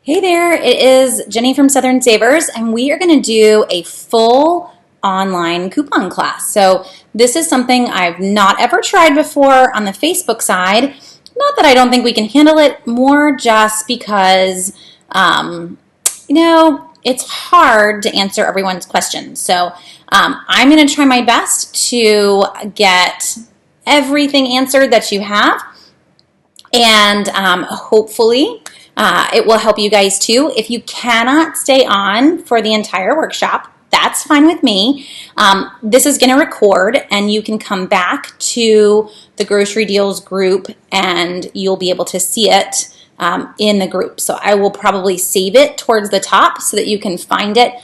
Hey there, it is Jenny from Southern Savers, and we are going to do a full online coupon class. So this is something I've not ever tried before on the Facebook side. Not that I don't think we can handle it, more just because, it's hard to answer everyone's questions. So I'm going to try my best to get everything answered that you have, and hopefully it will help you guys too. If you cannot stay on for the entire workshop, that's fine with me. This is going to record, and you can come back to the grocery deals group and you'll be able to see it in the group. So I will probably save it towards the top so that you can find it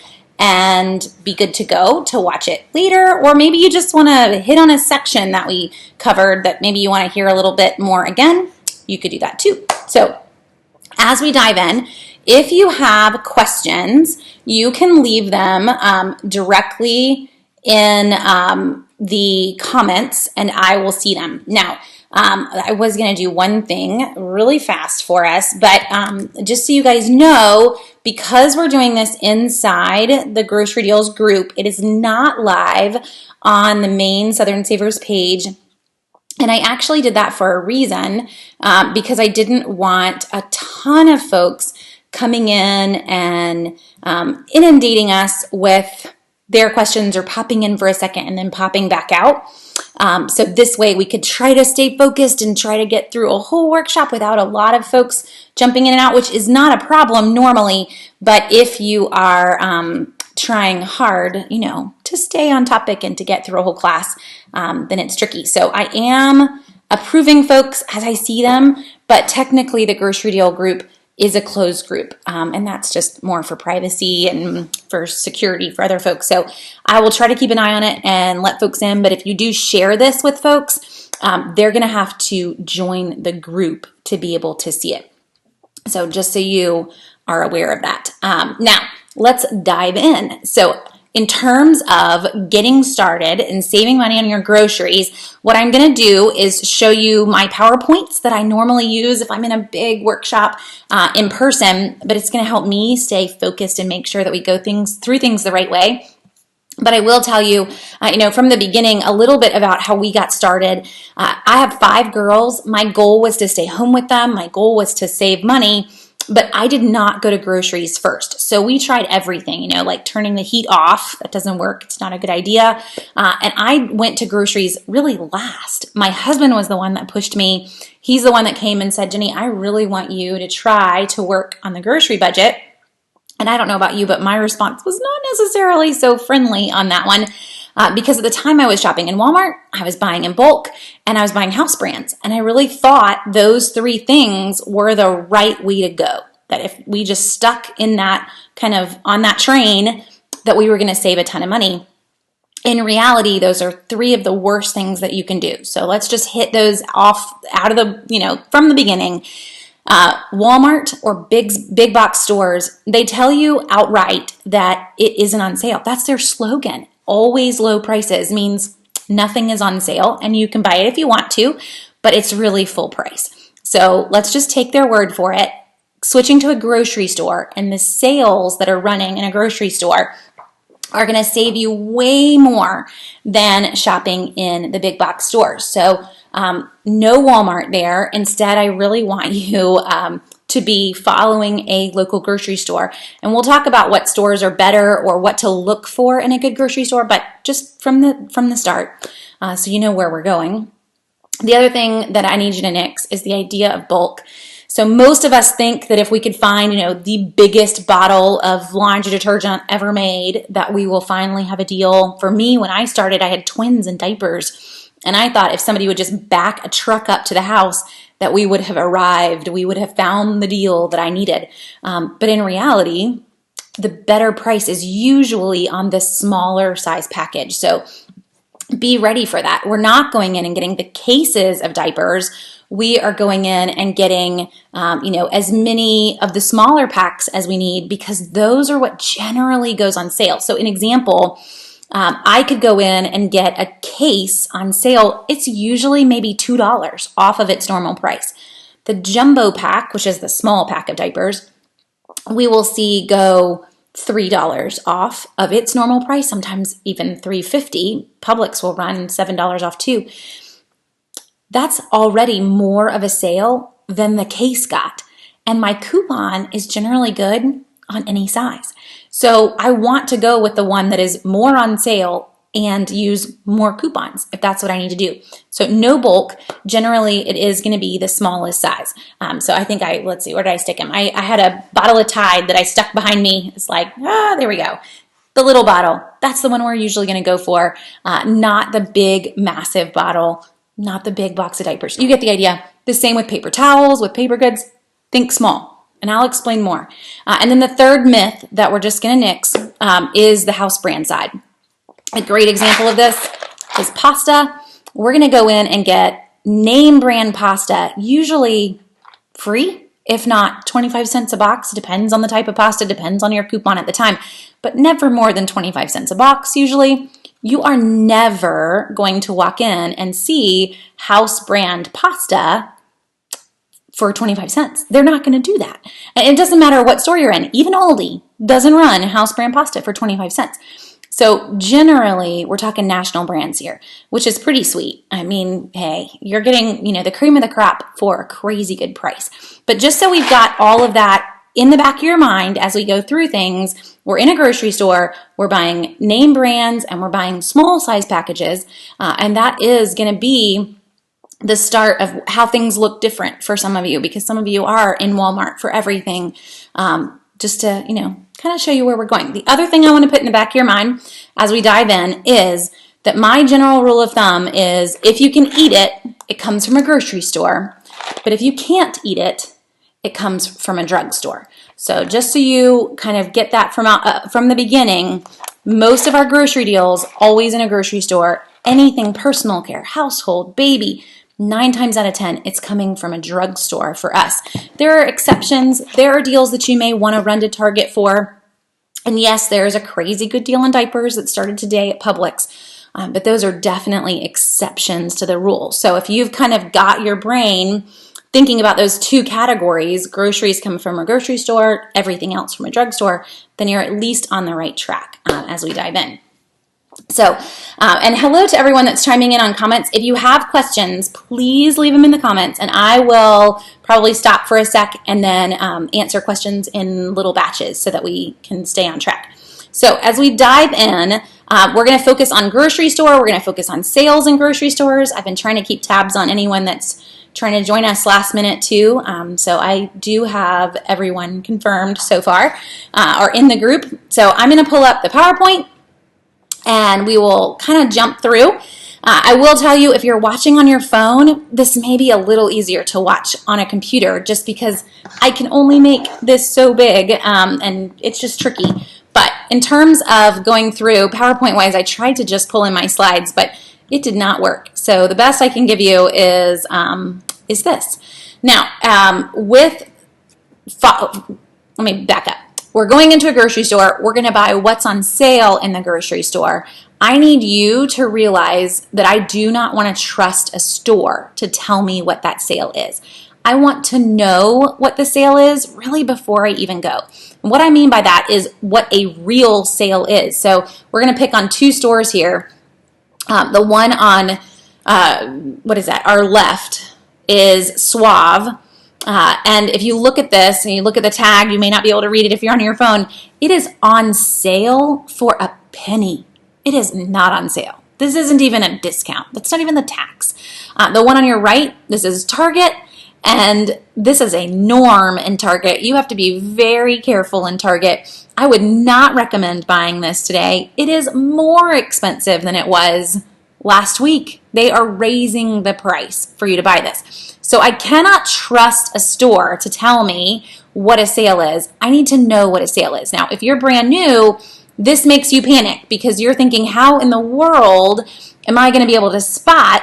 and be good to go to watch it later. Or maybe you just want to hit on a section that we covered that maybe you want to hear a little bit more again. You could do that too. So as we dive in, if you have questions, you can leave them directly in the comments and I will see them. Now, I was going to do one thing really fast for us, but just so you guys know, because we're doing this inside the Grocery Deals group, it is not live on the main Southern Savers page. And I actually did that for a reason, because I didn't want a ton of folks coming in and inundating us with their questions or popping in for a second and then popping back out. So this way we could try to stay focused and try to get through a whole workshop without a lot of folks jumping in and out, which is not a problem normally. But if you are trying hard, to stay on topic and to get through a whole class, then it's tricky. So I am approving folks as I see them, but technically the grocery deal group is a closed group, and that's just more for privacy and for security for other folks. So I will try to keep an eye on it and let folks in, but if you do share this with folks, they're going to have to join the group to be able to see it. So just so you are aware of that. Now, let's dive in. So in terms of getting started and saving money on your groceries, what I'm going to do is show you my PowerPoints that I normally use if I'm in a big workshop in person, but it's going to help me stay focused and make sure that we go through things the right way. But I will tell you, from the beginning, a little bit about how we got started. I have 5 girls. My goal was to stay home with them. My goal was to save money. But I did not go to groceries first. So we tried everything, like turning the heat off. That doesn't work. It's not a good idea. And I went to groceries really last. My husband was the one that pushed me. He's the one that came and said, Jenny, I really want you to try to work on the grocery budget. And I don't know about you, but my response was not necessarily so friendly on that one. Because at the time I was shopping in Walmart, I was buying in bulk, and I was buying house brands. And I really thought those 3 things were the right way to go. That if we just stuck in that kind of on that train, that we were going to save a ton of money. In reality, those are 3 of the worst things that you can do. So let's just hit those off out of the, from the beginning. Walmart or big box stores, they tell you outright that it isn't on sale. That's their slogan. Always low prices means nothing is on sale, and you can buy it if you want to, but it's really full price. So let's just take their word for it. Switching to a grocery store, and the sales that are running in a grocery store are going to save you way more than shopping in the big box stores. So no Walmart there. Instead, I really want you to be following a local grocery store. And we'll talk about what stores are better or what to look for in a good grocery store, but just from the start, so you know where we're going. The other thing that I need you to nix is the idea of bulk. So most of us think that if we could find, the biggest bottle of laundry detergent ever made, that we will finally have a deal. For me, when I started, I had twins and diapers. And I thought if somebody would just back a truck up to the house, that we would have arrived. We would have found the deal that I needed. But in reality, the better price is usually on the smaller size package. So be ready for that. We're not going in and getting the cases of diapers. We are going in and getting, as many of the smaller packs as we need, because those are what generally goes on sale. So an example, I could go in and get a case on sale. It's usually maybe $2 off of its normal price. The jumbo pack, which is the small pack of diapers, we will see go $3 off of its normal price, sometimes even $3.50. Publix will run $7 off too. That's already more of a sale than the case got. And my coupon is generally good on any size. So I want to go with the one that is more on sale and use more coupons if that's what I need to do. So no bulk, generally it is going to be the smallest size. So I think let's see, where did I stick them? I had a bottle of Tide that I stuck behind me. It's like, there we go. The little bottle, that's the one we're usually going to go for, not the big, massive bottle, not the big box of diapers. You get the idea. The same with paper towels, with paper goods, think small. And I'll explain more. And then the third myth that we're just going to nix is the house brand side. A great example of this is pasta. We're going to go in and get name brand pasta, usually free, if not 25 cents a box. Depends on the type of pasta, depends on your coupon at the time, but never more than 25 cents a box usually. You are never going to walk in and see house brand pasta for 25 cents. They're not going to do that. And it doesn't matter what store you're in. Even Aldi doesn't run house brand pasta for 25 cents. So generally, we're talking national brands here, which is pretty sweet. I mean, hey, you're getting, the cream of the crop for a crazy good price. But just so we've got all of that in the back of your mind as we go through things, we're in a grocery store, we're buying name brands, and we're buying small size packages. And that is going to be the start of how things look different for some of you, because some of you are in Walmart for everything. Just to, kind of show you where we're going. The other thing I want to put in the back of your mind as we dive in is that my general rule of thumb is if you can eat it, it comes from a grocery store. But if you can't eat it, it comes from a drugstore. So just so you kind of get that from the beginning, most of our grocery deals, always in a grocery store, anything personal care, household, baby, 9 times out of 10, it's coming from a drugstore for us. There are exceptions. There are deals that you may want to run to Target for. And yes, there's a crazy good deal on diapers that started today at Publix. But those are definitely exceptions to the rule. So if you've kind of got your brain thinking about those two categories, groceries come from a grocery store, everything else from a drugstore, then you're at least on the right track as we dive in. So, and hello to everyone that's chiming in on comments. If you have questions, please leave them in the comments, and I will probably stop for a sec and then answer questions in little batches so that we can stay on track. So as we dive in, we're going to focus on grocery store. We're going to focus on sales in grocery stores. I've been trying to keep tabs on anyone that's trying to join us last minute too. So I do have everyone confirmed so far or in the group. So I'm going to pull up the PowerPoint and we will kind of jump through. I will tell you, if you're watching on your phone, this may be a little easier to watch on a computer just because I can only make this so big and it's just tricky. But in terms of going through, PowerPoint-wise, I tried to just pull in my slides, but it did not work. So the best I can give you is this. Now, let me back up. We're going into a grocery store. We're going to buy what's on sale in the grocery store. I need you to realize that I do not want to trust a store to tell me what that sale is. I want to know what the sale is really before I even go. And what I mean by that is what a real sale is. So we're going to pick on 2 stores here. The one on, our left is Suave. And if you look at this and you look at the tag, you may not be able to read it if you're on your phone. It is on sale for a penny. It is not on sale. This isn't even a discount. That's not even the tax. The one on your right, this is Target. And this is a norm in Target. You have to be very careful in Target. I would not recommend buying this today. It is more expensive than it was last week. They are raising the price for you to buy this. So I cannot trust a store to tell me what a sale is. I need to know what a sale is. Now, if you're brand new, this makes you panic because you're thinking, how in the world am I going to be able to spot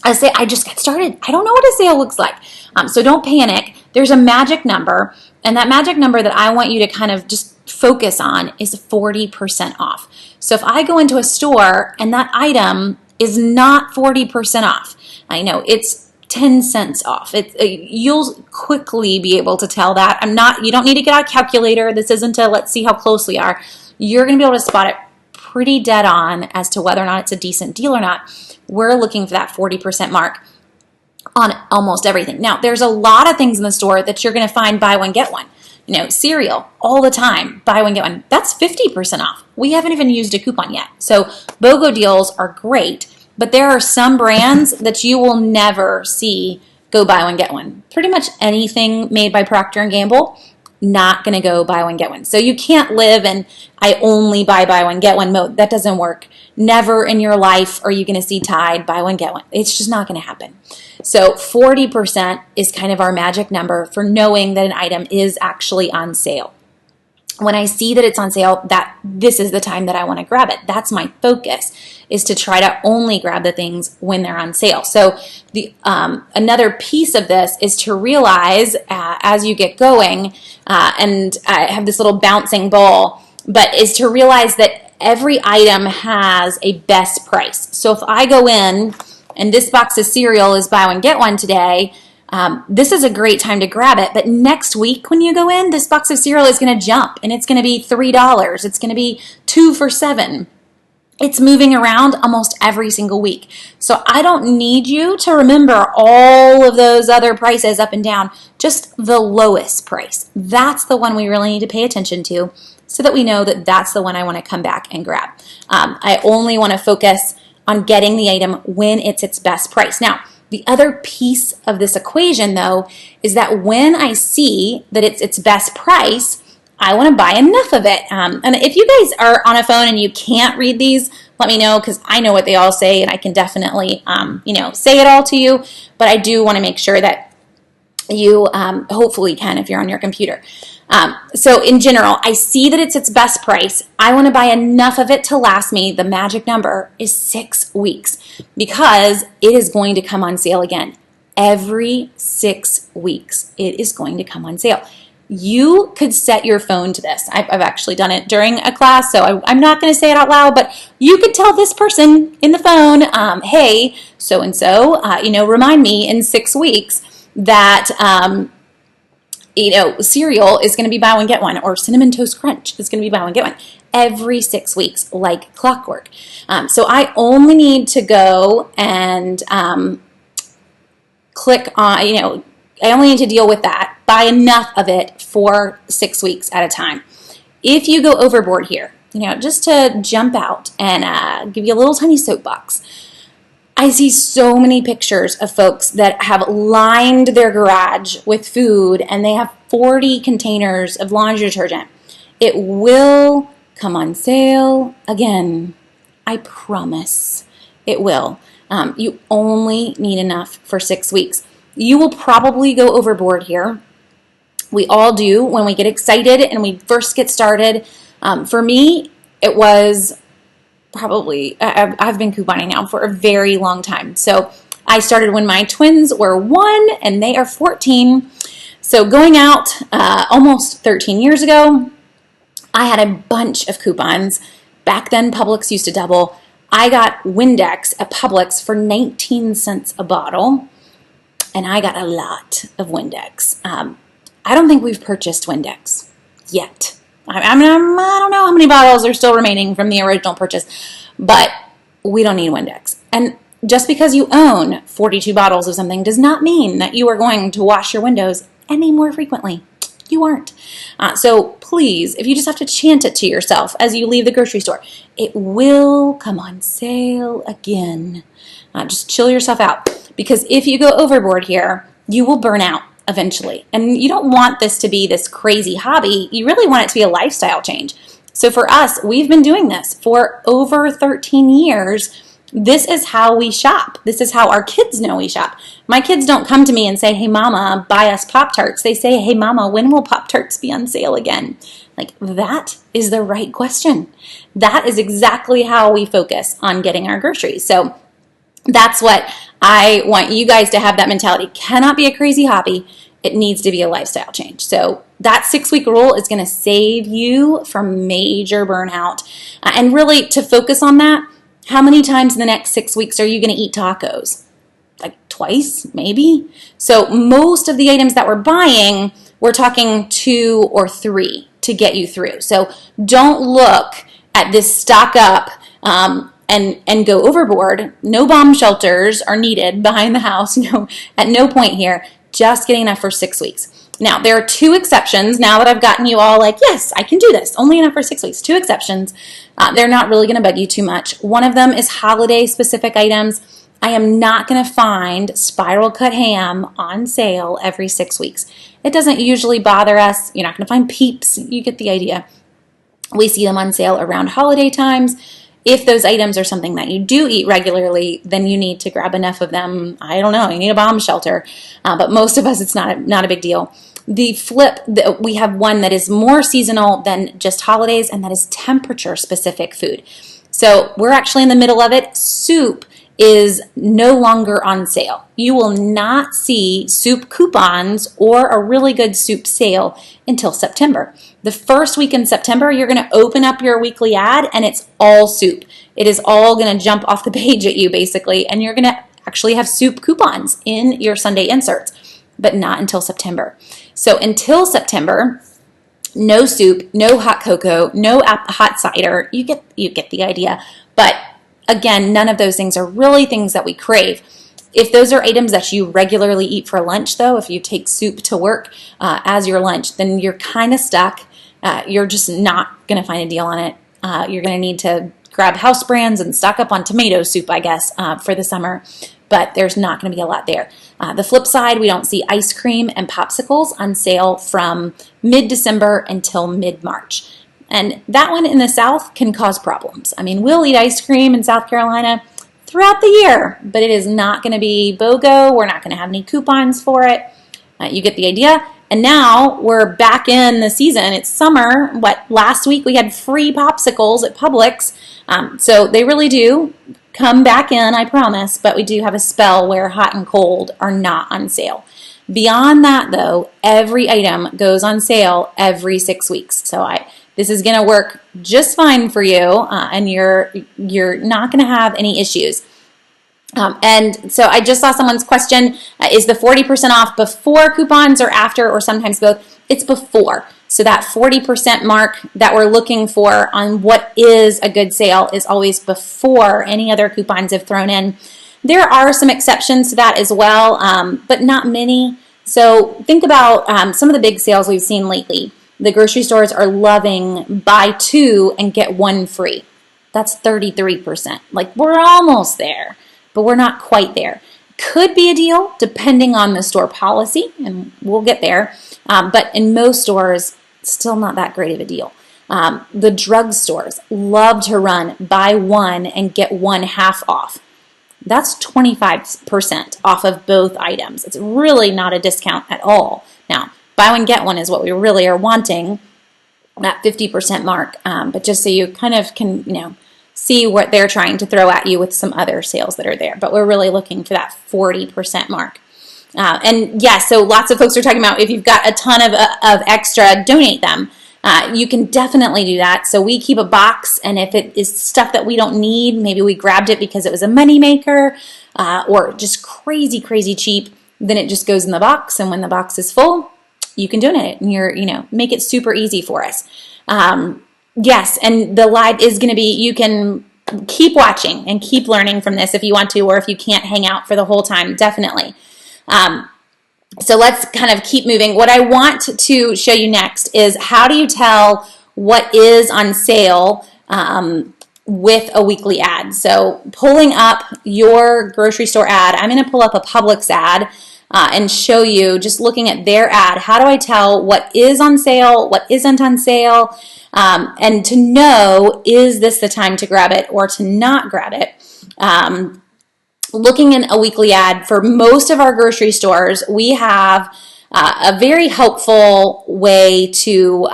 a sale? I just got started. I don't know what a sale looks like. So don't panic. There's a magic number, and that magic number that I want you to kind of just focus on is 40% off. So if I go into a store and that item is not 40% off, I know it's 10 cents off. You'll quickly be able to tell that. You don't need to get out a calculator. This isn't a let's see how close we are. You're going to be able to spot it pretty dead on as to whether or not it's a decent deal or not. We're looking for that 40% mark on almost everything. Now, there's a lot of things in the store that you're going to find buy one, get one. Cereal all the time, buy one, get one. That's 50% off. We haven't even used a coupon yet. So BOGO deals are great, but there are some brands that you will never see go buy one, get one. Pretty much anything made by Procter & Gamble, not going to go buy one, get one. So you can't live in I only buy one, get one mode. That doesn't work. Never in your life are you going to see Tide buy one, get one. It's just not going to happen. So 40% is kind of our magic number for knowing that an item is actually on sale. When I see that it's on sale, this is the time that I want to grab it. That's my focus, is to try to only grab the things when they're on sale. So another piece of this is to realize as you get going, and I have this little bouncing ball, but is to realize that every item has a best price. So if I go in and this box of cereal is buy one, get one today, this is a great time to grab it. But next week when you go in, this box of cereal is going to jump and it's going to be $3. It's going to be 2 for $7. It's moving around almost every single week. So I don't need you to remember all of those other prices up and down, just the lowest price. That's the one we really need to pay attention to so that we know that that's the one I want to come back and grab. I only want to focus on getting the item when it's its best price. Now, the other piece of this equation, though, is that when I see that it's its best price, I want to buy enough of it. And if you guys are on a phone and you can't read these, let me know, because I know what they all say and I can definitely, say it all to you. But I do want to make sure that you hopefully can if you're on your computer. So in general, I see that it's its best price. I want to buy enough of it to last me. The magic number is 6 weeks because it is going to come on sale again. Every 6 weeks, it is going to come on sale. You could set your phone to this. I've actually done it during a class, so I'm not going to say it out loud, but you could tell this person in the phone, hey, so-and-so, remind me in 6 weeks that, cereal is going to be buy one, get one, or Cinnamon Toast Crunch is going to be buy one, get one every 6 weeks, like clockwork. So I only need to go and click on, I only need to deal with that, buy enough of it for 6 weeks at a time. If you go overboard here, just to jump out and give you a little tiny soapbox, I see so many pictures of folks that have lined their garage with food and they have 40 containers of laundry detergent. It will come on sale again. I promise it will. You only need enough for 6 weeks. You will probably go overboard here. We all do when we get excited and we first get started. For me, it was probably, I've been couponing now for a very long time. So I started when my twins were 1 and they are 14. So going out almost 13 years ago, I had a bunch of coupons. Back then, Publix used to double. I got Windex at Publix for 19 cents a bottle, and I got a lot of Windex. I don't think we've purchased Windex yet. I don't know how many bottles are still remaining from the original purchase, but we don't need Windex. And just because you own 42 bottles of something does not mean that you are going to wash your windows any more frequently. You aren't. So please, if you just have to chant it to yourself as you leave the grocery store, it will come on sale again. Just chill yourself out, because if you go overboard here, you will burn out eventually. And you don't want this to be this crazy hobby. You really want it to be a lifestyle change. So for us, we've been doing this for over 13 years. This is how we shop. This is how our kids know we shop. My kids don't come to me and say, hey, Mama, buy us Pop-Tarts. They say, hey, Mama, when will Pop-Tarts be on sale again? Like, that is the right question. That is exactly how we focus on getting our groceries. So that's what I want you guys to have, that mentality. It cannot be a crazy hobby. It needs to be a lifestyle change. So that 6-week rule is going to save you from major burnout. And really, to focus on that, how many times in the next 6 weeks are you going to eat tacos? like twice, maybe. So most of the items that we're buying, we're talking 2 or 3 to get you through. So don't look at this stock up and go overboard. No bomb shelters are needed behind the house, at no point here, just getting enough for 6 weeks. Now, there are 2 exceptions. Now that I've gotten you all like, yes, I can do this, only enough for 6 weeks. 2 exceptions. They're not really going to bug you too much. One of them is holiday-specific items. I am not going to find spiral cut ham on sale every 6 weeks. It doesn't usually bother us. You're not going to find Peeps. You get the idea. We see them on sale around holiday times. If those items are something that you do eat regularly, then you need to grab enough of them. I don't know, you need a bomb shelter. But most of us, it's not a big deal. The flip, we have one that is more seasonal than just holidays, and that is temperature-specific food. So we're actually in the middle of it. Soup is no longer on sale. You will not see soup coupons or a really good soup sale until September. The first week in September, you're going to open up your weekly ad and it's all soup. It is all going to jump off the page at you basically, and you're going to actually have soup coupons in your Sunday inserts, but not until September. So until September, no soup, no hot cocoa, no hot cider. You get the idea. But again, none of those things are really things that we crave. If those are items that you regularly eat for lunch, though, if you take soup to work as your lunch, then you're kind of stuck. You're just not going to find a deal on it. You're going to need to grab house brands and stock up on tomato soup, I guess, for the summer. But there's not going to be a lot there. The flip side, we don't see ice cream and popsicles on sale from mid-December until mid-March. And that one in the South can cause problems. I mean, we'll eat ice cream in South Carolina throughout the year, but it is not going to be BOGO. We're not going to have any coupons for it. You get the idea. And now we're back in the season. It's summer. Last week we had free popsicles at Publix. So they really do come back in, I promise, but we do have a spell where hot and cold are not on sale. Beyond that, though, every item goes on sale every 6 weeks. So this is going to work just fine for you, and you're not going to have any issues. And so I just saw someone's question, is the 40% off before coupons or after, or sometimes both? It's before. So that 40% mark that we're looking for on what is a good sale is always before any other coupons have thrown in. There are some exceptions to that as well, but not many. So think about some of the big sales we've seen lately. The grocery stores are loving buy 2 and get 1 free. That's 33%. Like, we're almost there, but we're not quite there. Could be a deal depending on the store policy, and we'll get there. But in most stores, still not that great of a deal. The drugstores love to run buy 1 and get 1 half off. That's 25% off of both items. It's really not a discount at all. Now, buy 1, get 1 is what we really are wanting, that 50% mark. But just so you kind of can, see what they're trying to throw at you with some other sales that are there. But we're really looking for that 40% mark. And yeah, so lots of folks are talking about if you've got a ton of extra, donate them. You can definitely do that. So we keep a box, and if it is stuff that we don't need, maybe we grabbed it because it was a moneymaker or just crazy, crazy cheap, then it just goes in the box. And when the box is full, you can donate it, and make it super easy for us. Yes, and the live is going to be, you can keep watching and keep learning from this if you want to, or if you can't hang out for the whole time, definitely. So let's kind of keep moving. What I want to show you next is how do you tell what is on sale with a weekly ad. So pulling up your grocery store ad, I'm going to pull up a Publix ad and show you, just looking at their ad, how do I tell what is on sale, what isn't on sale, and to know, is this the time to grab it or to not grab it? Looking in a weekly ad, for most of our grocery stores, we have a very helpful way to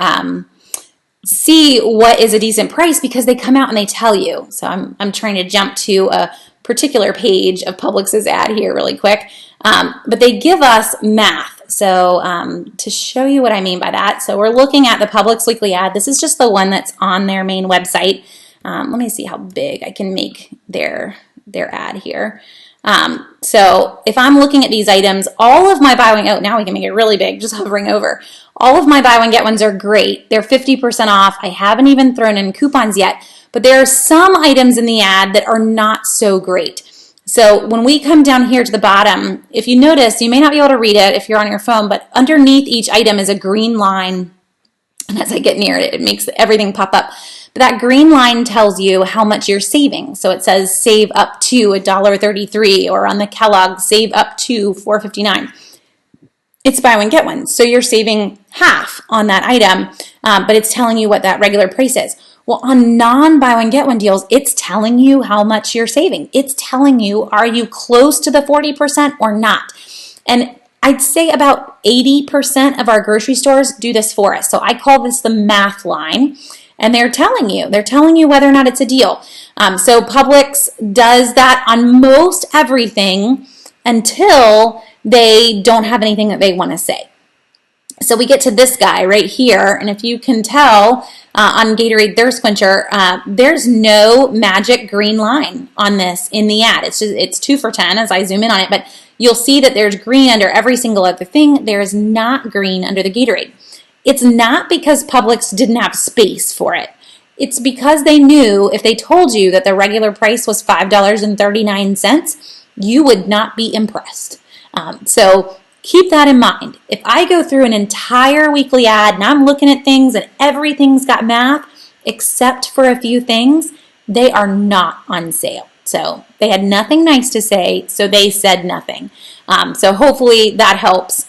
see what is a decent price because they come out and they tell you. So I'm trying to jump to a particular page of Publix's ad here really quick. But they give us math. So to show you what I mean by that, so we're looking at the Publix Weekly Ad. This is just the one that's on their main website. Let me see how big I can make their ad here. So if I'm looking at these items, all of my buy one, oh, now we can make it really big, just hovering over. All of my buy one, get ones are great. They're 50% off. I haven't even thrown in coupons yet, but there are some items in the ad that are not so great. So when we come down here to the bottom, if you notice, you may not be able to read it if you're on your phone, but underneath each item is a green line. And as I get near it, it makes everything pop up. But that green line tells you how much you're saving. So it says save up to $1.33, or on the Kellogg, save up to $4.59. It's buy one, get one. So you're saving half on that item, but it's telling you what that regular price is. Well, on non-buy one, get one deals, it's telling you how much you're saving. It's telling you, are you close to the 40% or not? And I'd say about 80% of our grocery stores do this for us. So I call this the math line, and they're telling you whether or not it's a deal. So Publix does that on most everything until they don't have anything that they want to say. So we get to this guy right here, and if you can tell on Gatorade Thirst Quencher, there's no magic green line on this in the ad. It's 2 for $10 as I zoom in on it, but you'll see that there's green under every single other thing. There is not green under the Gatorade. It's not because Publix didn't have space for it. It's because they knew if they told you that the regular price was $5.39, you would not be impressed. So keep that in mind. If I go through an entire weekly ad and I'm looking at things and everything's got math except for a few things, they are not on sale. So they had nothing nice to say, so they said nothing. So hopefully that helps.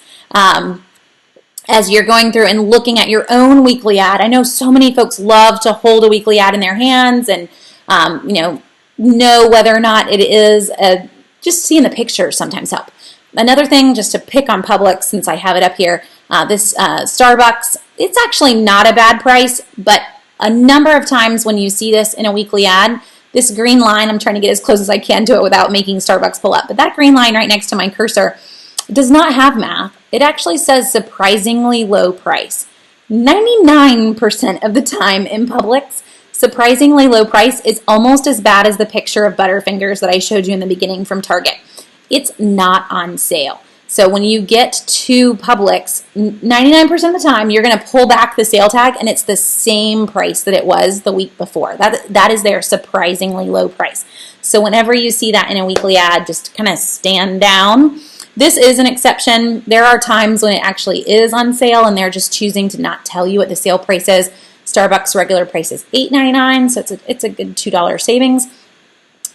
As you're going through and looking at your own weekly ad, I know so many folks love to hold a weekly ad in their hands and know whether or not it is just seeing the pictures sometimes help. Another thing, just to pick on Publix since I have it up here, this Starbucks, it's actually not a bad price, but a number of times when you see this in a weekly ad, this green line, I'm trying to get as close as I can to it without making Starbucks pull up, but that green line right next to my cursor does not have math. It actually says surprisingly low price. 99% of the time in Publix, surprisingly low price is almost as bad as the picture of Butterfingers that I showed you in the beginning from Target. It's not on sale. So when you get to Publix, 99% of the time, you're going to pull back the sale tag and it's the same price that it was the week before. That is their surprisingly low price. So whenever you see that in a weekly ad, just kind of stand down. This is an exception. There are times when it actually is on sale and they're just choosing to not tell you what the sale price is. Starbucks regular price is $8.99, so it's a good $2 savings,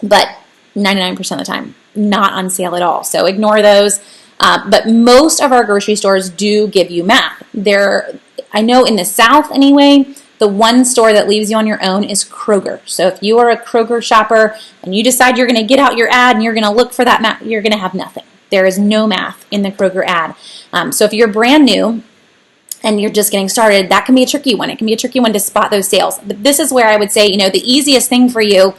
but 99% of the time, not on sale at all. So ignore those. But most of our grocery stores do give you math. I know in the South anyway, the one store that leaves you on your own is Kroger. So if you are a Kroger shopper and you decide you're going to get out your ad and you're going to look for that math, you're going to have nothing. There is no math in the Kroger ad. So if you're brand new and you're just getting started, that can be a tricky one. It can be a tricky one to spot those sales. But this is where I would say, the easiest thing for you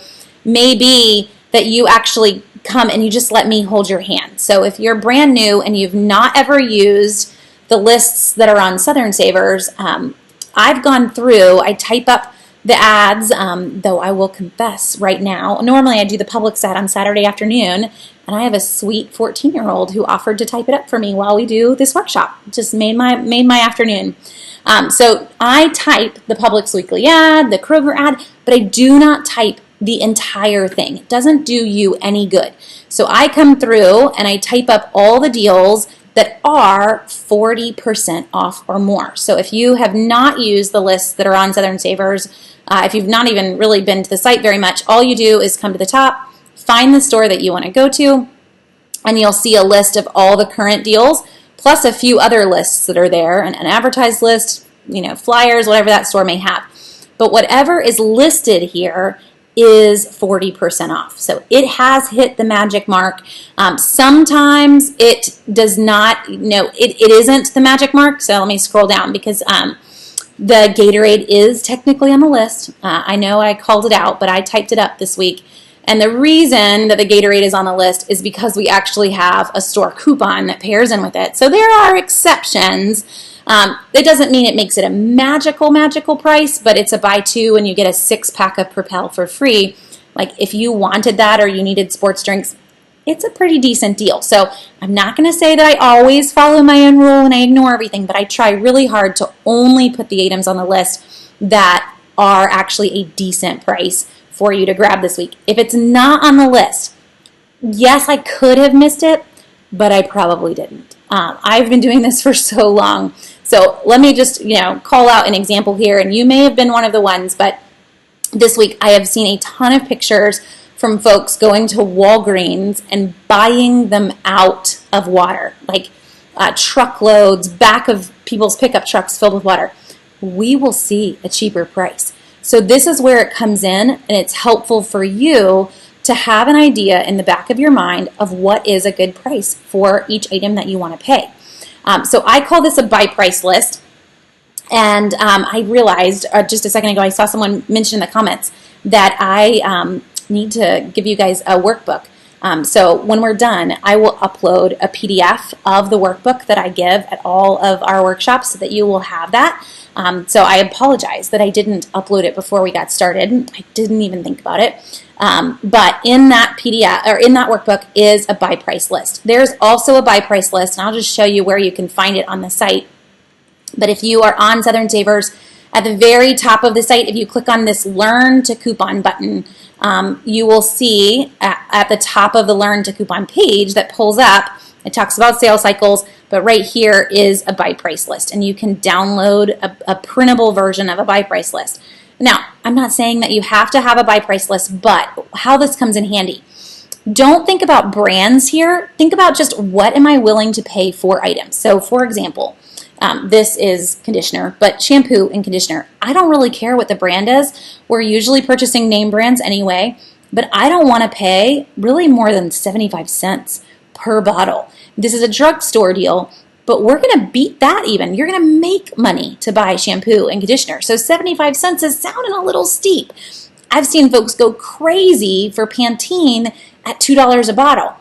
may be that you actually come and you just let me hold your hand. So if you're brand new and you've not ever used the lists that are on Southern Savers, I've gone through, I type up the ads, though I will confess right now, normally I do the Publix ad on Saturday afternoon, and I have a sweet 14-year-old who offered to type it up for me while we do this workshop. Just made my afternoon. So I type the Publix Weekly Ad, the Kroger ad, but I do not type the entire thing. It doesn't do you any good. So I come through and I type up all the deals that are 40% off or more. So if you have not used the lists that are on Southern Savers, if you've not even really been to the site very much, all you do is come to the top, find the store that you want to go to, and you'll see a list of all the current deals, plus a few other lists that are there, an advertised list, flyers, whatever that store may have. But whatever is listed here is 40% off. So it has hit the magic mark. Sometimes it does not, it isn't the magic mark. So let me scroll down because the Gatorade is technically on the list. I know I called it out, but I typed it up this week. And the reason that the Gatorade is on the list is because we actually have a store coupon that pairs in with it. So there are exceptions. It doesn't mean it makes it a magical price, but it's a buy two and you get a 6-pack of Propel for free. Like if you wanted that or you needed sports drinks, it's a pretty decent deal. So I'm not going to say that I always follow my own rule and I ignore everything, but I try really hard to only put the items on the list that are actually a decent price for you to grab this week. If it's not on the list, yes, I could have missed it, but I probably didn't. I've been doing this for so long. So let me just, call out an example here, and you may have been one of the ones, but this week I have seen a ton of pictures from folks going to Walgreens and buying them out of water, like truckloads, back of people's pickup trucks filled with water. We will see a cheaper price. So this is where it comes in, and it's helpful for you to have an idea in the back of your mind of what is a good price for each item that you want to pay. So I call this a buy price list. And I realized just a second ago, I saw someone mention in the comments that I need to give you guys a workbook. So when we're done, I will upload a PDF of the workbook that I give at all of our workshops so that you will have that. So I apologize that I didn't upload it before we got started. I didn't even think about it. But in that PDF or in that workbook is a buy price list. There's also a buy price list, and I'll just show you where you can find it on the site. But if you are on Southern Savers, at the very top of the site, if you click on this Learn to Coupon button, you will see at the top of the Learn to Coupon page that pulls up, it talks about sales cycles, but right here is a buy price list, and you can download a printable version of a buy price list. Now, I'm not saying that you have to have a buy price list, but how this comes in handy. Don't think about brands here. Think about just what am I willing to pay for items. So, for example, this is conditioner, but shampoo and conditioner. I don't really care what the brand is. We're usually purchasing name brands anyway, but I don't want to pay really more than 75 cents per bottle. This is a drugstore deal, but we're going to beat that even. You're going to make money to buy shampoo and conditioner. So 75 cents is sounding a little steep. I've seen folks go crazy for Pantene at $2 a bottle.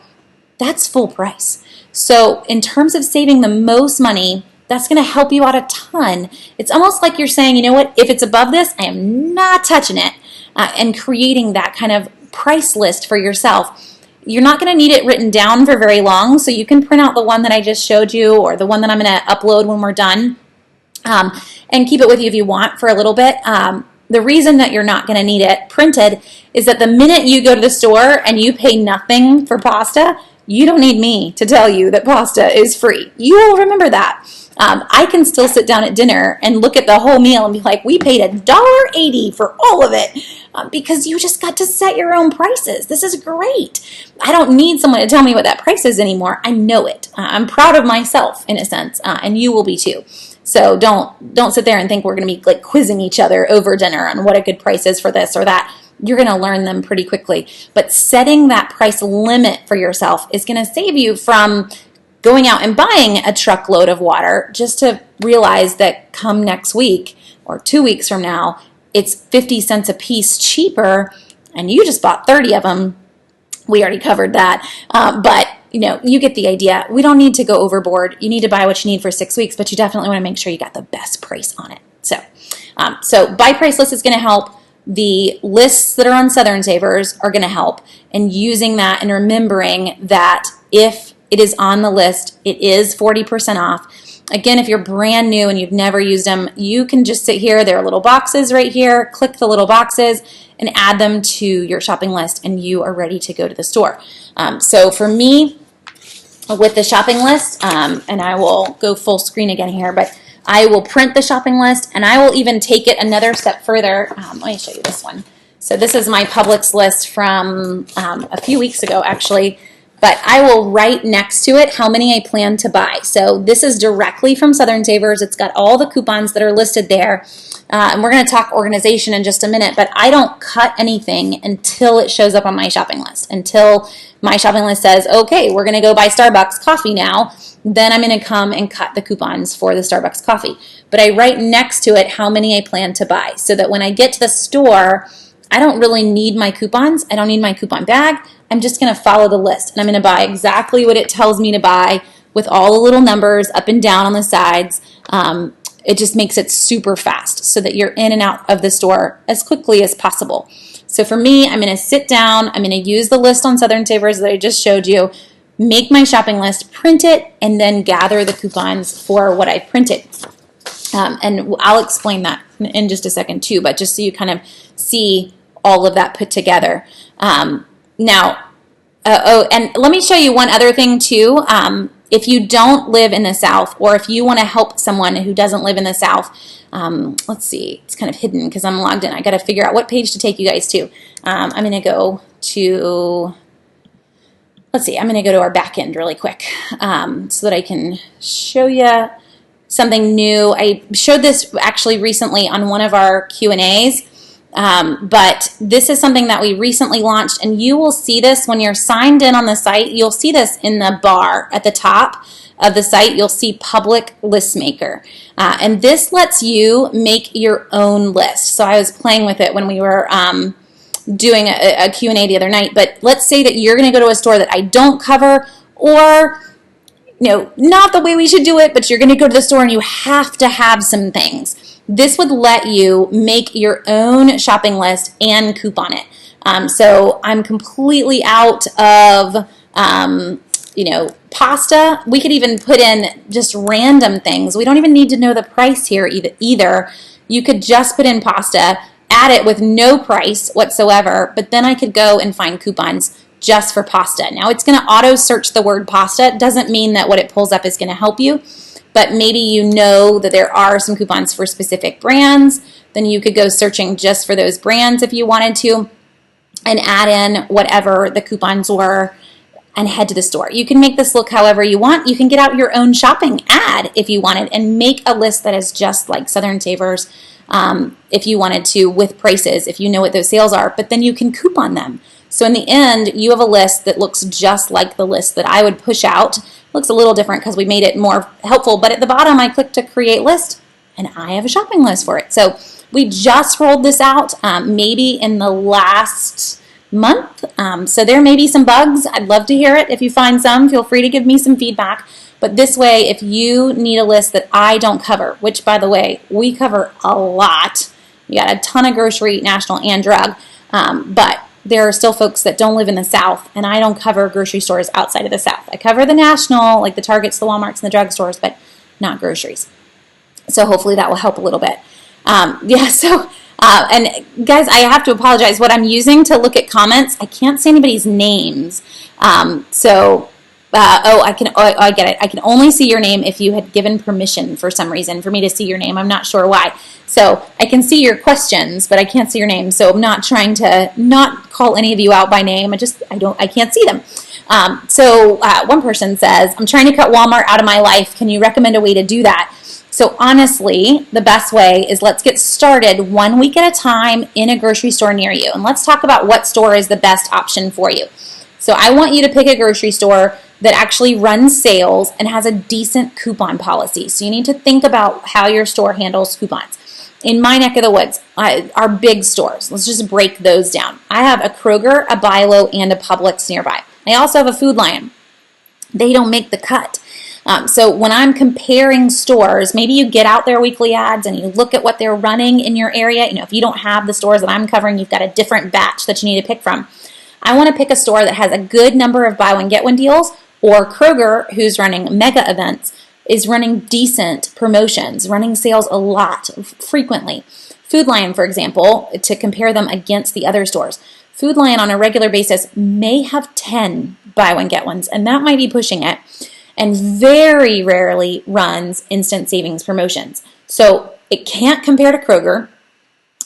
That's full price. So in terms of saving the most money, that's going to help you out a ton. It's almost like you're saying, you know what, if it's above this, I am not touching it, and creating that kind of price list for yourself. You're not going to need it written down for very long, so you can print out the one that I just showed you or the one that I'm going to upload when we're done, and keep it with you if you want for a little bit. The reason that you're not going to need it printed is that the minute you go to the store and you pay nothing for pasta, you don't need me to tell you that pasta is free. You will remember that. I can still sit down at dinner and look at the whole meal and be like, we paid $1.80 for all of it, because you just got to set your own prices. This is great. I don't need someone to tell me what that price is anymore. I know it. I'm proud of myself in a sense, and you will be too. So don't sit there and think we're going to be like quizzing each other over dinner on what a good price is for this or that. You're going to learn them pretty quickly. But setting that price limit for yourself is going to save you from going out and buying a truckload of water just to realize that come next week or 2 weeks from now, it's 50 cents a piece cheaper, and you just bought 30 of them. We already covered that. But you get the idea. We don't need to go overboard. You need to buy what you need for 6 weeks, but you definitely want to make sure you got the best price on it. So buy price list is going to help. The lists that are on Southern Savers are going to help. And using that and remembering that if it is on the list, it is 40% off. Again, if you're brand new and you've never used them, you can just sit here. There are little boxes right here. Click the little boxes and add them to your shopping list, and you are ready to go to the store. So for me, with the shopping list, and I will go full screen again here, but I will print the shopping list, and I will even take it another step further. Let me show you this one. So this is my Publix list from a few weeks ago, actually. But I will write next to it how many I plan to buy. So this is directly from Southern Savers. It's got all the coupons that are listed there. And we're going to talk organization in just a minute, but I don't cut anything until it shows up on my shopping list. Until my shopping list says, okay, we're going to go buy Starbucks coffee now. Then I'm going to come and cut the coupons for the Starbucks coffee. But I write next to it how many I plan to buy, so that when I get to the store, I don't really need my coupons. I don't need my coupon bag. I'm just going to follow the list, and I'm going to buy exactly what it tells me to buy with all the little numbers up and down on the sides. It just makes it super fast so that you're in and out of the store as quickly as possible. So for me, I'm going to sit down, I'm going to use the list on Southern Savers that I just showed you, make my shopping list, print it, and then gather the coupons for what I printed. And I'll explain that in just a second too, but just so you kind of see all of that put together. And let me show you one other thing too. If you don't live in the South, or if you want to help someone who doesn't live in the South, let's see, it's kind of hidden because I'm logged in. I got to figure out what page to take you guys to. I'm going to go to, let's see, I'm going to go to our back end really quick so that I can show you something new. I showed this actually recently on one of our Q&As. But this is something that we recently launched, and you will see this when you're signed in on the site. You'll see this in the bar at the top of the site. You'll see Public List Maker. And this lets you make your own list. So I was playing with it when we were doing a Q&A the other night. But let's say that you're going to go to a store that I don't cover, or not the way we should do it, but you're going to go to the store and you have to have some things. This would let you make your own shopping list and coupon it. So I'm completely out of, pasta. We could even put in just random things. We don't even need to know the price here either. You could just put in pasta, add it with no price whatsoever, but then I could go and find coupons just for pasta. Now it's going to auto search the word pasta. It doesn't mean that what it pulls up is going to help you. But maybe you know that there are some coupons for specific brands, then you could go searching just for those brands if you wanted to, and add in whatever the coupons were and head to the store. You can make this look however you want. You can get out your own shopping ad if you wanted and make a list that is just like Southern Savers if you wanted to, with prices, if you know what those sales are, but then you can coupon them. So in the end, you have a list that looks just like the list that I would push out. Looks a little different because we made it more helpful, but at the bottom I click to create list and I have a shopping list for it. So we just rolled this out maybe in the last month. So there may be some bugs. I'd love to hear it. If you find some, feel free to give me some feedback. But this way, if you need a list that I don't cover, which by the way, we cover a lot. We got a ton of grocery, national, and drug, but there are still folks that don't live in the South, and I don't cover grocery stores outside of the South. I cover the national, like the Targets, the Walmarts, and the drugstores, but not groceries. So hopefully that will help a little bit. And guys, I have to apologize. What I'm using to look at comments, I can't see anybody's names. I get it. I can only see your name if you had given permission for some reason for me to see your name. I'm not sure why. So I can see your questions, but I can't see your name. So I'm not trying to not call any of you out by name. I can't see them. One person says, I'm trying to cut Walmart out of my life. Can you recommend a way to do that? So honestly, the best way is let's get started 1 week at a time in a grocery store near you. And let's talk about what store is the best option for you. So I want you to pick a grocery store that actually runs sales and has a decent coupon policy. So you need to think about how your store handles coupons. In my neck of the woods, our big stores, let's just break those down. I have a Kroger, a Bilo, and a Publix nearby. I also have a Food Lion. They don't make the cut. So when I'm comparing stores, maybe you get out their weekly ads and you look at what they're running in your area. If you don't have the stores that I'm covering, you've got a different batch that you need to pick from. I want to pick a store that has a good number of buy one, get one deals, or Kroger, who's running mega events, is running decent promotions, running sales a lot, frequently. Food Lion, for example, to compare them against the other stores. Food Lion on a regular basis may have 10 buy one, get ones, and that might be pushing it, and very rarely runs instant savings promotions. So it can't compare to Kroger,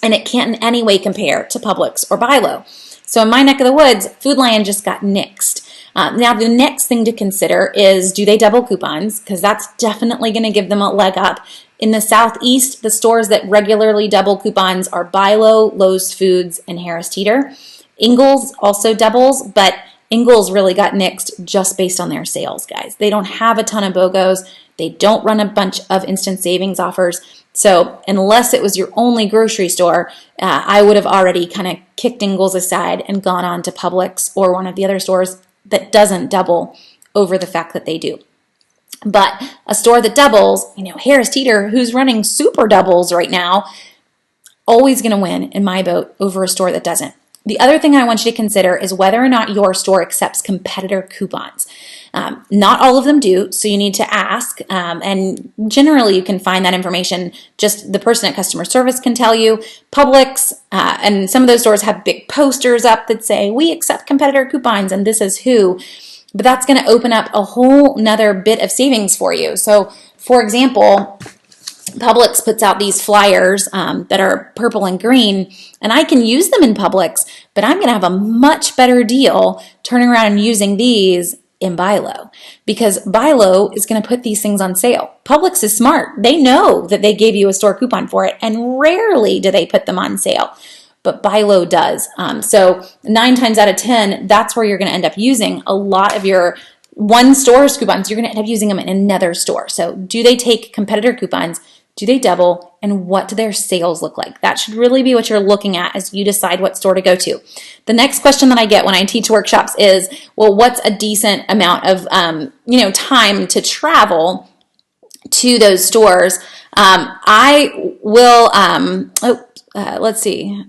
and it can't in any way compare to Publix or Bilo. So in my neck of the woods, Food Lion just got nixed. Now the next thing to consider is, do they double coupons? Because that's definitely going to give them a leg up. In the Southeast, the stores that regularly double coupons are Bilo, Lowe's Foods, and Harris Teeter. Ingles also doubles, but Ingles really got nixed just based on their sales, guys. They don't have a ton of BOGOs. They don't run a bunch of instant savings offers. So unless it was your only grocery store, I would have already kind of kicked Ingles aside and gone on to Publix or one of the other stores that doesn't double over the fact that they do. But a store that doubles, Harris Teeter, who's running super doubles right now, always going to win in my boat over a store that doesn't. The other thing I want you to consider is whether or not your store accepts competitor coupons. Not all of them do, so you need to ask, and generally you can find that information. Just the person at customer service can tell you. Publix and some of those stores have big posters up that say, we accept competitor coupons and this is who. But that's going to open up a whole nother bit of savings for you. So, for example, Publix puts out these flyers that are purple and green, and I can use them in Publix, but I'm going to have a much better deal turning around and using these in Buy Low, because Buy Low is going to put these things on sale. Publix is smart. They know that they gave you a store coupon for it, and rarely do they put them on sale, but Buy Low does. So 9 times out of 10, that's where you're going to end up using a lot of your one store's coupons. You're going to end up using them in another store. So do they take competitor coupons? Do they double? And what do their sales look like? That should really be what you're looking at as you decide what store to go to. The next question that I get when I teach workshops is, well, what's a decent amount of time to travel to those stores? I will. Let's see.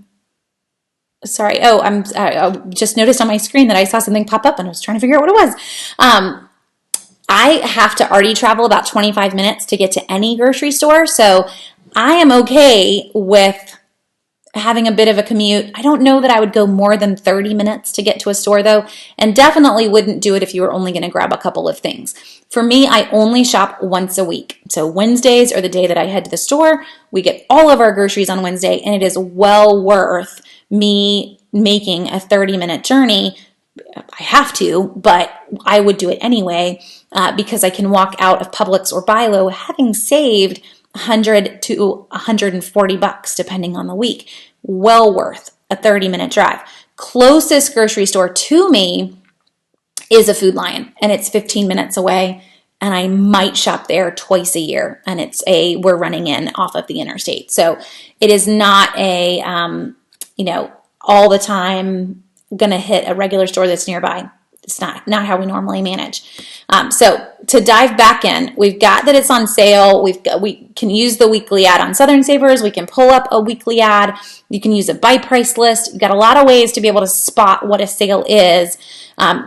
Sorry. I just noticed on my screen that I saw something pop up, and I was trying to figure out what it was. I have to already travel about 25 minutes to get to any grocery store, so I am okay with having a bit of a commute. I don't know that I would go more than 30 minutes to get to a store, though, and definitely wouldn't do it if you were only going to grab a couple of things. For me, I only shop once a week. So Wednesdays are the day that I head to the store. We get all of our groceries on Wednesday, and it is well worth me making a 30-minute journey. I have to, but I would do it anyway because I can walk out of Publix or Buy Low having saved $100 to $140 depending on the week. Well worth a 30-minute drive. Closest grocery store to me is a Food Lion, and it's 15 minutes away, and I might shop there twice a year, and we're running in off of the interstate. So it is not a all the time gonna hit a regular store that's nearby. It's not how we normally manage. So to dive back in, we've got that it's on sale. We can use the weekly ad on Southern Savers. We can pull up a weekly ad. You can use a by price list. You've got a lot of ways to be able to spot what a sale is.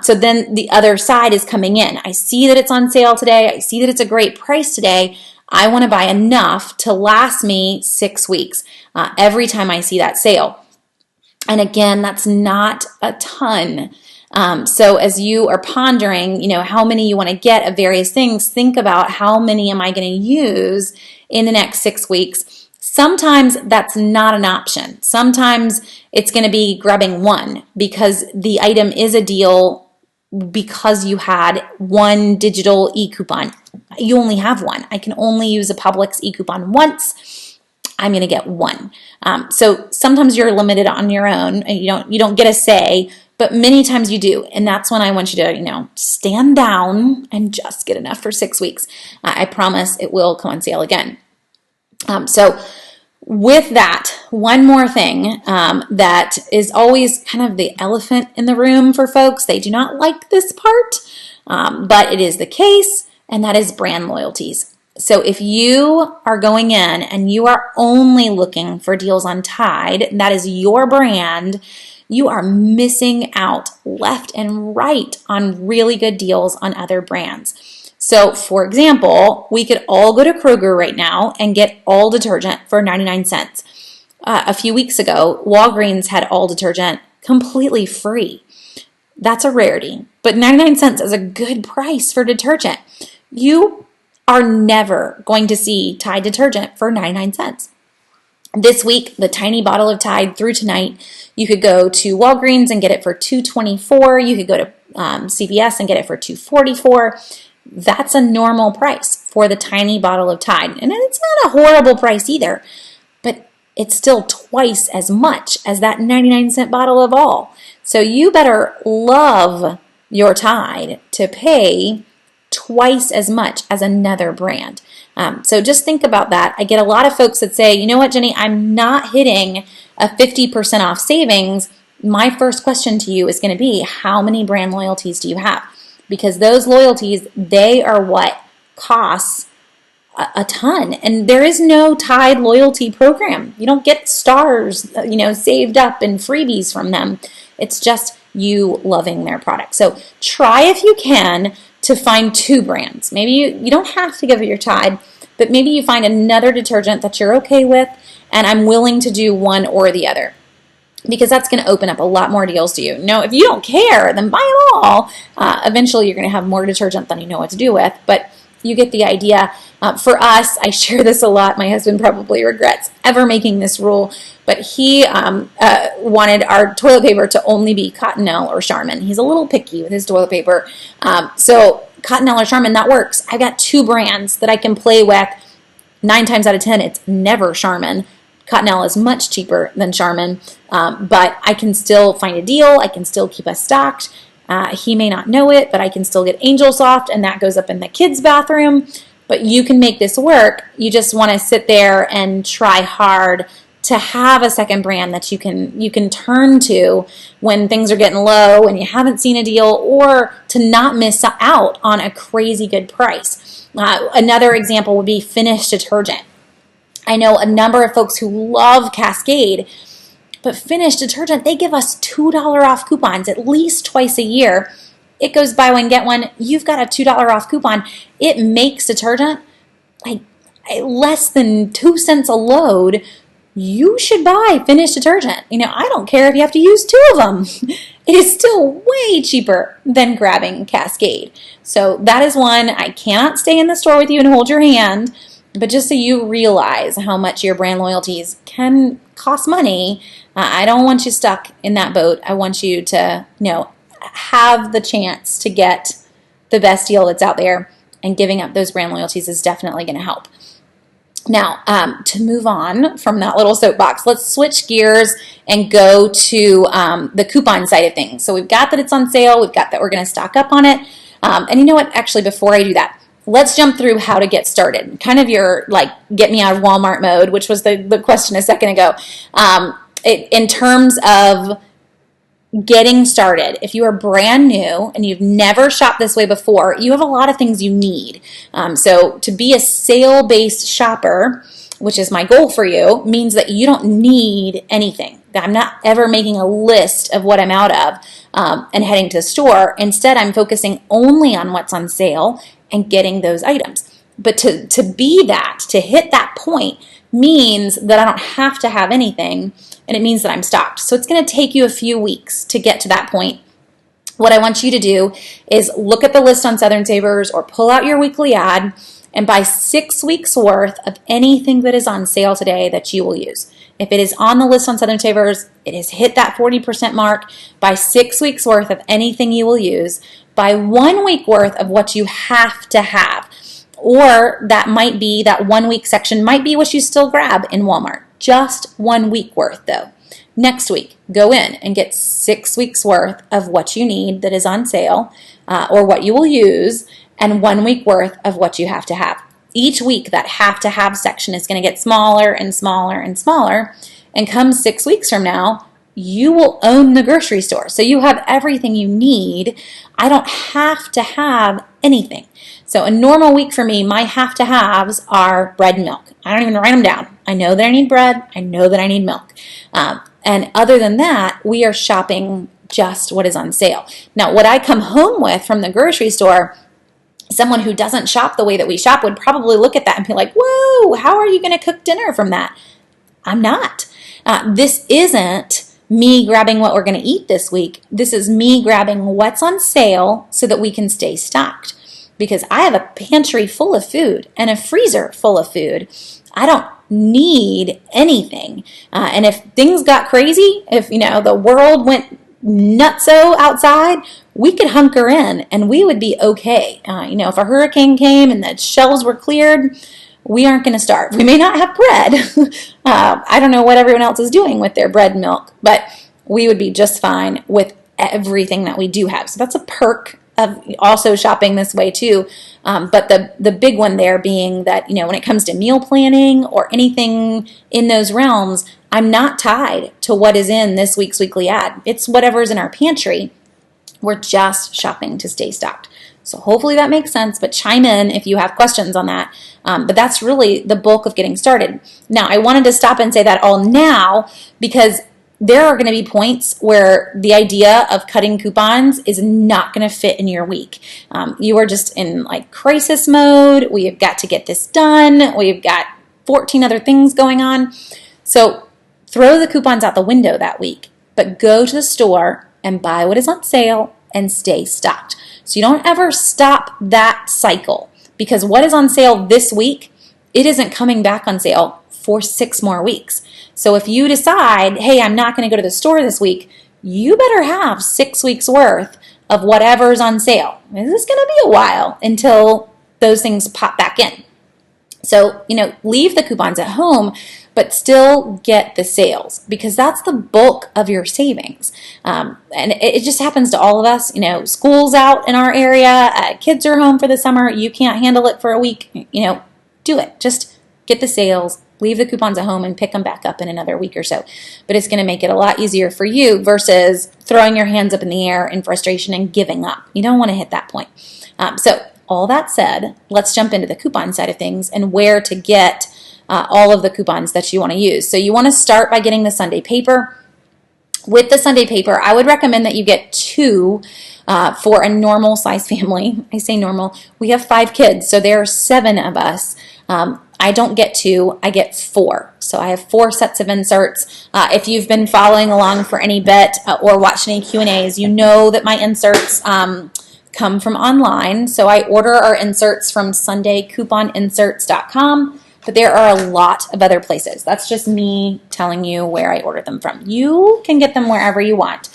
So then the other side is coming in. I see that it's on sale today. I see that it's a great price today. I want to buy enough to last me 6 weeks every time I see that sale. And again, that's not a ton. So as you are pondering, how many you want to get of various things, think about how many am I going to use in the next 6 weeks. Sometimes that's not an option. Sometimes it's going to be grabbing one because the item is a deal because you had one digital e-coupon. You only have one. I can only use a Publix e-coupon once. I'm going to get one. So sometimes you're limited on your own. You don't get a say, but many times you do. And that's when I want you to, stand down and just get enough for 6 weeks. I promise it will come on sale again. So with that, one more thing that is always kind of the elephant in the room for folks. They do not like this part, but it is the case, and that is brand loyalties. So if you are going in and you are only looking for deals on Tide, that is your brand, you are missing out left and right on really good deals on other brands. So for example, we could all go to Kroger right now and get all detergent for 99 cents. A few weeks ago, Walgreens had all detergent completely free. That's a rarity, but 99 cents is a good price for detergent. You are never going to see Tide detergent for 99 cents. This week, the tiny bottle of Tide through tonight, you could go to Walgreens and get it for $2.24. You could go to CVS and get it for $2.44. That's a normal price for the tiny bottle of Tide. And it's not a horrible price either, but it's still twice as much as that 99-cent bottle of all. So you better love your Tide to pay twice as much as another brand. So just think about that. I get a lot of folks that say, you know what, Jenny, I'm not hitting a 50% off savings. My first question to you is going to be, how many brand loyalties do you have? Because those loyalties, they are what costs a ton. And there is no Tide loyalty program. You don't get stars, saved up and freebies from them. It's just you loving their product. So try if you can to find 2 brands. Maybe you don't have to give it your Tide, but maybe you find another detergent that you're okay with, and I'm willing to do one or the other, because that's going to open up a lot more deals to you. If you don't care, then buy them all. Eventually, you're going to have more detergent than you know what to do with, but you get the idea. For us, I share this a lot. My husband probably regrets ever making this rule, but he wanted our toilet paper to only be Cottonelle or Charmin. He's a little picky with his toilet paper. So Cottonelle or Charmin, that works. I got 2 brands that I can play with. 9 times out of 10, it's never Charmin. Cottonelle is much cheaper than Charmin, but I can still find a deal. I can still keep us stocked. He may not know it, but I can still get Angel Soft, and that goes up in the kids' bathroom. But you can make this work. You just want to sit there and try hard to have a second brand that you can turn to when things are getting low and you haven't seen a deal, or to not miss out on a crazy good price. Another example would be Finish detergent. I know a number of folks who love Cascade, but Finish detergent, they give us $2 off coupons at least twice a year. It goes buy one, get one. You've got a $2 off coupon. It makes detergent like less than 2 cents a load. You should buy Finish detergent. I don't care if you have to use 2 of them. It is still way cheaper than grabbing Cascade. So that is one. I cannot stay in the store with you and hold your hand, but just so you realize how much your brand loyalties can cost money, I don't want you stuck in that boat. I want you to, have the chance to get the best deal that's out there, and giving up those brand loyalties is definitely going to help. Now, to move on from that little soapbox, let's switch gears and go to the coupon side of things. So we've got that it's on sale. We've got that we're going to stock up on it. And you know what? Actually, before I do that, let's jump through how to get started. Kind of your, get me out of Walmart mode, which was the question a second ago. In terms of getting started, if you are brand new and you've never shopped this way before, you have a lot of things you need. So to be a sale-based shopper, which is my goal for you, means that you don't need anything. I'm not ever making a list of what I'm out of and heading to the store. Instead, I'm focusing only on what's on sale and getting those items. But to be that, to hit that point, means that I don't have to have anything, and it means that I'm stocked. So it's going to take you a few weeks to get to that point. What I want you to do is look at the list on Southern Savers or pull out your weekly ad and buy 6 weeks worth of anything that is on sale today that you will use. If it is on the list on Southern Savers, it has hit that 40% mark. Buy 6 weeks worth of anything you will use. Buy 1 week worth of what you have to have. Or that 1 week section might be what you still grab in Walmart. Just 1 week worth though. Next week, go in and get 6 weeks worth of what you need that is on sale or what you will use, and 1 week worth of what you have to have. Each week, that have to have section is going to get smaller and smaller and smaller. And come 6 weeks from now, you will own the grocery store. So you have everything you need. I don't have to have anything. So a normal week for me, my have to haves are bread and milk. I don't even write them down. I know that I need bread. I know that I need milk. And other than that, we are shopping just what is on sale. Now, what I come home with from the grocery store, someone who doesn't shop the way that we shop would probably look at that and be like, whoa, how are you going to cook dinner from that? I'm not. This isn't me grabbing what we're going to eat this week. This is me grabbing what's on sale so that we can stay stocked. Because I have a pantry full of food and a freezer full of food. I don't need anything. And if things got crazy, if the world went nutso outside, we could hunker in and we would be okay. If a hurricane came and the shelves were cleared, we aren't going to starve. We may not have bread. I don't know what everyone else is doing with their bread and milk, but we would be just fine with everything that we do have. So that's a perk of also shopping this way too. But the big one there being that, when it comes to meal planning or anything in those realms, I'm not tied to what is in this week's weekly ad. It's whatever's in our pantry. We're just shopping to stay stocked. So hopefully that makes sense, but chime in if you have questions on that. But that's really the bulk of getting started. Now, I wanted to stop and say that all now because there are going to be points where the idea of cutting coupons is not going to fit in your week. You are just in like crisis mode. We have got to get this done. We've got 14 other things going on. So throw the coupons out the window that week, but go to the store and buy what is on sale and stay stocked. So you don't ever stop that cycle, because what is on sale this week, it isn't coming back on sale for 6 more weeks. So if you decide, hey, I'm not going to go to the store this week, you better have 6 weeks worth of whatever's on sale. This is going to be a while until those things pop back in. So, leave the coupons at home, but still get the sales, because that's the bulk of your savings. And it just happens to all of us. School's out in our area, kids are home for the summer, you can't handle it for a week, do it. Just get the sales, leave the coupons at home, and pick them back up in another week or so. But it's going to make it a lot easier for you versus throwing your hands up in the air in frustration and giving up. You don't want to hit that point. So all that said, let's jump into the coupon side of things and where to get all of the coupons that you want to use. So you want to start by getting the Sunday paper. With the Sunday paper, I would recommend that you get 2 for a normal size family. I say normal. We have 5 kids, so there are 7 of us. I don't get 2, I get 4. So I have 4 sets of inserts. If you've been following along for any bit or watched any Q&As, you know that my inserts come from online. So I order our inserts from SundayCouponInserts.com, but there are a lot of other places. That's just me telling you where I order them from. You can get them wherever you want.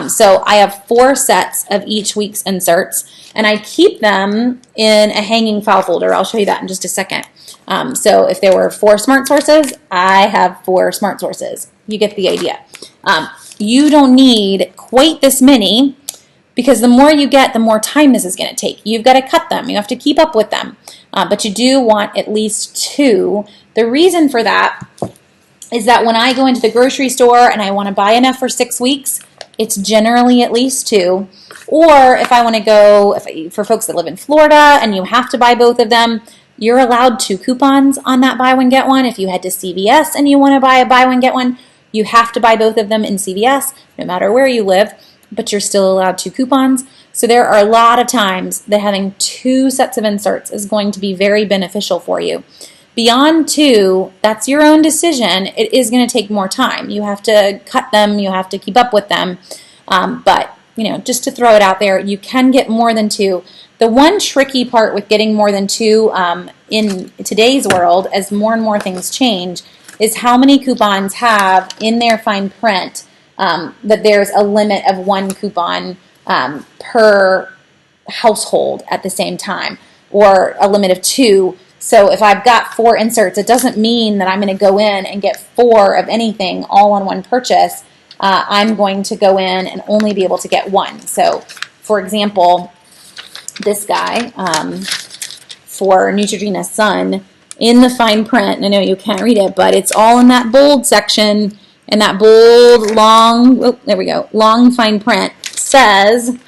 So I have 4 sets of each week's inserts, and I keep them in a hanging file folder. I'll show you that in just a second. So if there were 4 smart sources, I have 4 smart sources. You get the idea. You don't need quite this many, because the more you get, the more time this is going to take. You've got to cut them. You have to keep up with them. But you do want at least 2. The reason for that is that when I go into the grocery store and I want to buy enough for 6 weeks, it's generally at least 2. Or if I want to go, for folks that live in Florida and you have to buy both of them, you're allowed 2 coupons on that buy one, get one. If you head to CVS and you want to buy a buy one, get one, you have to buy both of them in CVS, no matter where you live, but you're still allowed 2 coupons. So there are a lot of times that having 2 sets of inserts is going to be very beneficial for you. Beyond 2, that's your own decision. It is going to take more time. You have to cut them, you have to keep up with them. But, just to throw it out there, you can get more than 2. The one tricky part with getting more than 2 in today's world, as more and more things change, is how many coupons have in their fine print that there's a limit of 1 coupon per household at the same time, or a limit of 2. So if I've got 4 inserts, it doesn't mean that I'm going to go in and get 4 of anything all on one purchase. I'm going to go in and only be able to get 1. So, for example, this guy for Neutrogena's Sun, in the fine print, and I know you can't read it, but it's all in that bold section, and that bold, long fine print says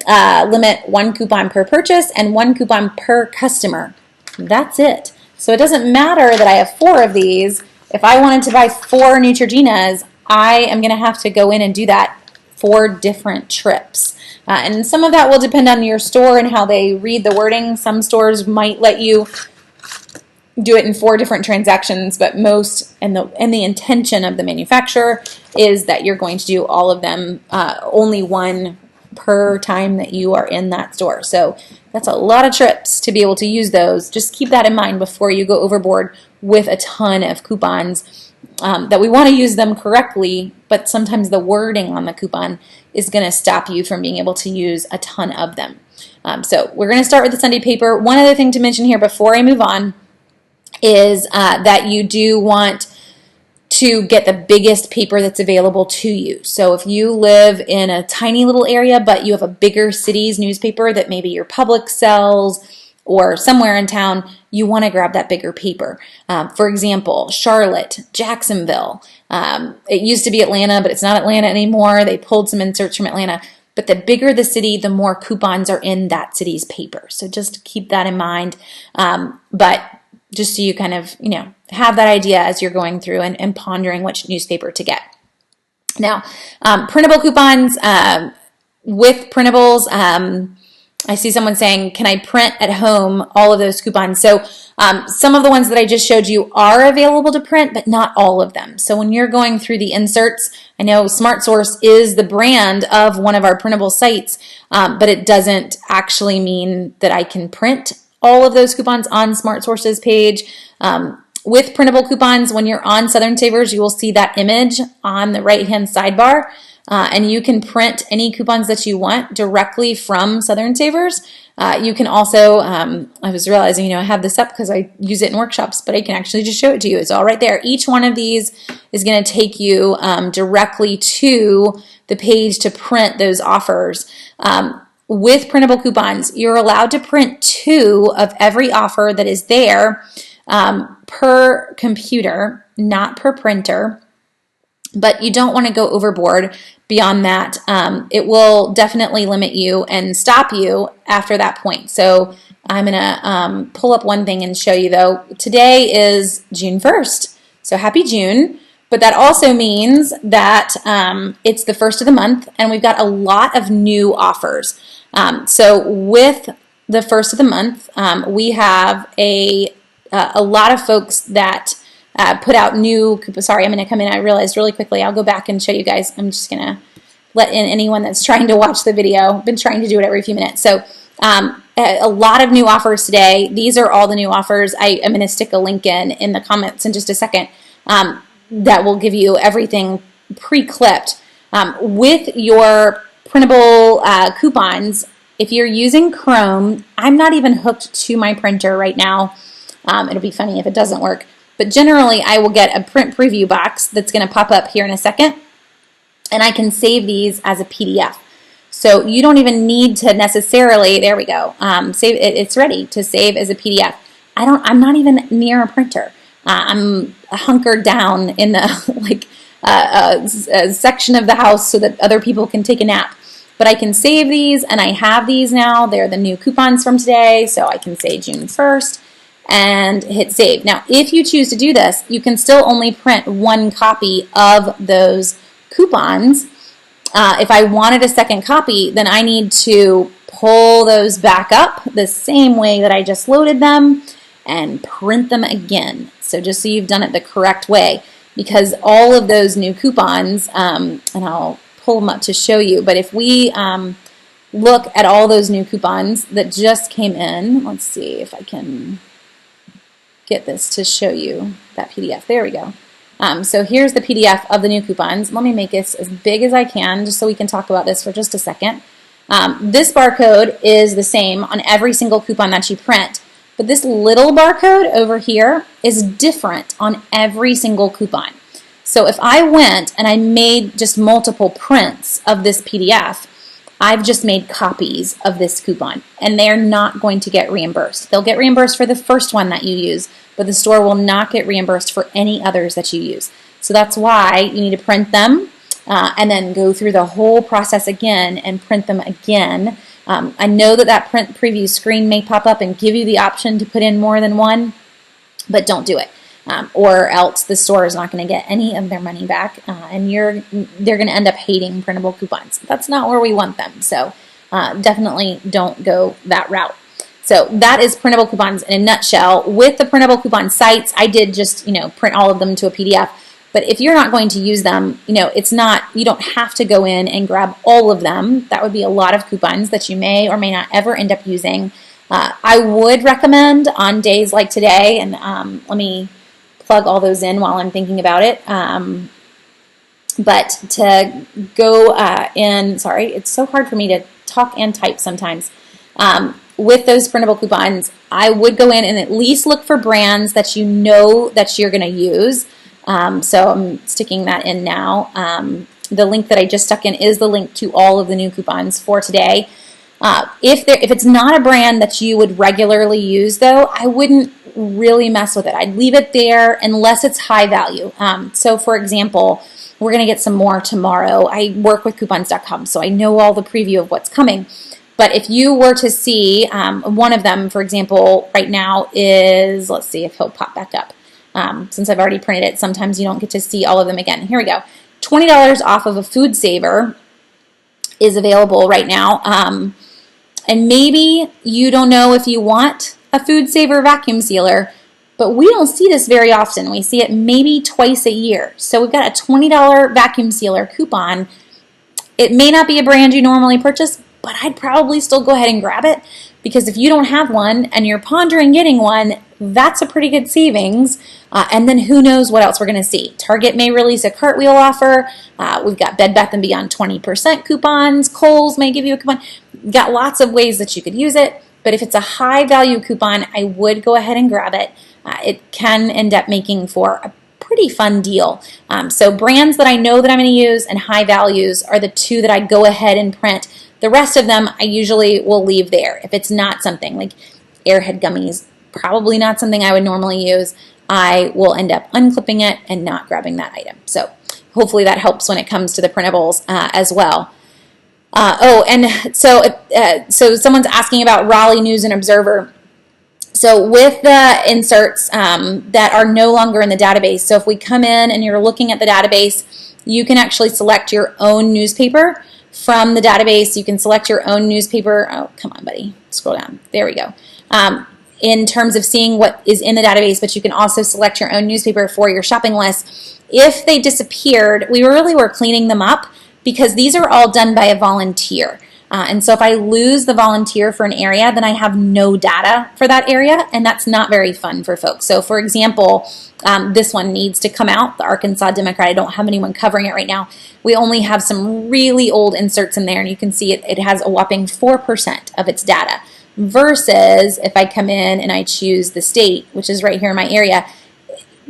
limit 1 coupon per purchase and 1 coupon per customer. That's it. So it doesn't matter that I have 4 of these. If I wanted to buy 4 Neutrogenas, I am going to have to go in and do that 4 different trips. And some of that will depend on your store and how they read the wording. Some stores might let you do it in 4 different transactions, but most, and the intention of the manufacturer is that you're going to do all of them, only 1 per time that you are in that store. So that's a lot of trips to be able to use those. Just keep that in mind before you go overboard with a ton of coupons, that we want to use them correctly, but sometimes the wording on the coupon is going to stop you from being able to use a ton of them. So we're going to start with the Sunday paper. One other thing to mention here before I move on is that you do want to get the biggest paper that's available to you. So if you live in a tiny little area, but you have a bigger city's newspaper that maybe your Publix sells or somewhere in town, you want to grab that bigger paper. For example, Charlotte, Jacksonville. It used to be Atlanta, but it's not Atlanta anymore. They pulled some inserts from Atlanta. but the bigger the city, the more coupons are in that city's paper. So just keep that in mind. But just so you kind of, have that idea as you're going through and pondering which newspaper to get. Now, printable coupons, with printables, I see someone saying, can I print at home all of those coupons? So some of the ones that I just showed you are available to print, but not all of them. So when you're going through the inserts, I know SmartSource is the brand of one of our printable sites, but it doesn't actually mean that I can print all of those coupons on SmartSource's page. With printable coupons, when you're on Southern Savers, you will see that image on the right-hand sidebar. And you can print any coupons that you want directly from Southern Savers. You can also, I was realizing, I have this up because I use it in workshops, but I can actually just show it to you. It's all right there. Each one of these is going to take you directly to the page to print those offers. With printable coupons, you're allowed to print 2 of every offer that is there per computer, not per printer. But you don't want to go overboard beyond that. It will definitely limit you and stop you after that point. So I'm going to pull up one thing and show you, though. Today is June 1st, so happy June. But that also means that it's the first of the month, and we've got a lot of new offers. So with the first of the month, we have a lot of folks that put out new coupons. Sorry, I'm going to come in. I realized really quickly. I'll go back and show you guys. I'm just going to let in anyone that's trying to watch the video. I've been trying to do it every few minutes. So a lot of new offers today. These are all the new offers. I am going to stick a link in the comments in just a second that will give you everything pre-clipped. With your printable coupons, if you're using Chrome, I'm not even hooked to my printer right now. It'll be funny if it doesn't work. But generally, I will get a print preview box that's going to pop up here in a second, and I can save these as a PDF. So you don't even need to necessarily, there we go, save it. It's ready to save as a PDF. I'm not even near a printer. I'm hunkered down in the a section of the house so that other people can take a nap. But I can save these, and I have these now. They're the new coupons from today, so I can say June 1st. And hit save. Now, if you choose to do this, you can still only print 1 copy of those coupons. If I wanted a second copy, then I need to pull those back up the same way that I just loaded them and print them again. So just so you've done it the correct way, because all of those new coupons, and I'll pull them up to show you, but if we look at all those new coupons that just came in, let's see if I can get this to show you that PDF. There we go. So here's the PDF of the new coupons. Let me make this as big as I can just so we can talk about this for just a second. This barcode is the same on every single coupon that you print, but this little barcode over here is different on every single coupon. So if I went and I made just multiple prints of this PDF, I've just made copies of this coupon, and they're not going to get reimbursed. They'll get reimbursed for the first one that you use, but the store will not get reimbursed for any others that you use. So that's why you need to print them and then go through the whole process again and print them again. I know that print preview screen may pop up and give you the option to put in more than one, but don't do it. Or else the store is not going to get any of their money back, and they're going to end up hating printable coupons. That's not where we want them, so definitely don't go that route. So that is printable coupons in a nutshell. With the printable coupon sites, I did just print all of them to a PDF. But if you're not going to use them, it's not, you don't have to go in and grab all of them. That would be a lot of coupons that you may or may not ever end up using. I would recommend on days like today, and let me plug all those in while I'm thinking about it. But to go sorry, it's so hard for me to talk and type sometimes. With those printable coupons, I would go in and at least look for brands that you know that you're going to use. So I'm sticking that in now. The link that I just stuck in is the link to all of the new coupons for today. If it's not a brand that you would regularly use, though, I wouldn't really mess with it. I'd leave it there unless it's high value. So for example, we're going to get some more tomorrow. I work with coupons.com, so I know all the preview of what's coming. But if you were to see one of them, for example, right now is, let's see if he'll pop back up. Since I've already printed it, sometimes you don't get to see all of them again. Here we go. $20 off of a Food Saver is available right now. And maybe you don't know if you want a Food Saver vacuum sealer, but we don't see this very often. We see it maybe twice a year. So we've got a $20 vacuum sealer coupon. It may not be a brand you normally purchase, but I'd probably still go ahead and grab it, because if you don't have one and you're pondering getting one, that's a pretty good savings. And then who knows what else we're going to see. Target may release a cartwheel offer. We've got Bed Bath & Beyond 20% coupons. Kohl's may give you a coupon. We've got lots of ways that you could use it. But if it's a high value coupon, I would go ahead and grab it. It can end up making for a pretty fun deal. So brands that I know that I'm going to use and high values are the two that I go ahead and print. The rest of them I usually will leave there. If it's not something like Airhead gummies, probably not something I would normally use, I will end up unclipping it and not grabbing that item. So hopefully that helps when it comes to the printables as well. So someone's asking about Raleigh News and Observer. So with the inserts that are no longer in the database, so if we come in and you're looking at the database, you can actually select your own newspaper from the database. You can select your own newspaper. Oh, come on, buddy. Scroll down. There we go. In terms of seeing what is in the database, but you can also select your own newspaper for your shopping list. If they disappeared, we really were cleaning them up, because these are all done by a volunteer. And so if I lose the volunteer for an area, then I have no data for that area, and that's not very fun for folks. So for example, this one needs to come out, the Arkansas Democrat. I don't have anyone covering it right now. We only have some really old inserts in there, and you can see it has a whopping 4% of its data. Versus if I come in and I choose the state, which is right here in my area,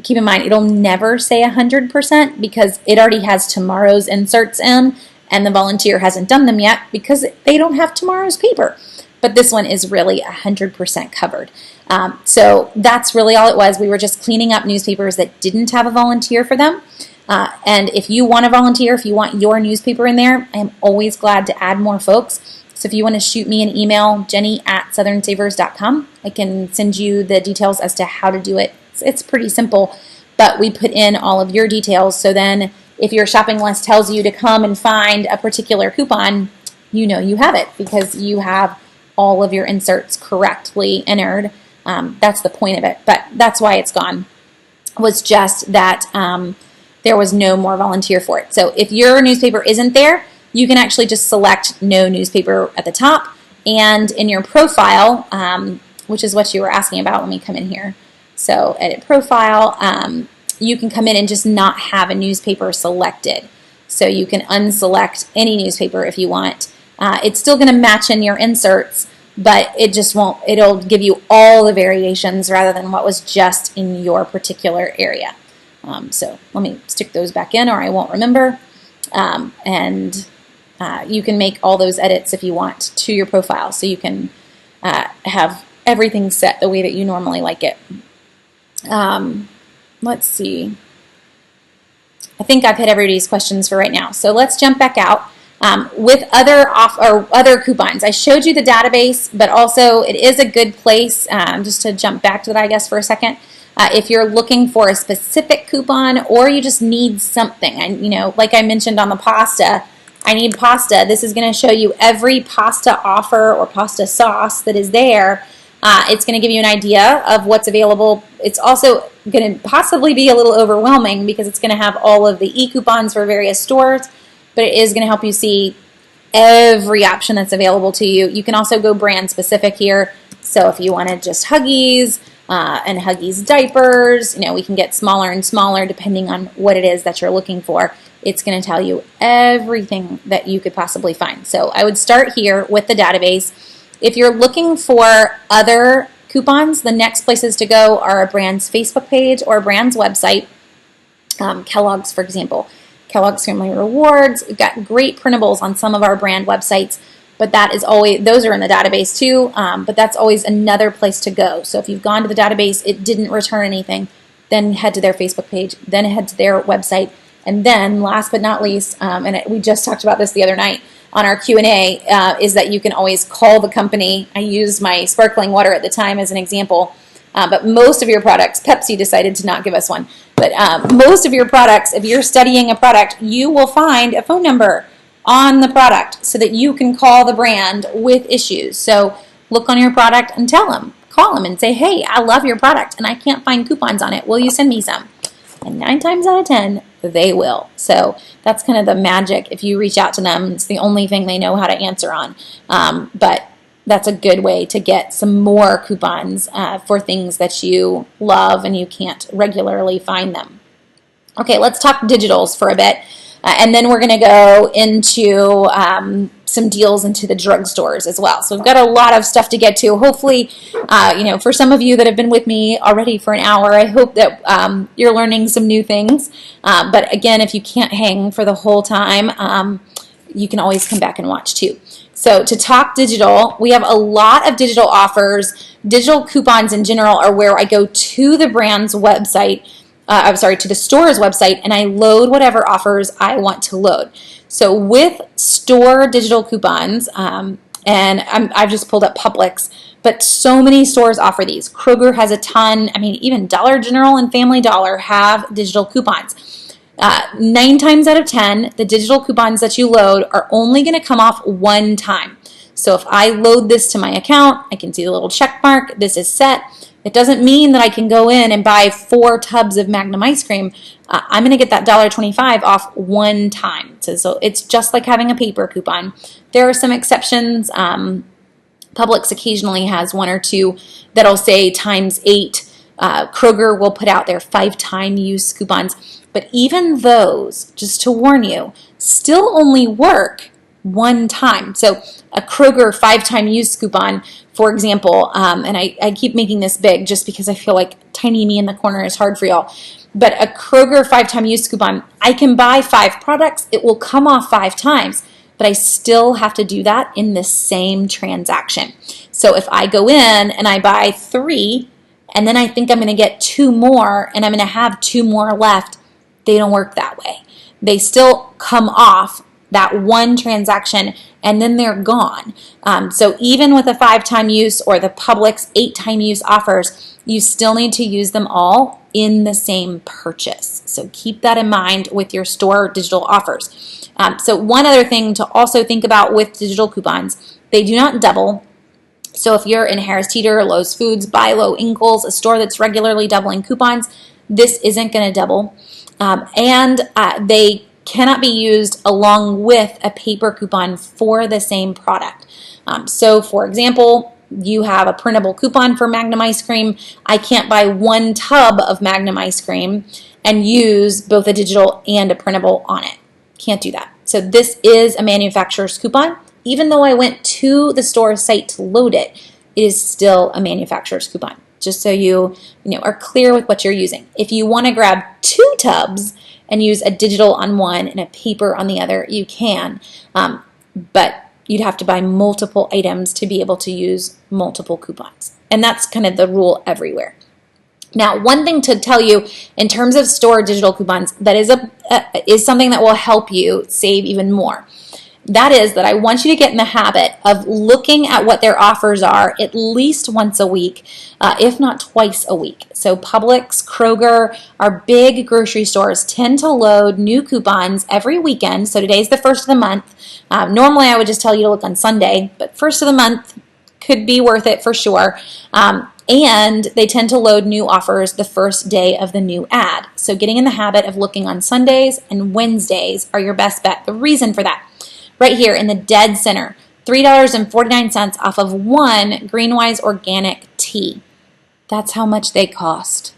keep in mind it'll never say 100% because it already has tomorrow's inserts in, and the volunteer hasn't done them yet because they don't have tomorrow's paper. But this one is really 100% covered. So that's really all it was. We were just cleaning up newspapers that didn't have a volunteer for them. And if you want a volunteer, if you want your newspaper in there, I am always glad to add more folks. So if you want to shoot me an email, jenny@southernsavers.com, I can send you the details as to how to do it. It's pretty simple, but we put in all of your details, so then if your shopping list tells you to come and find a particular coupon, you know you have it because you have all of your inserts correctly entered. That's the point of it, but that's why it's gone, was just that there was no more volunteer for it. So if your newspaper isn't there, you can actually just select no newspaper at the top, and in your profile, which is what you were asking about, let me come in here. So edit profile, you can come in and just not have a newspaper selected. So you can unselect any newspaper if you want. It's still going to match in your inserts, but it just won't, it'll give you all the variations rather than what was just in your particular area. So let me stick those back in or I won't remember. You can make all those edits if you want to your profile, so you can have everything set the way that you normally like it. Let's see. I think I've hit everybody's questions for right now. So let's jump back out with other coupons. I showed you the database, but also it is a good place just to jump back to that, I guess, for a second. If you're looking for a specific coupon or you just need something, and like I mentioned on the pasta, I need pasta. This is going to show you every pasta offer or pasta sauce that is there. It's going to give you an idea of what's available. It's also going to possibly be a little overwhelming because it's going to have all of the e-coupons for various stores, but it is going to help you see every option that's available to you. You can also go brand specific here. So if you wanted just Huggies and Huggies diapers, we can get smaller and smaller depending on what it is that you're looking for. It's going to tell you everything that you could possibly find. So I would start here with the database. If you're looking for other coupons, the next places to go are a brand's Facebook page or a brand's website. Kellogg's, for example. Kellogg's Family Rewards. We've got great printables on some of our brand websites. but that is always, those are in the database too, but that's always another place to go. So if you've gone to the database, it didn't return anything, then head to their Facebook page, then head to their website, and then last but not least, we just talked about this the other night on our Q&A, is that you can always call the company. I used my sparkling water at the time as an example, but most of your products, Pepsi decided to not give us one, but most of your products, if you're studying a product, you will find a phone number on the product so that you can call the brand with issues. So look on your product and call them and say, hey, I love your product and I can't find coupons on it. Will you send me some? And 9 times out of 10, they will. So that's kind of the magic. If you reach out to them, it's the only thing they know how to answer on. But that's a good way to get some more coupons for things that you love and you can't regularly find them. Okay, let's talk digitals for a bit. And then we're going to go into some deals into the drugstores as well. So we've got a lot of stuff to get to. Hopefully, for some of you that have been with me already for an hour, I hope that you're learning some new things. But again, if you can't hang for the whole time, you can always come back and watch too. So to talk digital, we have a lot of digital offers. Digital coupons in general are where I go to the brand's website, to the store's website, and I load whatever offers I want to load. So with store digital coupons, and I've just pulled up Publix, but so many stores offer these. Kroger has a ton. I mean, even Dollar General and Family Dollar have digital coupons. 9 times out of 10, the digital coupons that you load are only going to come off one time. So if I load this to my account, I can see the little check mark. This is set. It doesn't mean that I can go in and buy 4 tubs of Magnum ice cream. I'm going to get that $1.25 off one time. So it's just like having a paper coupon. There are some exceptions. Publix occasionally has 1 or 2 that'll say times 8. Kroger will put out their 5-time use coupons. But even those, just to warn you, still only work one time. So a Kroger 5-time use coupon, for example, and I keep making this big just because I feel like tiny me in the corner is hard for y'all. But a Kroger 5-time use coupon, I can buy 5 products. It will come off 5 times, but I still have to do that in the same transaction. So if I go in and I buy 3, and then I think I'm going to get 2 more, and I'm going to have 2 more left, they don't work that way. They still come off that one transaction, and then they're gone. So even with a 5-time use or the Publix 8-time use offers, you still need to use them all in the same purchase. So keep that in mind with your store digital offers. So one other thing to also think about with digital coupons, they do not double. So if you're in Harris Teeter, Lowe's Foods, Buy Low, Ingalls, a store that's regularly doubling coupons, this isn't going to double. And they cannot be used along with a paper coupon for the same product. So for example, you have a printable coupon for Magnum ice cream. I can't buy 1 tub of Magnum ice cream and use both a digital and a printable on it. Can't do that. So this is a manufacturer's coupon. Even though I went to the store site to load it, it is still a manufacturer's coupon. Just so you are clear with what you're using. If you want to grab 2 tubs and use a digital on one and a paper on the other, you can. But you'd have to buy multiple items to be able to use multiple coupons. And that's kind of the rule everywhere. Now, one thing to tell you in terms of store digital coupons that is something that will help you save even more. That is that I want you to get in the habit of looking at what their offers are at least once a week, if not twice a week. So Publix, Kroger, our big grocery stores tend to load new coupons every weekend. So today's the first of the month. Normally I would just tell you to look on Sunday, but first of the month could be worth it for sure. And they tend to load new offers the first day of the new ad. So getting in the habit of looking on Sundays and Wednesdays are your best bet. The reason for that, right here in the dead center, $3.49 off of 1 Greenwise organic tea. That's how much they cost.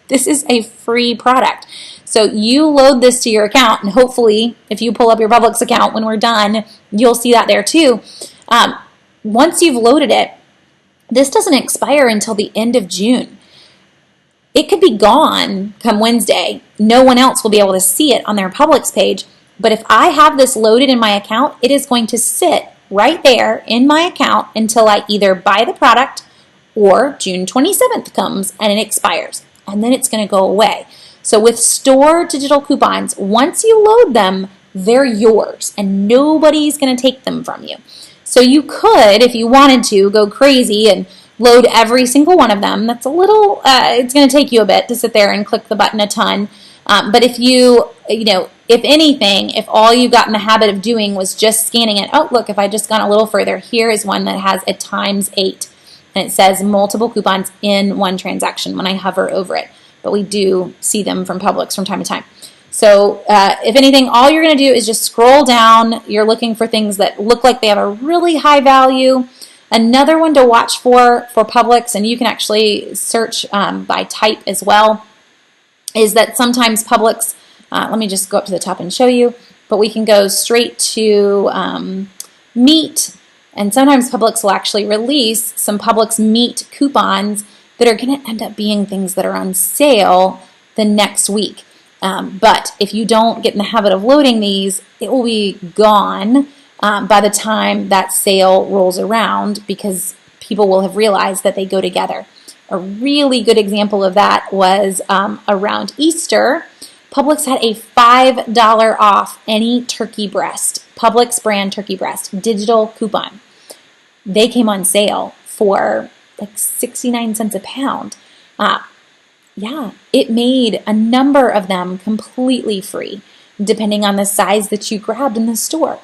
This is a free product. So you load this to your account, and hopefully, if you pull up your Publix account when we're done, you'll see that there too. Once you've loaded it, this doesn't expire until the end of June. It could be gone come Wednesday. No one else will be able to see it on their Publix page. But if I have this loaded in my account, it is going to sit right there in my account until I either buy the product or June 27th comes and it expires. And then it's going to go away. So with store digital coupons, once you load them, they're yours and nobody's going to take them from you. So you could, if you wanted to, go crazy and load every single one of them. That's a little, it's going to take you a bit to sit there and click the button a ton. But if if anything, if all you got in the habit of doing was just scanning it, oh, look, if I just gone a little further, here is one that has a ×8. And it says multiple coupons in one transaction when I hover over it. But we do see them from Publix from time to time. So if anything, all you're going to do is just scroll down. You're looking for things that look like they have a really high value. Another one to watch for Publix, and you can actually search by type as well, is that sometimes Publix, let me just go up to the top and show you, but we can go straight to meat. And sometimes Publix will actually release some Publix meat coupons that are going to end up being things that are on sale the next week. But if you don't get in the habit of loading these, it will be gone by the time that sale rolls around because people will have realized that they go together. A really good example of that was around Easter. Publix had a $5 off any turkey breast, Publix brand turkey breast, digital coupon. They came on sale for like 69 cents a pound. Yeah, it made a number of them completely free, depending on the size that you grabbed in the store.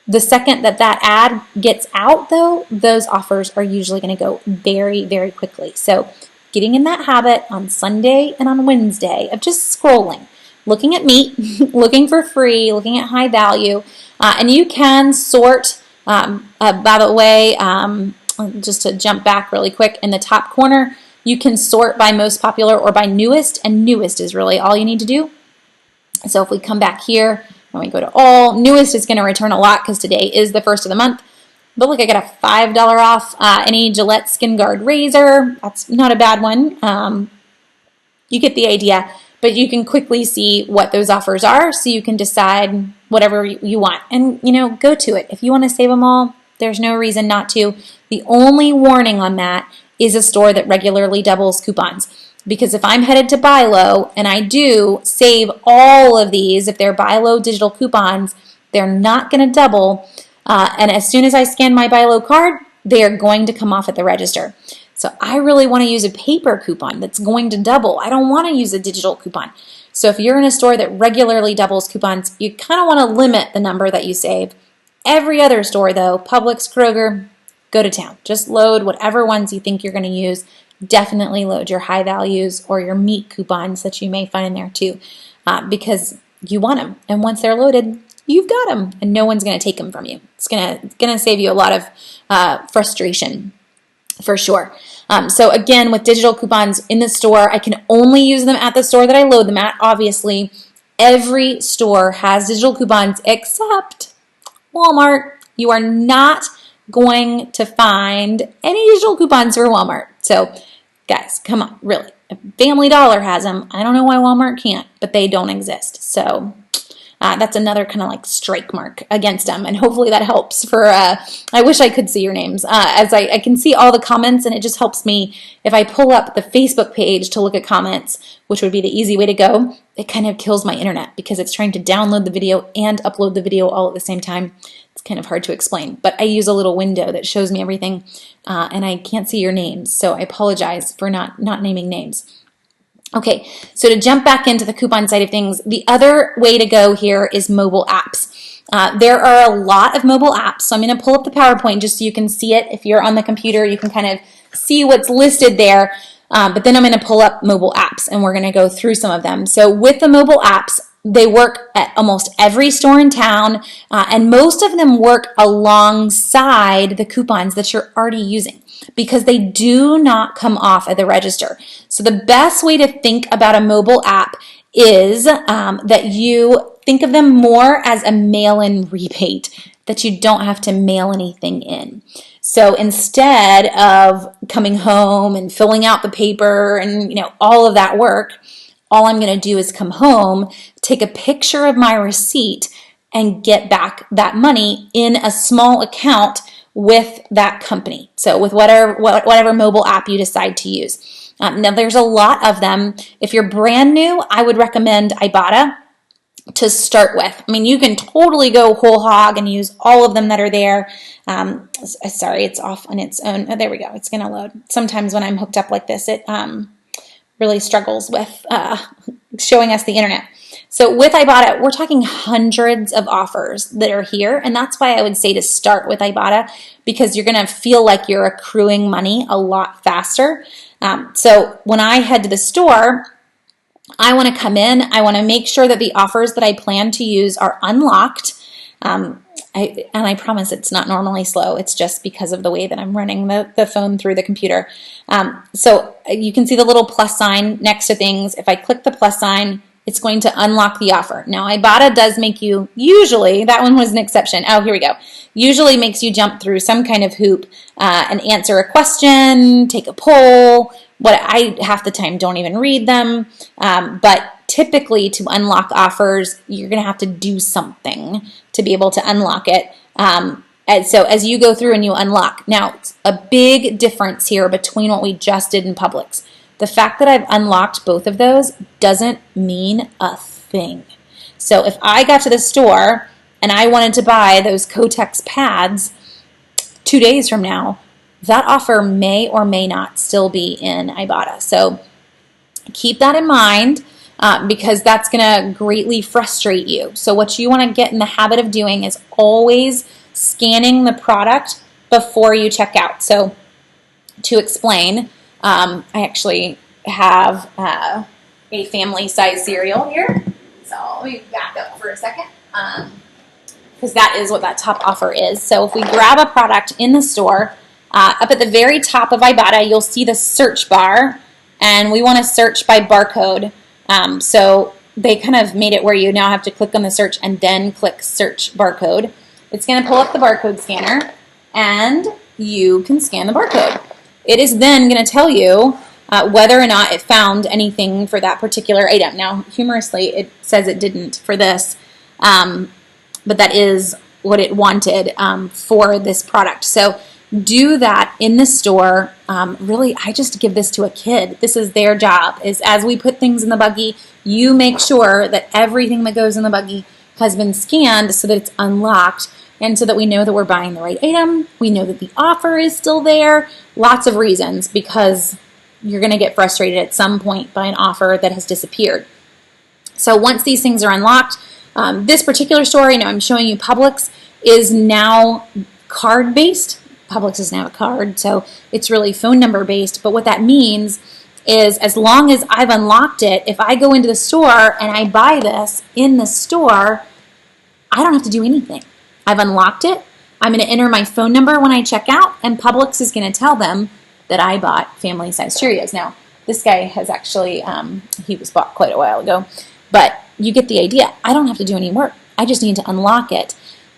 The second that ad gets out, though, those offers are usually going to go very, very quickly. So getting in that habit on Sunday and on Wednesday of just scrolling, looking at meat, looking for free, looking at high value, and you can sort, by the way, just to jump back really quick, in the top corner, you can sort by most popular or by newest, and newest is really all you need to do. So if we come back here, when we go to all, newest is going to return a lot because today is the first of the month. But look, I got a $5 off any Gillette Skin Guard razor. That's not a bad one. You get the idea. But you can quickly see what those offers are so you can decide whatever you want. And, go to it. If you want to save them all, there's no reason not to. The only warning on that is a store that regularly doubles coupons. Because if I'm headed to buy low and I do save all of these, if they're buy low digital coupons, they're not going to double. And as soon as I scan my buy low card, they are going to come off at the register. So I really want to use a paper coupon that's going to double. I don't want to use a digital coupon. So if you're in a store that regularly doubles coupons, you kind of want to limit the number that you save. Every other store, though, Publix, Kroger, go to town. Just load whatever ones you think you're going to use. Definitely load your high values or your meat coupons that you may find in there too, because you want them. And once they're loaded, you've got them, and no one's going to take them from you. It's gonna save you a lot of frustration, for sure. So again, with digital coupons in the store, I can only use them at the store that I load them at. Obviously, every store has digital coupons except Walmart. You are not going to find any digital coupons for Walmart. So guys, come on, really. If Family Dollar has them, I don't know why Walmart can't, but they don't exist. So that's another kind of like strike mark against them, and hopefully that helps for, I wish I could see your names, as I can see all the comments, and it just helps me if I pull up the Facebook page to look at comments, which would be the easy way to go. It kind of kills my internet because it's trying to download the video and upload the video all at the same time. It's kind of hard to explain, but I use a little window that shows me everything, and I can't see your names, so I apologize for not naming names. Okay, so to jump back into the coupon side of things, the other way to go here is mobile apps. There are a lot of mobile apps, so I'm going to pull up the PowerPoint just so you can see it. If you're on the computer, you can kind of see what's listed there, but then I'm going to pull up mobile apps, and we're going to go through some of them. So with the mobile apps, they work at almost every store in town, and most of them work alongside the coupons that you're already using, because they do not come off at the register. So the best way to think about a mobile app is that you think of them more as a mail-in rebate, that you don't have to mail anything in. So instead of coming home and filling out the paper and all of that work, all I'm going to do is come home, take a picture of my receipt, and get back that money in a small account with that company. So with whatever mobile app you decide to use. Now there's a lot of them. If you're brand new, I would recommend Ibotta to start with. I mean, you can totally go whole hog and use all of them that are there. Sorry, it's off on its own. Oh, there we go. It's going to load. Sometimes when I'm hooked up like this, it really struggles with showing us the internet. So with Ibotta, we're talking hundreds of offers that are here. And that's why I would say to start with Ibotta, because you're going to feel like you're accruing money a lot faster. So when I head to the store, I want to come in, I want to make sure that the offers that I plan to use are unlocked. I promise it's not normally slow. It's just because of the way that I'm running the phone through the computer. So you can see the little plus sign next to things. If I click the plus sign, it's going to unlock the offer. Now, Ibotta does make you, usually, that one was an exception. Oh, here we go. Usually makes you jump through some kind of hoop and answer a question, take a poll. What I half the time don't even read them. But typically to unlock offers, you're going to have to do something to be able to unlock it. And so as you go through and you unlock. Now, a big difference here between what we just did in Publix. The fact that I've unlocked both of those doesn't mean a thing. So if I got to the store and I wanted to buy those Kotex pads 2 days from now, that offer may or may not still be in Ibotta. So keep that in mind because that's going to greatly frustrate you. So what you want to get in the habit of doing is always scanning the product before you check out. So to explain, I actually have a family size cereal here. So let me back up for a second because that is what that top offer is. So if we grab a product in the store, up at the very top of Ibotta, you'll see the search bar, and we want to search by barcode. So they kind of made it where you now have to click on the search and then click search barcode. It's going to pull up the barcode scanner, and you can scan the barcode. It is then going to tell you whether or not it found anything for that particular item. Now, humorously, it says it didn't for this, but that is what it wanted for this product. So do that in the store. Really, I just give this to a kid. This is their job, is as we put things in the buggy, you make sure that everything that goes in the buggy has been scanned so that it's unlocked and so that we know that we're buying the right item. We know that the offer is still there. Lots of reasons, because you're going to get frustrated at some point by an offer that has disappeared. So once these things are unlocked, this particular store, I'm showing you Publix, is now card-based. Publix is now a card, so it's really phone number based. But what that means is as long as I've unlocked it, if I go into the store and I buy this in the store, I don't have to do anything. I've unlocked it. I'm going to enter my phone number when I check out, and Publix is going to tell them that I bought family-sized Cheerios. Now, this guy has actually, he was bought quite a while ago, but you get the idea. I don't have to do any work. I just need to unlock it.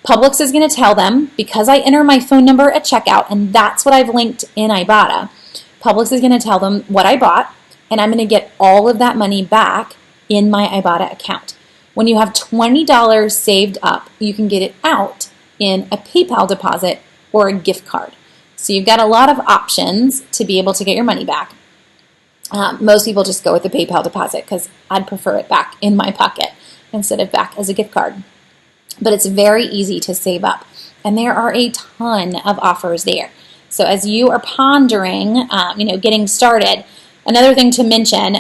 Publix is going to tell them, because I enter my phone number at checkout, and that's what I've linked in Ibotta, Publix is going to tell them what I bought, and I'm going to get all of that money back in my Ibotta account. When you have $20 saved up, you can get it out in a PayPal deposit or a gift card. So you've got a lot of options to be able to get your money back. Most people just go with the PayPal deposit because I'd prefer it back in my pocket instead of back as a gift card. But it's very easy to save up, and there are a ton of offers there. So as you are pondering, getting started, another thing to mention,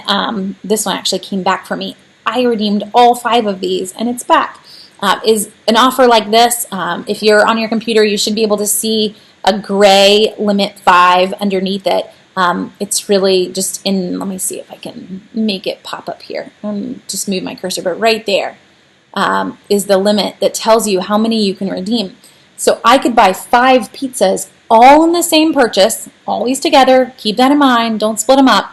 this one actually came back for me. I redeemed all 5 of these, and it's back. Is an offer like this. If you're on your computer, you should be able to see a gray limit 5 underneath it. It's really just in, let me see if I can make it pop up here. Just move my cursor, but right there is the limit that tells you how many you can redeem. So I could buy 5 pizzas all in the same purchase, always together. Keep that in mind. Don't split them up.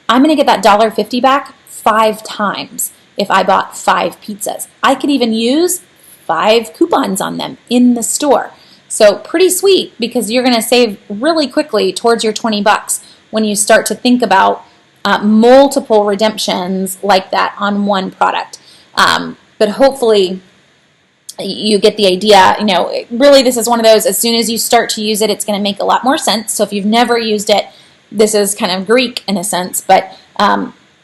I'm going to get that $1.50 back 5 times if I bought 5 pizzas. I could even use 5 coupons on them in the store. So pretty sweet, because you're going to save really quickly towards your $20 when you start to think about multiple redemptions like that on one product. But hopefully you get the idea. Really this is one of those, as soon as you start to use it, it's going to make a lot more sense. So if you've never used it, this is kind of Greek in a sense, but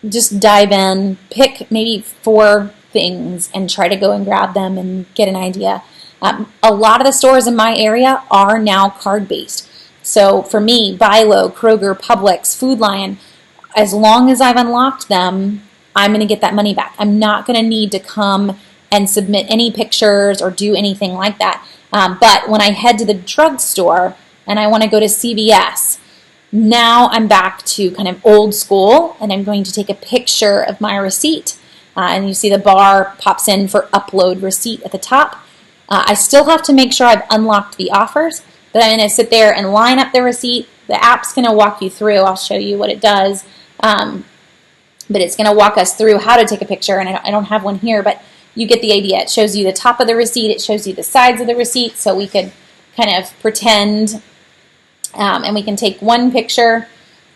just dive in, pick maybe 4 things and try to go and grab them and get an idea. A lot of the stores in my area are now card-based. So for me, Bilo, Kroger, Publix, Food Lion, as long as I've unlocked them, I'm going to get that money back. I'm not going to need to come and submit any pictures or do anything like that. But when I head to the drugstore and I want to go to CVS, now I'm back to kind of old school, and I'm going to take a picture of my receipt. And you see the bar pops in for upload receipt at the top. I still have to make sure I've unlocked the offers, but I'm going to sit there and line up the receipt. The app's going to walk you through. I'll show you what it does. But it's going to walk us through how to take a picture, and I don't have one here, but you get the idea. It shows you the top of the receipt. It shows you the sides of the receipt, so we could kind of pretend, and we can take one picture.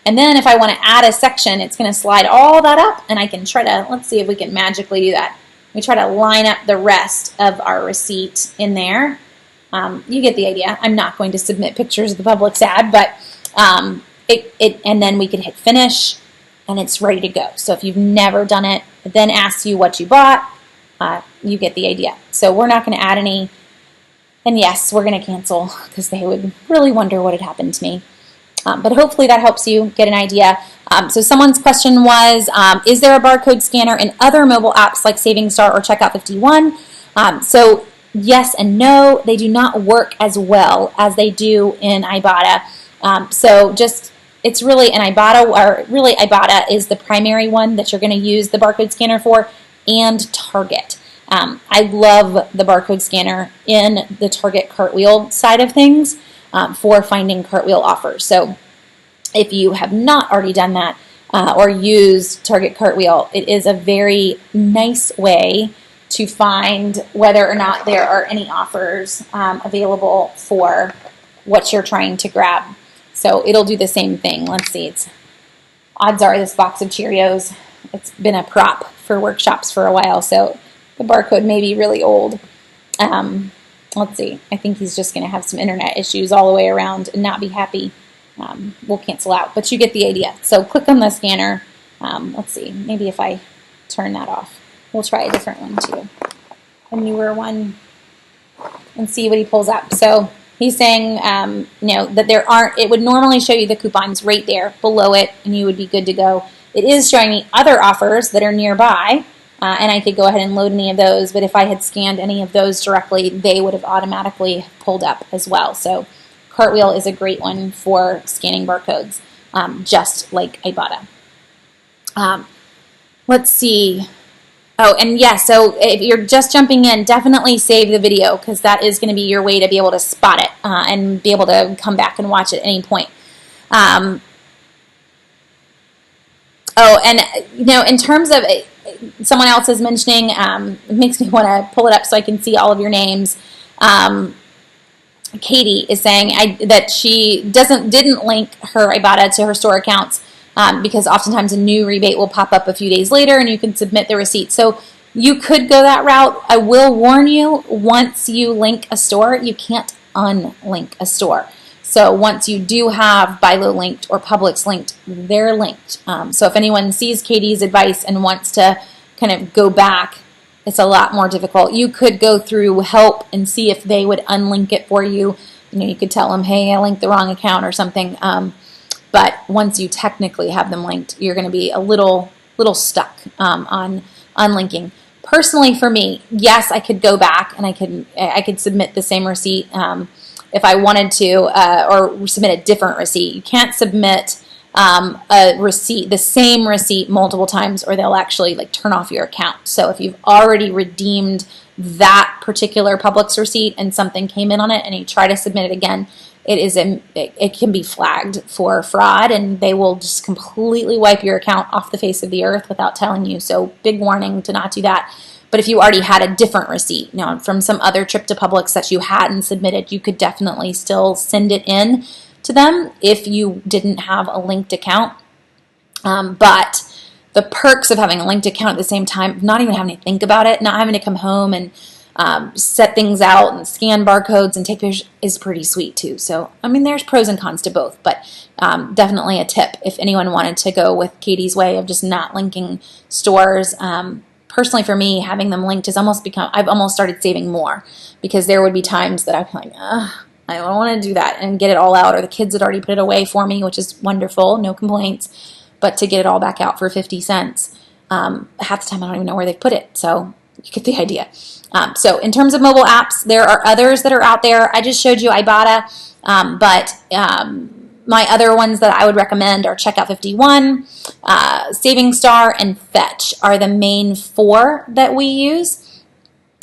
And then if I want to add a section, it's going to slide all that up, and I can try to, let's see if we can magically do that. We try to line up the rest of our receipt in there. You get the idea. I'm not going to submit pictures of the Publix ad, but and then we can hit finish, and it's ready to go. So if you've never done it, it then asks you what you bought. You get the idea. So we're not going to add any. And yes, we're going to cancel because they would really wonder what had happened to me. But hopefully that helps you get an idea. So someone's question was, is there a barcode scanner in other mobile apps like Saving Star or Checkout 51? So yes and no, they do not work as well as they do in Ibotta. It's really an Ibotta, or really Ibotta is the primary one that you're going to use the barcode scanner for, and Target. I love the barcode scanner in the Target Cartwheel side of things for finding Cartwheel offers. So if you have not already done that or used Target Cartwheel, it is a very nice way to find whether or not there are any offers available for what you're trying to grab. So it'll do the same thing. Let's see. Odds are this box of Cheerios, it's been a prop for workshops for a while, so the barcode may be really old. Let's see. I think he's just going to have some internet issues all the way around and not be happy. We'll cancel out, but you get the idea. So click on the scanner. Let's see. Maybe if I turn that off, we'll try a different one too, a newer one, and see what he pulls up. So he's saying, that it would normally show you the coupons right there below it, and you would be good to go. It is showing me other offers that are nearby, and I could go ahead and load any of those, but if I had scanned any of those directly, they would have automatically pulled up as well. So Cartwheel is a great one for scanning barcodes, just like Ibotta. Let's see. Oh, and yeah, so if you're just jumping in, definitely save the video, because that is going to be your way to be able to spot it and be able to come back and watch it at any point. In terms of someone else is mentioning, it makes me want to pull it up so I can see all of your names. Katie is saying that she didn't link her Ibotta to her store accounts because oftentimes a new rebate will pop up a few days later and you can submit the receipt. So you could go that route. I will warn you, once you link a store, you can't unlink a store. So once you do have Bilo linked or Publix linked, they're linked. So if anyone sees Katie's advice and wants to kind of go back, it's a lot more difficult. You could go through help and see if they would unlink it for you. You could tell them, hey, I linked the wrong account or something. But once you technically have them linked, you're going to be a little stuck on unlinking. Personally, for me, yes, I could go back and I could submit the same receipt if I wanted to, or submit a different receipt. You can't submit a receipt, the same receipt, multiple times, or they'll actually turn off your account. So if you've already redeemed that particular Publix receipt and something came in on it, and you try to submit it again, it can be flagged for fraud, and they will just completely wipe your account off the face of the earth without telling you. So big warning to not do that. But if you already had a different receipt, from some other trip to Publix that you hadn't submitted, you could definitely still send it in to them if you didn't have a linked account. But the perks of having a linked account at the same time, not even having to think about it, not having to come home and set things out and scan barcodes and take pictures is pretty sweet too. So, I mean, there's pros and cons to both, but definitely a tip if anyone wanted to go with Katie's way of just not linking stores. Personally, for me, having them linked has almost become, I've almost started saving more, because there would be times that I'm like, I don't want to do that and get it all out, or the kids had already put it away for me, which is wonderful, no complaints, but to get it all back out for 50 cents, half the time I don't even know where they put it, so you get the idea. So in terms of mobile apps, there are others that are out there. I just showed you Ibotta, but my other ones that I would recommend are Checkout 51, Saving Star, and Fetch are the main 4 that we use.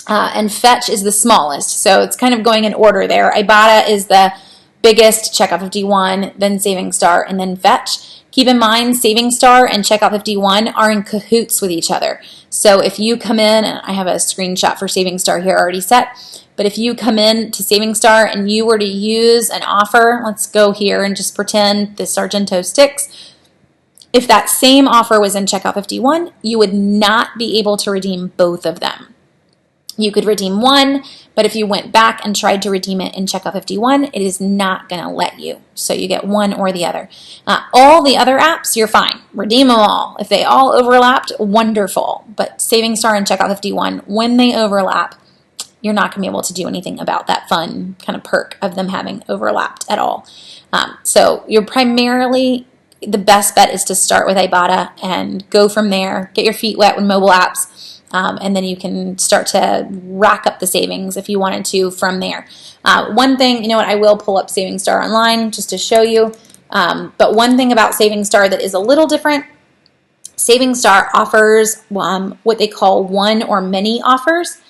And Fetch is the smallest, so it's kind of going in order there. Ibotta is the biggest, Checkout 51, then Saving Star, and then Fetch. Keep in mind, Saving Star and Checkout 51 are in cahoots with each other. So if you come in, and I have a screenshot for Saving Star here already set, but if you come in to Saving Star and you were to use an offer, let's go here and just pretend this Sargento sticks. If that same offer was in Checkout 51, you would not be able to redeem both of them. You could redeem one, but if you went back and tried to redeem it in Checkout 51, it is not going to let you. So you get one or the other. All the other apps, you're fine. Redeem them all. If they all overlapped, wonderful. But Saving Star and Checkout 51, when they overlap, you're not going to be able to do anything about that fun kind of perk of them having overlapped at all. So you're primarily, the best bet is to start with Ibotta and go from there. Get your feet wet with mobile apps. And then you can start to rack up the savings if you wanted to from there. One thing, you know what, I will pull up Saving Star online just to show you. But one thing about Saving Star that is a little different, Saving Star offers what they call one or many offers.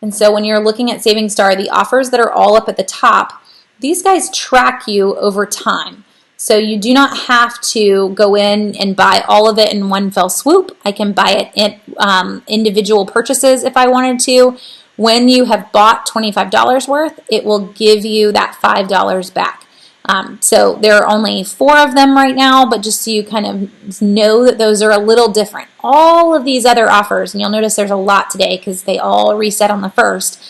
And so when you're looking at Saving Star, the offers that are all up at the top, these guys track you over time. So you do not have to go in and buy all of it in one fell swoop. I can buy it in individual purchases if I wanted to. When you have bought $25 worth, it will give you that $5 back. So there are only 4 of them right now, but just so you kind of know that those are a little different. All of these other offers, and you'll notice there's a lot today because they all reset on the 1st.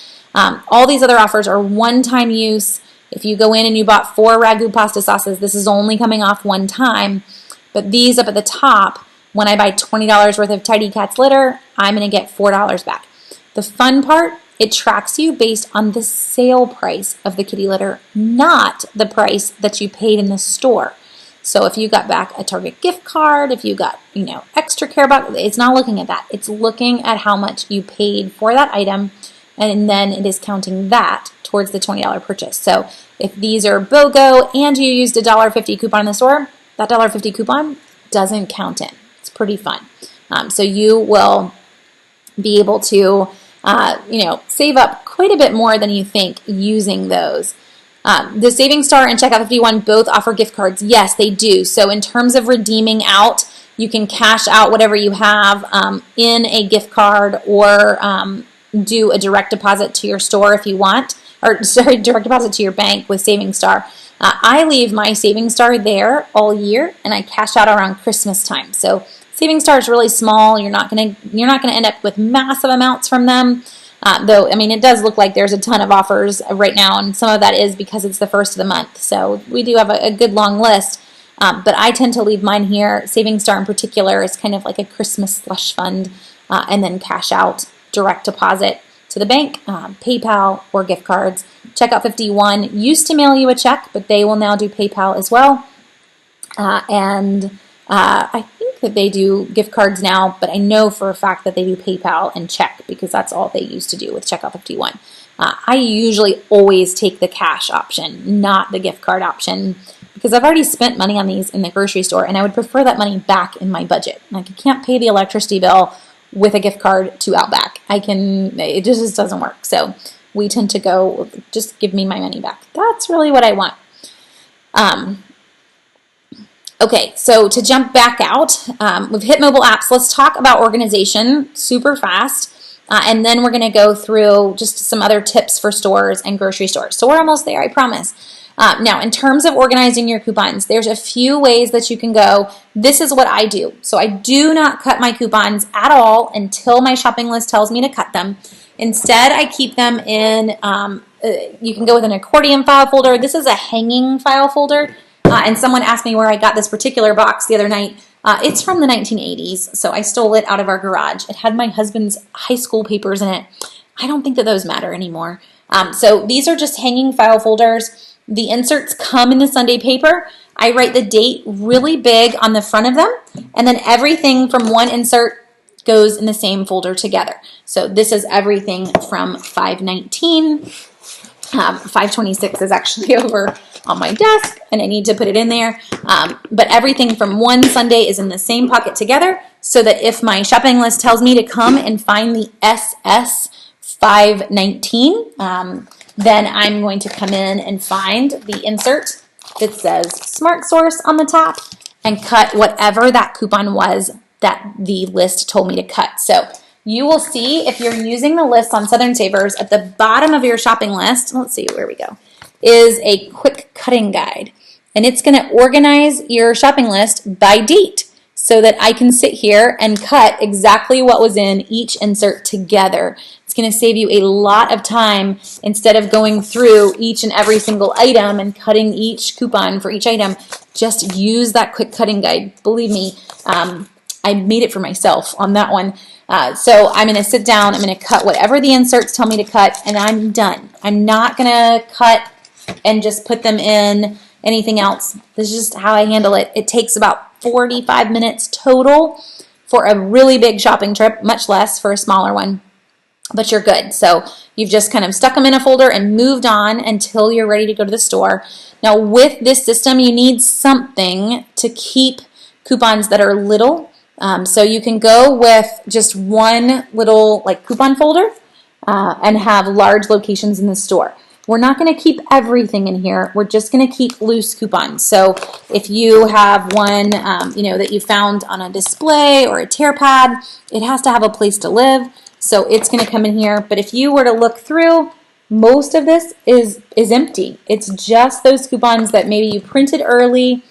All these other offers are one-time use. If you go in and you bought 4 ragu pasta sauces, this is only coming off one time. But these up at the top, when I buy $20 worth of Tidy Cats litter, I'm going to get $4 back. The fun part, it tracks you based on the sale price of the kitty litter, not the price that you paid in the store. So if you got back a Target gift card, if you got, extra care about, it's not looking at that. It's looking at how much you paid for that item, and then it is counting that towards the $20 purchase. So if these are BOGO and you used a $1.50 coupon in the store, that $1.50 coupon doesn't count in. It's pretty fun. So you will be able to, save up quite a bit more than you think using those. The Saving Star and Checkout 51 both offer gift cards. Yes, they do. So in terms of redeeming out, you can cash out whatever you have in a gift card, or do a direct deposit to your store if you want, direct deposit to your bank with Saving Star. I leave my Saving Star there all year, and I cash out around Christmas time. So Saving Star is really small. You're not gonna end up with massive amounts from them. Though, it does look like there's a ton of offers right now, and some of that is because it's the 1st of the month. So we do have a good long list. But I tend to leave mine here. Saving Star in particular is kind of like a Christmas slush fund, and then cash out direct deposit to the bank, PayPal, or gift cards. Checkout 51 used to mail you a check, but they will now do PayPal as well. And I think that they do gift cards now, but I know for a fact that they do PayPal and check, because that's all they used to do with Checkout 51. I usually always take the cash option, not the gift card option, because I've already spent money on these in the grocery store, and I would prefer that money back in my budget. Like, I can't pay the electricity bill with a gift card to Outback. It just doesn't work. So we tend to go, just give me my money back. That's really what I want. Okay, so to jump back out, we've hit mobile apps. Let's talk about organization super fast. And then we're going to go through just some other tips for stores and grocery stores. So we're almost there, I promise. Now, in terms of organizing your coupons, there's a few ways that you can go. This is what I do. So I do not cut my coupons at all until my shopping list tells me to cut them. Instead, I keep them in, you can go with an accordion file folder. This is a hanging file folder. And someone asked me where I got this particular box the other night. It's from the 1980s, so I stole it out of our garage. It had my husband's high school papers in it. I don't think that those matter anymore. So these are just hanging file folders. The inserts come in the Sunday paper. I write the date really big on the front of them, and then everything from one insert goes in the same folder together. So this is everything from 5/19. 5/26 is actually over on my desk, and I need to put it in there. But everything from one Sunday is in the same pocket together, so that if my shopping list tells me to come and find the SS 5/19, then I'm going to come in and find the insert that says Smart Source on the top and cut whatever that coupon was that the list told me to cut. So you will see, if you're using the list on Southern Savers, at the bottom of your shopping list, let's see where we go, is a quick cutting guide. And it's going to organize your shopping list by date so that I can sit here and cut exactly what was in each insert together. It's going to save you a lot of time instead of going through each and every single item and cutting each coupon for each item. Just use that quick cutting guide. Believe me, I made it for myself on that one. So I'm going to sit down, I'm going to cut whatever the inserts tell me to cut, and I'm done. I'm not going to cut and just put them in anything else. This is just how I handle it. It takes about 45 minutes total for a really big shopping trip, much less for a smaller one, but you're good. So you've just kind of stuck them in a folder and moved on until you're ready to go to the store. Now with this system, you need something to keep coupons that are little. So you can go with just one little coupon folder and have large locations in the store. We're not going to keep everything in here. We're just going to keep loose coupons. So if you have one, that you found on a display or a tear pad, it has to have a place to live. So it's going to come in here. But if you were to look through, most of this is empty. It's just those coupons that maybe you printed early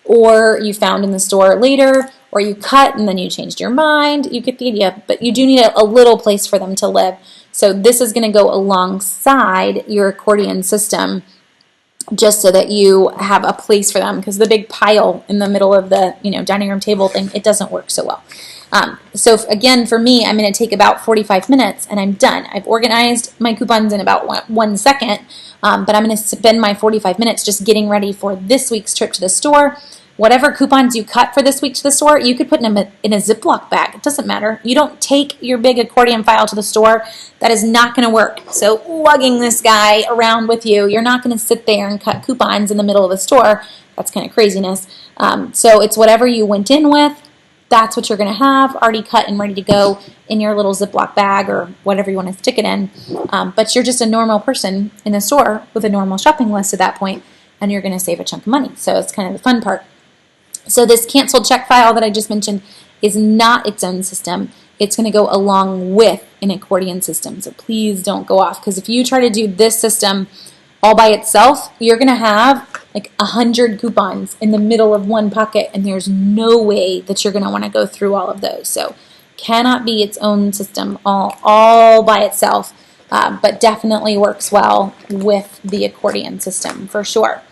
or you found in the store later, or you cut and then you changed your mind. You get the idea, but you do need a little place for them to live. So this is going to go alongside your accordion system just so that you have a place for them, because the big pile in the middle of the dining room table thing, it doesn't work so well. So again, for me, I'm going to take about 45 minutes and I'm done. I've organized my coupons in about 1 second, but I'm going to spend my 45 minutes just getting ready for this week's trip to the store. Whatever coupons you cut for this week to the store, you could put them in a Ziploc bag. It doesn't matter. You don't take your big accordion file to the store. That is not going to work. So lugging this guy around with you, you're not going to sit there and cut coupons in the middle of the store. That's kind of craziness. So it's whatever you went in with. That's what you're going to have already cut and ready to go in your little Ziploc bag or whatever you want to stick it in. But you're just a normal person in the store with a normal shopping list at that point, and you're going to save a chunk of money. So it's kind of the fun part. So this canceled check file that I just mentioned is not its own system. It's going to go along with an accordion system. So please don't go off, because if you try to do this system all by itself, you're going to have 100 coupons in the middle of one pocket, and there's no way that you're going to want to go through all of those. So cannot be its own system all by itself, but definitely works well with the accordion system for sure.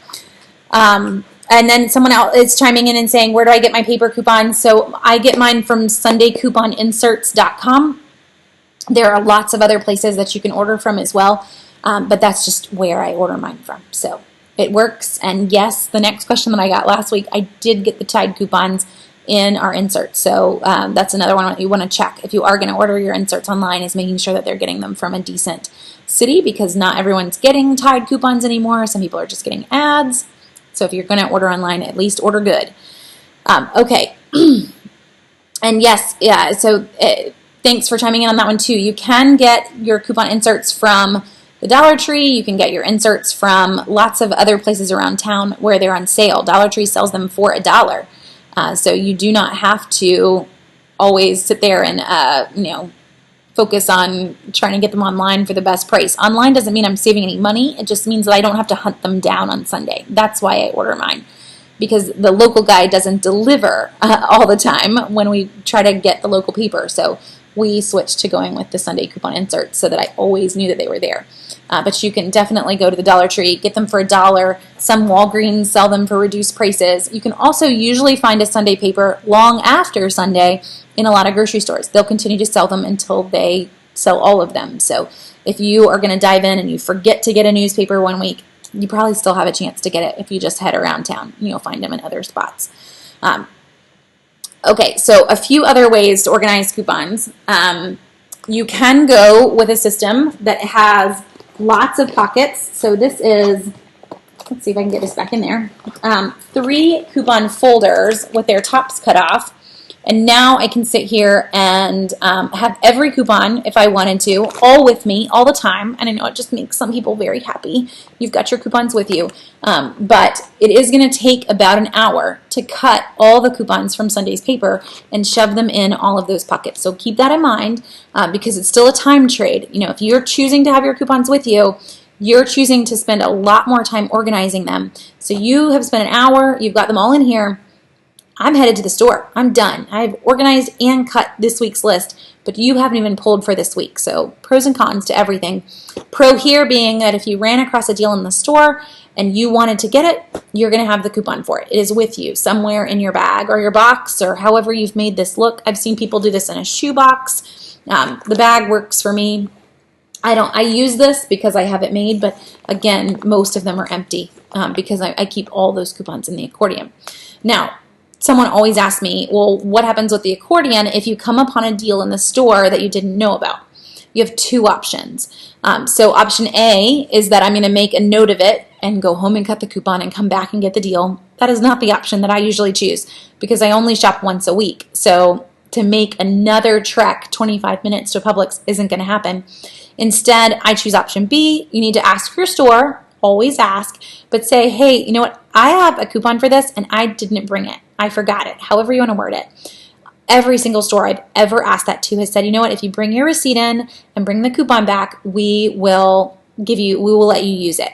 And then someone else is chiming in and saying, where do I get my paper coupons? So I get mine from SundayCouponInserts.com. There are lots of other places that you can order from as well, but that's just where I order mine from. So it works. And yes, the next question that I got last week, I did get the Tide coupons in our inserts. So that's another one you want to check if you are going to order your inserts online, is making sure that they're getting them from a decent city, because not everyone's getting Tide coupons anymore. Some people are just getting ads. So if you're going to order online, at least order good. Okay. And yes, yeah, so thanks for chiming in on that one too. You can get your coupon inserts from the Dollar Tree. You can get your inserts from lots of other places around town where they're on sale. Dollar Tree sells them for $1. So you do not have to always sit there and, focus on trying to get them online for the best price. Online doesn't mean I'm saving any money. It just means that I don't have to hunt them down on Sunday. That's why I order mine, because the local guy doesn't deliver all the time when we try to get the local paper. So we switched to going with the Sunday coupon inserts so that I always knew that they were there. But you can definitely go to the Dollar Tree, get them for $1. Some Walgreens sell them for reduced prices. You can also usually find a Sunday paper long after Sunday in a lot of grocery stores. They'll continue to sell them until they sell all of them. So if you are going to dive in and you forget to get a newspaper one week, you probably still have a chance to get it if you just head around town. You'll find them in other spots. Okay, so a few other ways to organize coupons. You can go with a system that has lots of pockets. So this is, let's see if I can get this back in there, 3 coupon folders with their tops cut off. And now I can sit here and have every coupon, if I wanted to, all with me all the time. And I know it just makes some people very happy. You've got your coupons with you. But it is going to take about an hour to cut all the coupons from Sunday's paper and shove them in all of those pockets. So keep that in mind because it's still a time trade. You know, if you're choosing to have your coupons with you, you're choosing to spend a lot more time organizing them. So you have spent an hour, you've got them all in here. I'm headed to the store. I'm done. I've organized and cut this week's list, but you haven't even pulled for this week. So pros and cons to everything. Pro here being that if you ran across a deal in the store and you wanted to get it, you're going to have the coupon for it. It is with you somewhere in your bag or your box or however you've made this look. I've seen people do this in a shoebox. The bag works for me. I use this because I have it made, but again, most of them are empty because I keep all those coupons in the accordion. Now, someone always asks me, well, what happens with the accordion if you come upon a deal in the store that you didn't know about? You have 2 options. So option A is that I'm going to make a note of it and go home and cut the coupon and come back and get the deal. That is not the option that I usually choose because I only shop once a week. So to make another trek 25 minutes to Publix isn't going to happen. Instead, I choose option B. You need to ask your store. Always ask, but say, hey, you know what? I have a coupon for this and I didn't bring it. I forgot it. However you want to word it. Every single store I've ever asked that to has said, you know what? If you bring your receipt in and bring the coupon back, we will let you use it.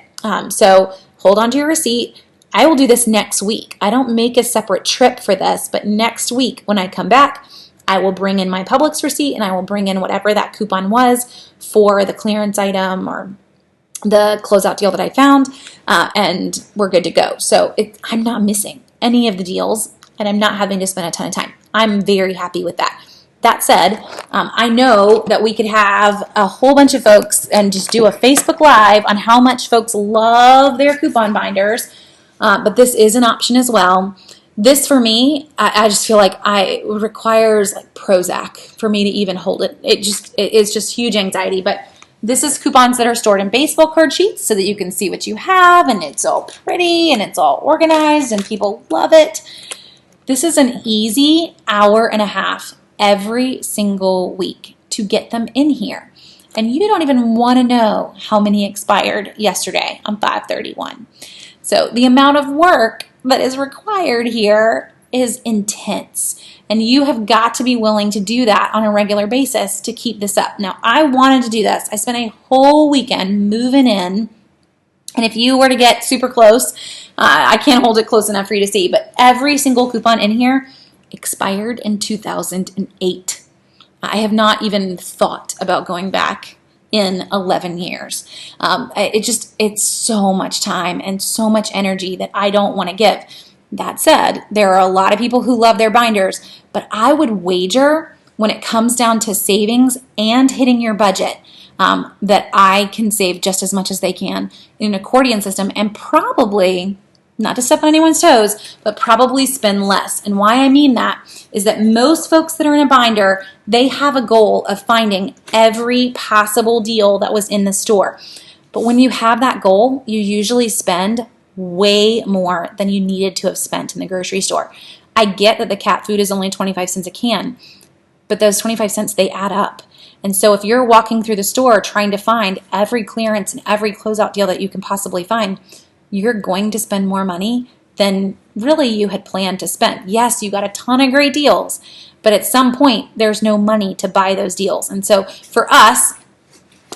So hold on to your receipt. I will do this next week. I don't make a separate trip for this, but next week when I come back, I will bring in my Publix receipt and I will bring in whatever that coupon was for the clearance item or the closeout deal that I found, and we're good to go. So I'm not missing any of the deals, and I'm not having to spend a ton of time. I'm very happy with that. That said, I know that we could have a whole bunch of folks and just do a Facebook Live on how much folks love their coupon binders, but this is an option as well. This, for me, I just feel like it requires like Prozac for me to even hold it. It's just huge anxiety, but this is coupons that are stored in baseball card sheets so that you can see what you have and it's all pretty and it's all organized and people love it. This is an easy hour and a half every single week to get them in here. And you don't even want to know how many expired yesterday on 5/31. So the amount of work that is required here is intense. And you have got to be willing to do that on a regular basis to keep this up. Now, I wanted to do this. I spent a whole weekend moving in. And if you were to get super close, I can't hold it close enough for you to see, but every single coupon in here expired in 2008. I have not even thought about going back in 11 years. It's so much time and so much energy that I don't want to give. That said, there are a lot of people who love their binders, but I would wager when it comes down to savings and hitting your budget that I can save just as much as they can in an accordion system and probably, not to step on anyone's toes, but probably spend less. And why I mean that is that most folks that are in a binder, they have a goal of finding every possible deal that was in the store. But when you have that goal, you usually spend way more than you needed to have spent in the grocery store. I get that the cat food is only 25 cents a can, but those 25 cents, they add up. And so if you're walking through the store trying to find every clearance and every closeout deal that you can possibly find, you're going to spend more money than really you had planned to spend. Yes, you got a ton of great deals, but at some point, there's no money to buy those deals. And so for us,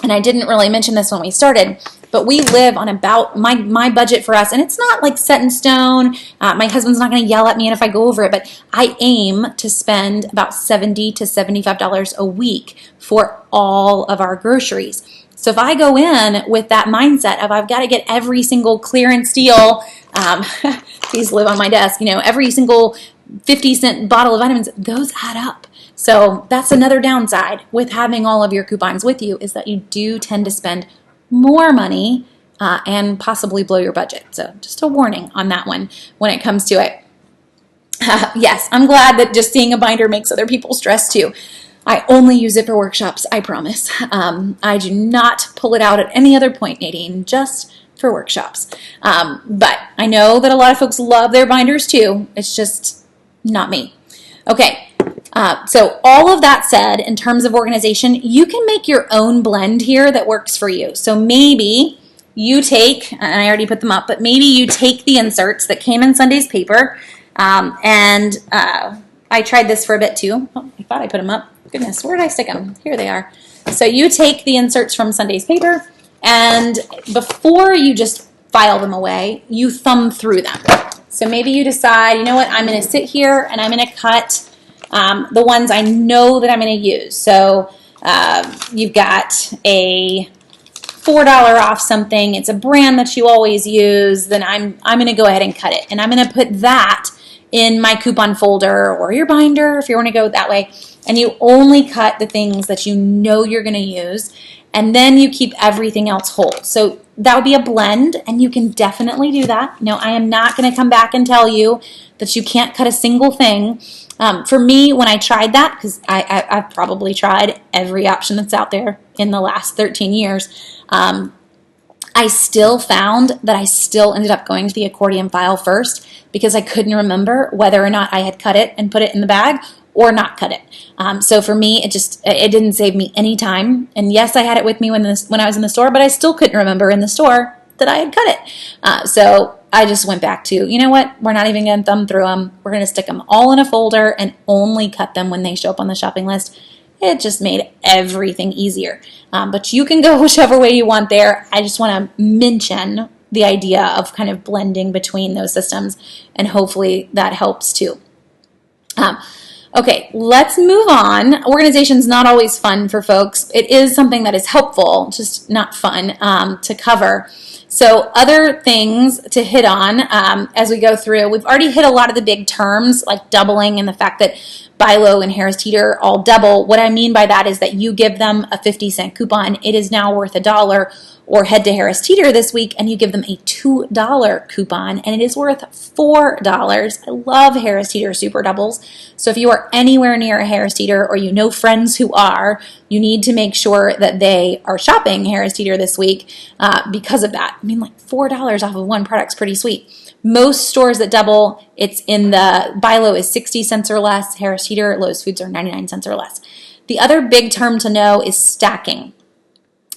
and I didn't really mention this when we started, but we live on about my budget for us, and it's not like set in stone. My husband's not going to yell at me if I go over it, but I aim to spend about $70 to $75 a week for all of our groceries. So if I go in with that mindset of I've got to get every single clearance deal, these live on my desk, every single 50-cent bottle of vitamins, those add up. So that's another downside with having all of your coupons with you, is that you do tend to spend more money and possibly blow your budget. So just a warning on that one when it comes to it. Yes, I'm glad that just seeing a binder makes other people stressed too. I only use it for workshops, I promise. I do not pull it out at any other point, Nadine, just for workshops. But I know that a lot of folks love their binders too. It's just not me. Okay, so all of that said, in terms of organization, you can make your own blend here that works for you. So maybe you take, and I already put them up, but maybe you take the inserts that came in Sunday's paper, and I tried this for a bit too. Oh, I thought I put them up. Goodness, where did I stick them? Here they are. So you take the inserts from Sunday's paper, and before you just file them away, you thumb through them. So maybe you decide, you know what, I'm going to sit here and I'm going to cut the ones I know that I'm going to use. So you've got a $4 off something. It's a brand that you always use. Then I'm going to go ahead and cut it. And I'm going to put that in my coupon folder or your binder if you want to go that way. And you only cut the things that you know you're going to use. And then you keep everything else whole. So that would be a blend, and you can definitely do that. No, I am not going to come back and tell you that you can't cut a single thing. For me, when I tried that, because I've probably tried every option that's out there in the last 13 years, I still found that I still ended up going to the accordion file first because I couldn't remember whether or not I had cut it and put it in the bag or not cut it. So for me, it didn't save me any time. And yes, I had it with me when I was in the store, but I still couldn't remember in the store that I had cut it. So I just went back to, you know what, we're not even going to thumb through them. We're going to stick them all in a folder and only cut them when they show up on the shopping list. It just made everything easier. But you can go whichever way you want there. I just want to mention the idea of kind of blending between those systems, and hopefully that helps too. Okay, let's move on. Organization's not always fun for folks. It is something that is helpful, just not fun to cover. So other things to hit on as we go through, we've already hit a lot of the big terms like doubling and the fact that BI-LO and Harris Teeter all double. What I mean by that is that you give them a 50-cent coupon. It is now worth $1. Or head to Harris Teeter this week and you give them a $2 coupon and it is worth $4. I love Harris Teeter Super Doubles. So if you are anywhere near a Harris Teeter or you know friends who are, you need to make sure that they are shopping Harris Teeter this week because of that. I mean, like $4 off of one product's pretty sweet. Most stores that double, it's in the BI-LO is 60 cents or less. Harris Teeter, Lowe's Foods are 99 cents or less. The other big term to know is stacking.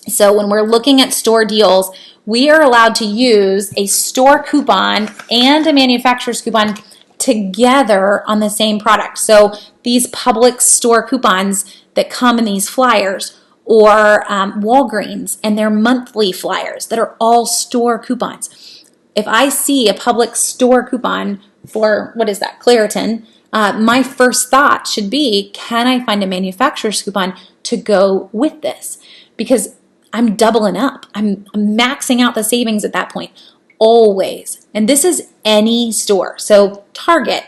So when we're looking at store deals, we are allowed to use a store coupon and a manufacturer's coupon together on the same product. So these Publix store coupons that come in these flyers, or Walgreens and their monthly flyers that are all store coupons. If I see a Publix store coupon for, what is that, Claritin, my first thought should be, can I find a manufacturer's coupon to go with this? Because I'm doubling up. I'm maxing out the savings at that point, always. And this is any store. So Target,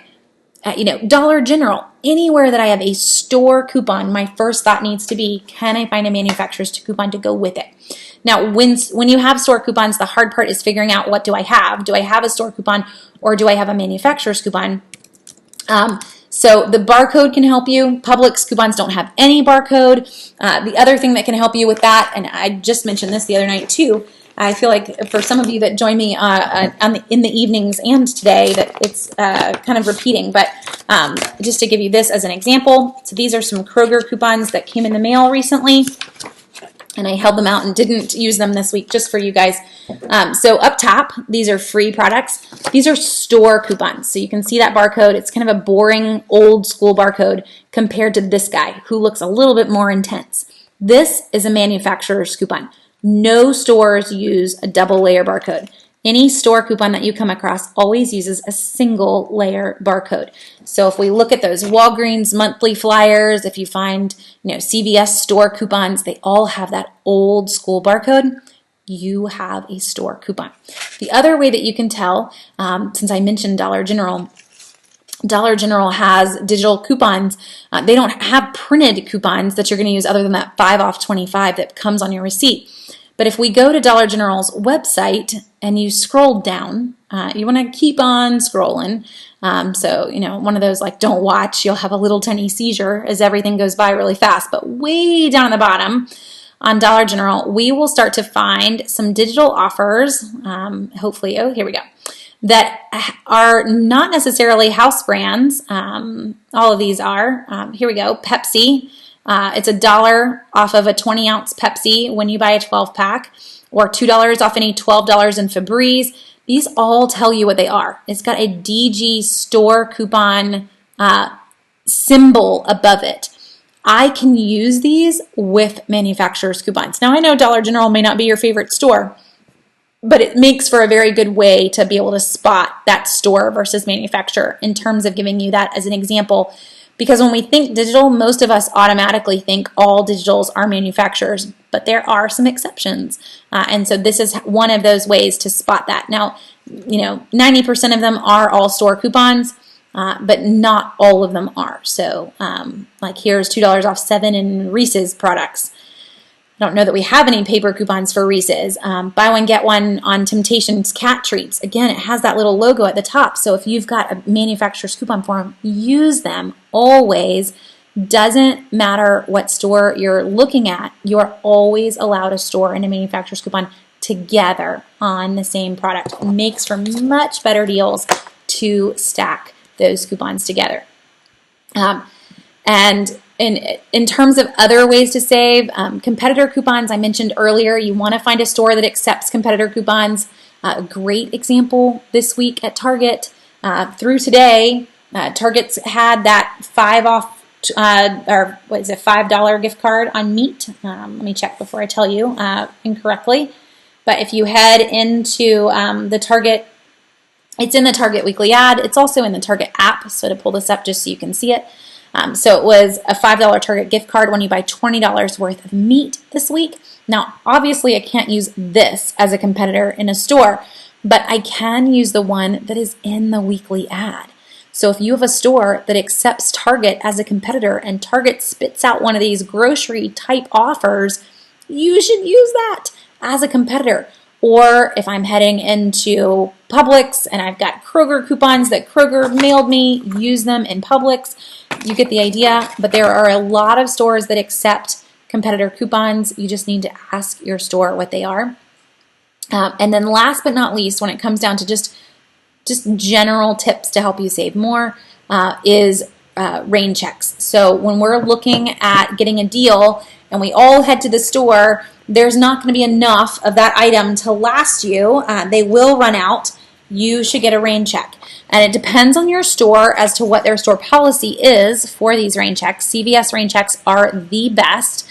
Dollar General, anywhere that I have a store coupon, my first thought needs to be, can I find a manufacturer's coupon to go with it? Now, when you have store coupons, the hard part is figuring out, what do I have? Do I have a store coupon or do I have a manufacturer's coupon? So the barcode can help you. Publix coupons don't have any barcode. The other thing that can help you with that, and I just mentioned this the other night too, I feel like for some of you that join me in the evenings and today, that it's kind of repeating, but just to give you this as an example, so these are some Kroger coupons that came in the mail recently, and I held them out and didn't use them this week just for you guys. So up top, these are free products. These are store coupons. So you can see that barcode. It's kind of a boring old school barcode compared to this guy who looks a little bit more intense. This is a manufacturer's coupon. No stores use a double layer barcode. Any store coupon that you come across always uses a single layer barcode. So if we look at those Walgreens monthly flyers, if you find, CVS store coupons, they all have that old school barcode. You have a store coupon. The other way that you can tell, since I mentioned Dollar General has digital coupons. They don't have printed coupons that you're going to use other than that 5 off 25 that comes on your receipt. But if we go to Dollar General's website and you scroll down, you want to keep on scrolling. So, one of those like don't watch, you'll have a little tiny seizure as everything goes by really fast. But way down at the bottom on Dollar General, we will start to find some digital offers. Hopefully, here we go. That are not necessarily house brands. All of these are. Here we go. Pepsi. It's $1 off of a 20-ounce Pepsi when you buy a 12-pack, or $2 off any $12 in Febreze. These all tell you what they are. It's got a DG store coupon symbol above it. I can use these with manufacturer's coupons. Now, I know Dollar General may not be your favorite store, but it makes for a very good way to be able to spot that store versus manufacturer in terms of giving you that as an example. Because when we think digital, most of us automatically think all digitals are manufacturers, but there are some exceptions. And so this is one of those ways to spot that. Now, 90% of them are all store coupons, but not all of them are. So like here's $2 off 7 in Reese's products. I don't know that we have any paper coupons for Reese's. Buy one, get one on Temptations cat treats. Again, it has that little logo at the top. So if you've got a manufacturer's coupon for them, use them always. Doesn't matter what store you're looking at. You're always allowed a store and a manufacturer's coupon together on the same product. It makes for much better deals to stack those coupons together. And in terms of other ways to save, competitor coupons, I mentioned earlier, you want to find a store that accepts competitor coupons. A great example this week at Target. Through today, Target's had that $5 gift card on meat. Let me check before I tell you incorrectly. But if you head into the Target, it's in the Target Weekly Ad. It's also in the Target app. So to pull this up just so you can see it. So it was a $5 Target gift card when you buy $20 worth of meat this week. Now, obviously, I can't use this as a competitor in a store, but I can use the one that is in the weekly ad. So if you have a store that accepts Target as a competitor and Target spits out one of these grocery type offers, you should use that as a competitor. Or if I'm heading into Publix and I've got Kroger coupons that Kroger mailed me, use them in Publix. You get the idea, but there are a lot of stores that accept competitor coupons. You just need to ask your store what they are. And then last but not least, when it comes down to just general tips to help you save more, is rain checks. So when we're looking at getting a deal and we all head to the store, there's not going to be enough of that item to last you. They will run out. You should get a rain check. And it depends on your store as to what their store policy is for these rain checks. CVS rain checks are the best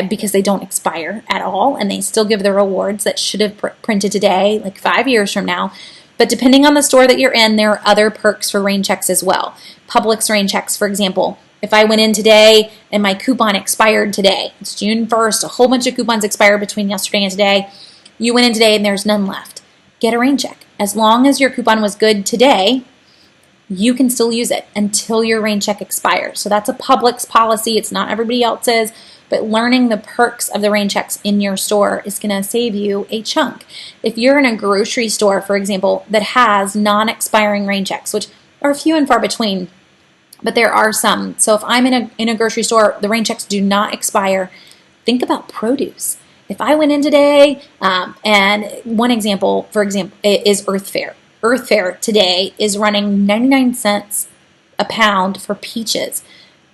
because they don't expire at all, and they still give the rewards that should have printed today, like 5 years from now. But depending on the store that you're in, there are other perks for rain checks as well. Publix rain checks, for example. If I went in today and my coupon expired today, it's June 1st, a whole bunch of coupons expired between yesterday and today. You went in today and there's none left. Get a rain check. As long as your coupon was good today, you can still use it until your rain check expires. So that's a Publix policy. It's not everybody else's, but learning the perks of the rain checks in your store is going to save you a chunk. If you're in a grocery store, for example, that has non-expiring rain checks, which are few and far between, but there are some. So if I'm in a grocery store, the rain checks do not expire. Think about produce. If I went in today, and one example, for example, is Earth Fare. Earth Fare today is running 99 cents a pound for peaches.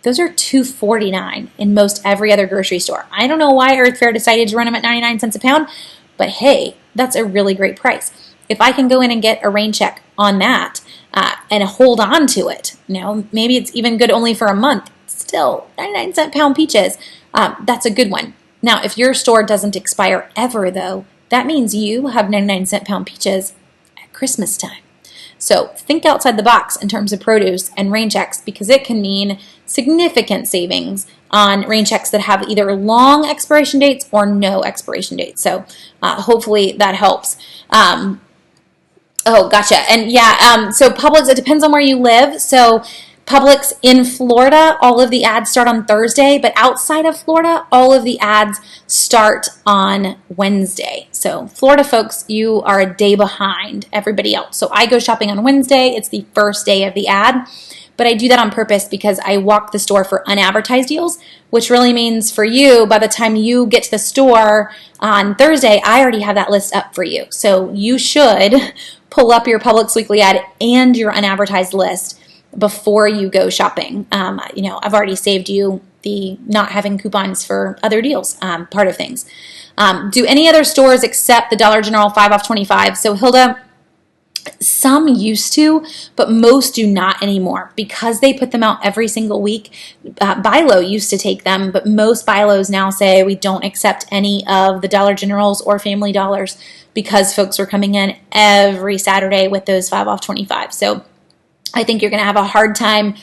Those are $2.49 in most every other grocery store. I don't know why Earth Fare decided to run them at 99 cents a pound, but hey, that's a really great price. If I can go in and get a rain check on that and hold on to it, maybe it's even good only for a month. Still, 99 cent pound peaches, that's a good one. Now, if your store doesn't expire ever, though, that means you have 99-cent pound peaches at Christmas time. So think outside the box in terms of produce and rain checks, because it can mean significant savings on rain checks that have either long expiration dates or no expiration dates. So hopefully that helps. Oh, gotcha. And yeah, so Publix, it depends on where you live. So Publix in Florida, all of the ads start on Thursday, but outside of Florida, all of the ads start on Wednesday. So Florida folks, you are a day behind everybody else. So I go shopping on Wednesday. It's the first day of the ad, but I do that on purpose because I walk the store for unadvertised deals, which really means for you, by the time you get to the store on Thursday, I already have that list up for you. So you should pull up your Publix Weekly Ad and your unadvertised list before you go shopping. I've already saved you the not having coupons for other deals part of things. Do any other stores accept the Dollar General 5 off 25? So Hilda, some used to, but most do not anymore because they put them out every single week. Bi-Lo used to take them, but most Bi-Los now say we don't accept any of the Dollar Generals or Family Dollars because folks are coming in every Saturday with those 5 off 25. So I think you're going to have a hard time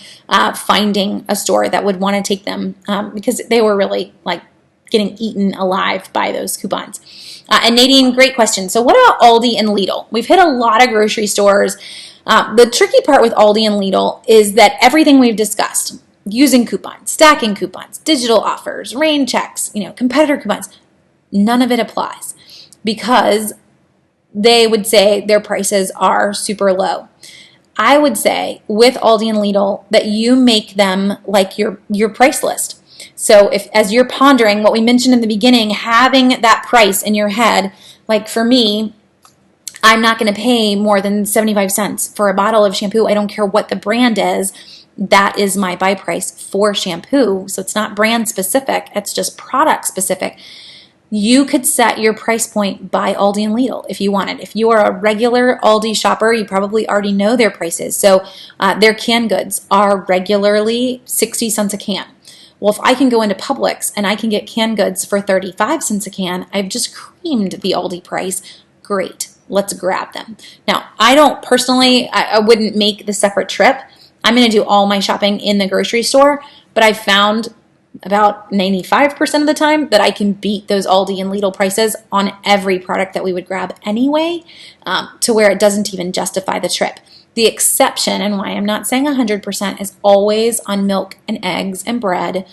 finding a store that would want to take them because they were really like getting eaten alive by those coupons. And Nadine, great question. So what about Aldi and Lidl? We've hit a lot of grocery stores. The tricky part with Aldi and Lidl is that everything we've discussed, using coupons, stacking coupons, digital offers, rain checks, competitor coupons, none of it applies because they would say their prices are super low. I would say with Aldi and Lidl that you make them like your price list. So if, as you're pondering what we mentioned in the beginning, having that price in your head, like for me, I'm not going to pay more than 75 cents for a bottle of shampoo. I don't care what the brand is. That is my buy price for shampoo. So it's not brand specific. It's just product specific. You could set your price point by Aldi and Lidl if you wanted. If you are a regular Aldi shopper, you probably already know their prices. So their canned goods are regularly 60 cents a can. Well, if I can go into Publix and I can get canned goods for 35 cents a can, I've just creamed the Aldi price. Great, let's grab them. Now, I don't personally, I wouldn't make the separate trip. I'm going to do all my shopping in the grocery store, but I found about 95% of the time that I can beat those Aldi and Lidl prices on every product that we would grab anyway, to where it doesn't even justify the trip. The exception, and why I'm not saying 100%, is always on milk and eggs and bread,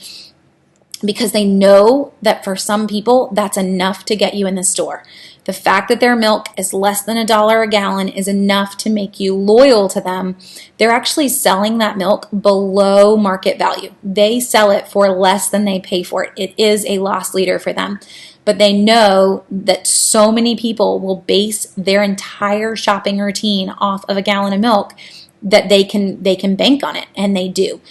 because they know that for some people, that's enough to get you in the store. The fact that their milk is less than $1 a gallon is enough to make you loyal to them. They're actually selling that milk below market value. They sell it for less than they pay for it. It is a loss leader for them. But they know that so many people will base their entire shopping routine off of a gallon of milk that they can bank on it, and they do.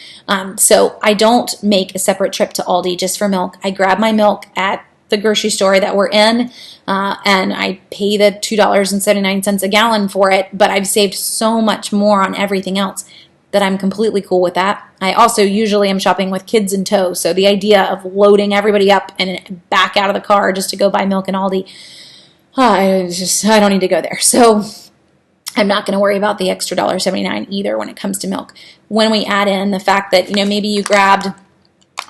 So I don't make a separate trip to Aldi just for milk. I grab my milk at the grocery store that we're in, and I pay the $2.79 a gallon for it, but I've saved so much more on everything else that I'm completely cool with that. I also usually am shopping with kids in tow, so the idea of loading everybody up and back out of the car just to go buy milk in Aldi, I don't need to go there. So I'm not going to worry about the extra $1.79 either when it comes to milk. When we add in the fact that, maybe you grabbed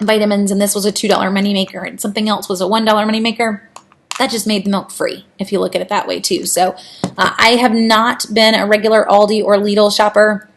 vitamins and this was a $2 moneymaker and something else was a $1 moneymaker, that just made the milk free, if you look at it that way too. So I have not been a regular Aldi or Lidl shopper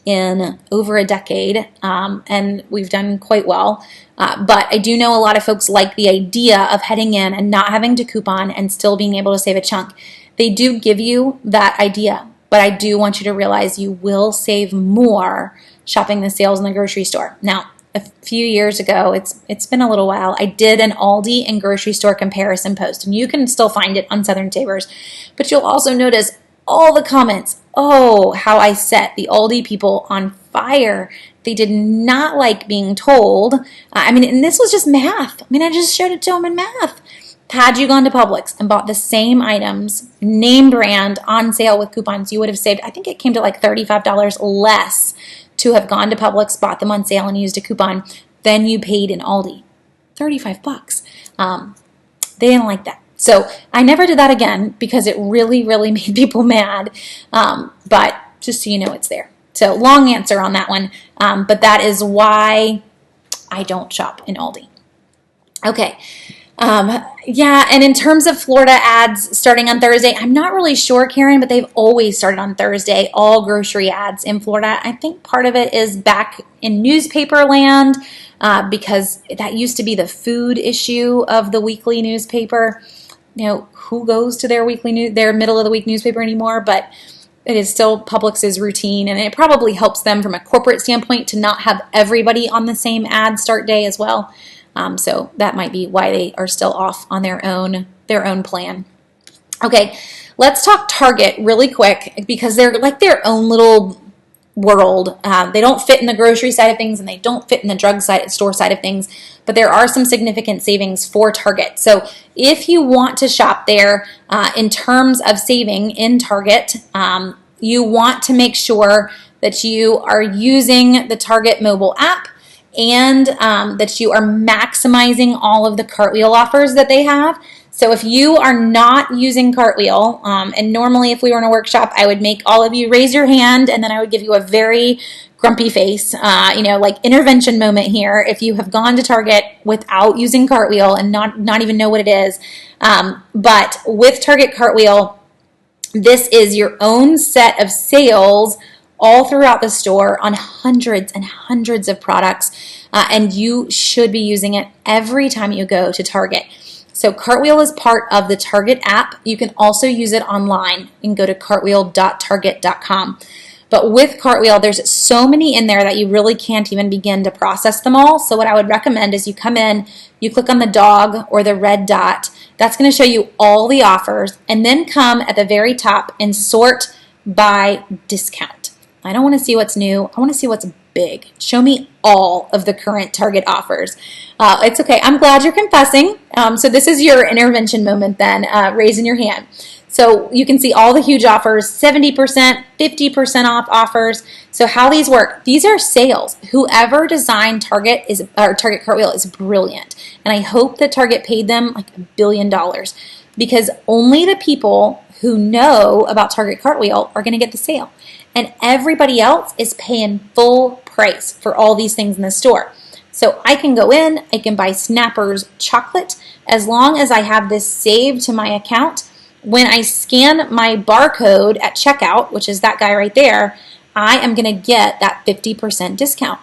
in over a decade, and we've done quite well. But I do know a lot of folks like the idea of heading in and not having to coupon and still being able to save a chunk. They do give you that idea, but I do want you to realize you will save more shopping the sales in the grocery store. Now, a few years ago, it's been a little while, I did an Aldi and grocery store comparison post, and you can still find it on Southern Savers, but you'll also notice all the comments. Oh, how I set the Aldi people on fire. They did not like being told. And this was just math. I just showed it to them in math. Had you gone to Publix and bought the same items, name brand, on sale with coupons, you would have saved, I think it came to like $35 less to have gone to Publix, bought them on sale, and used a coupon than you paid in Aldi. $35. They didn't like that. So I never did that again because it really, really made people mad. But just so you know, it's there. So long answer on that one. But that is why I don't shop in Aldi. Okay. Yeah, and in terms of Florida ads starting on Thursday, I'm not really sure, Karen, but they've always started on Thursday, all grocery ads in Florida. I think part of it is back in newspaper land because that used to be the food issue of the weekly newspaper. You know, who goes to their middle of the week newspaper anymore? But it is still Publix's routine, and it probably helps them from a corporate standpoint to not have everybody on the same ad start day as well. So that might be why they are still off on their own plan. Okay, let's talk Target really quick because they're like their own little world. They don't fit in the grocery side of things and they don't fit in the store side of things, but there are some significant savings for Target. So if you want to shop there in terms of saving in Target, you want to make sure that you are using the Target mobile app and that you are maximizing all of the Cartwheel offers that they have. So if you are not using Cartwheel, and normally if we were in a workshop, I would make all of you raise your hand and then I would give you a very grumpy face, like intervention moment here if you have gone to Target without using Cartwheel and not even know what it is. But with Target Cartwheel, this is your own set of sales all throughout the store on hundreds and hundreds of products, and you should be using it every time you go to Target. So Cartwheel is part of the Target app. You can also use it online. You can go to cartwheel.target.com. But with Cartwheel, there's so many in there that you really can't even begin to process them all. So what I would recommend is you come in, you click on the dog or the red dot. That's going to show you all the offers, and then come at the very top and sort by discount. I don't want to see what's new. I want to see what's big. Show me all of the current Target offers. It's okay. I'm glad you're confessing. So this is your intervention moment then, raising your hand. So you can see all the huge offers, 70%, 50% off offers. So how these work, these are sales. Whoever designed Target Cartwheel is brilliant. And I hope that Target paid them like $1 billion because only the people who know about Target Cartwheel are going to get the sale. And everybody else is paying full price for all these things in the store. So I can go in, I can buy Snappers chocolate as long as I have this saved to my account. When I scan my barcode at checkout, which is that guy right there, I am going to get that 50% discount.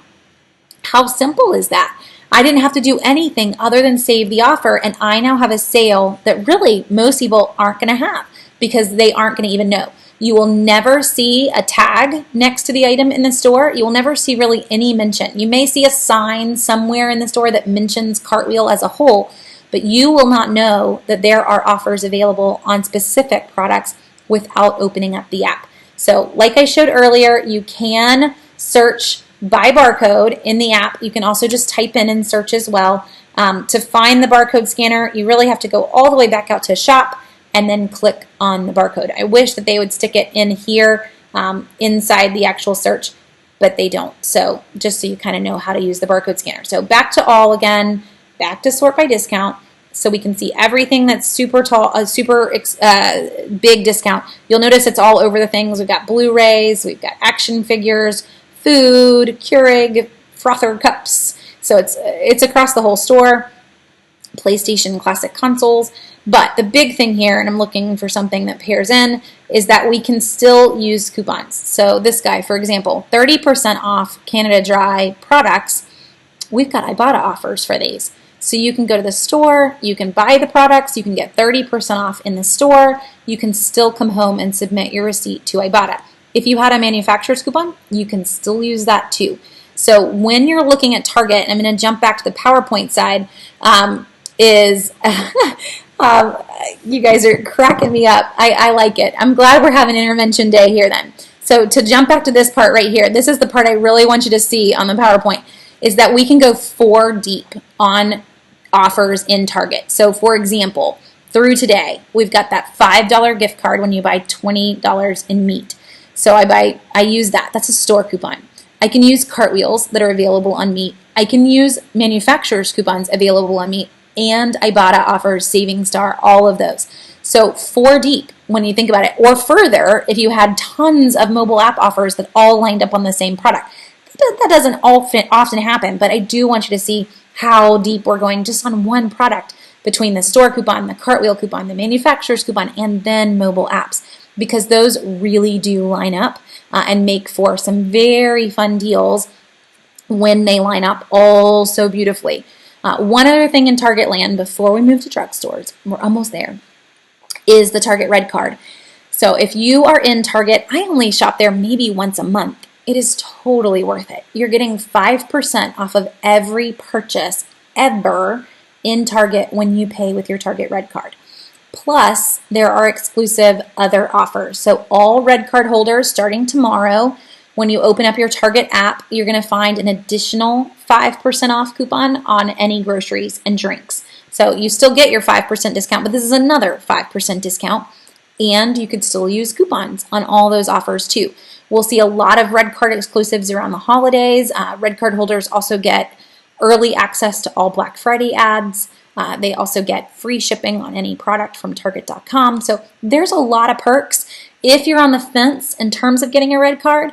How simple is that? I didn't have to do anything other than save the offer, and I now have a sale that really most people aren't going to have because they aren't going to even know. You will never see a tag next to the item in the store. You will never see really any mention. You may see a sign somewhere in the store that mentions Cartwheel as a whole, but you will not know that there are offers available on specific products without opening up the app. So like I showed earlier, you can search by barcode in the app. You can also just type in and search as well. To find the barcode scanner, you really have to go all the way back out to shop and then click on the barcode. I wish that they would stick it in here inside the actual search, but they don't. So just so you kind of know how to use the barcode scanner. So back to all again, back to sort by discount, so we can see everything that's super tall, big discount. You'll notice it's all over the things. We've got Blu-rays, we've got action figures, food, Keurig, frother cups. So it's across the whole store. PlayStation Classic consoles. But the big thing here, and I'm looking for something that pairs in, is that we can still use coupons. So this guy, for example, 30% off Canada Dry products. We've got Ibotta offers for these. So you can go to the store, you can buy the products, you can get 30% off in the store, you can still come home and submit your receipt to Ibotta. If you had a manufacturer's coupon, you can still use that too. So when you're looking at Target, and I'm going to jump back to the PowerPoint side, you guys are cracking me up. I like it. I'm glad we're having intervention day here then. So to jump back to this part right here, this is the part I really want you to see on the PowerPoint, is that we can go 4 deep on offers in Target. So for example, through today, we've got that $5 gift card when you buy $20 in meat. So I use that. That's a store coupon. I can use Cartwheels that are available on meat. I can use manufacturer's coupons available on meat. and Ibotta offers Saving Star, all of those. So 4 deep when you think about it, or further if you had tons of mobile app offers that all lined up on the same product. That doesn't often happen, but I do want you to see how deep we're going just on one product between the store coupon, the cartwheel coupon, the manufacturer's coupon, and then mobile apps, because those really do line up and make for some very fun deals when they line up all so beautifully. One other thing in Target land before we move to drugstores, we're almost there, is the Target Red Card. So if you are in Target, I only shop there maybe once a month. It is totally worth it. You're getting 5% off of every purchase ever in Target when you pay with your Target Red Card. Plus, there are exclusive other offers. So all Red Card holders starting tomorrow, when you open up your Target app, you're going to find an additional 5% off coupon on any groceries and drinks. So you still get your 5% discount, but this is another 5% discount. And you could still use coupons on all those offers too. We'll see a lot of Red Card exclusives around the holidays. Red Card holders also get early access to all Black Friday ads. They also get free shipping on any product from Target.com. So there's a lot of perks. If you're on the fence in terms of getting a Red Card,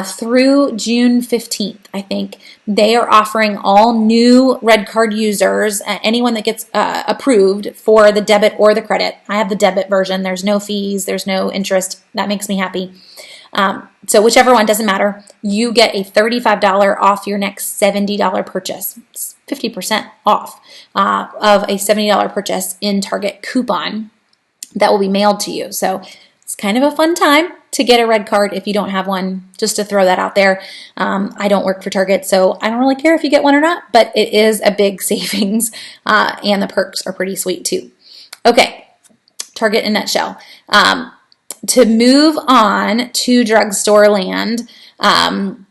through June 15th, I think, they are offering all new Red Card users, anyone that gets approved for the debit or the credit. I have the debit version. There's no fees. There's no interest. That makes me happy. So whichever one, doesn't matter. You get a $35 off your next $70 purchase. It's 50% off of a $70 purchase in Target coupon that will be mailed to you. So it's kind of a fun time to get a Red Card if you don't have one, just to throw that out there. I don't work for Target, so I don't really care if you get one or not, but it is a big savings, and the perks are pretty sweet too. Okay, Target in a nutshell. To move on to drugstore land, and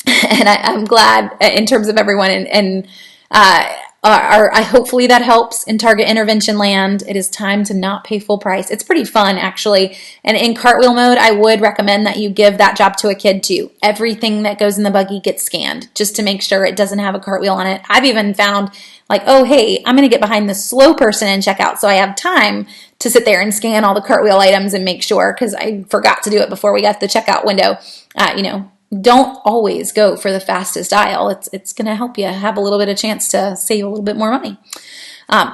I'm glad in terms of everyone, and I hopefully that helps in Target intervention land. It is time to not pay full price. It's pretty fun, actually. And in cartwheel mode, I would recommend that you give that job to a kid too. Everything that goes in the buggy gets scanned just to make sure it doesn't have a cartwheel on it. I've even found like, oh, hey, I'm going to get behind the slow person in checkout so I have time to sit there and scan all the cartwheel items and make sure, because I forgot to do it before we got to the checkout window. Don't always go for the fastest aisle. It's going to help you have a little bit of chance to save a little bit more money.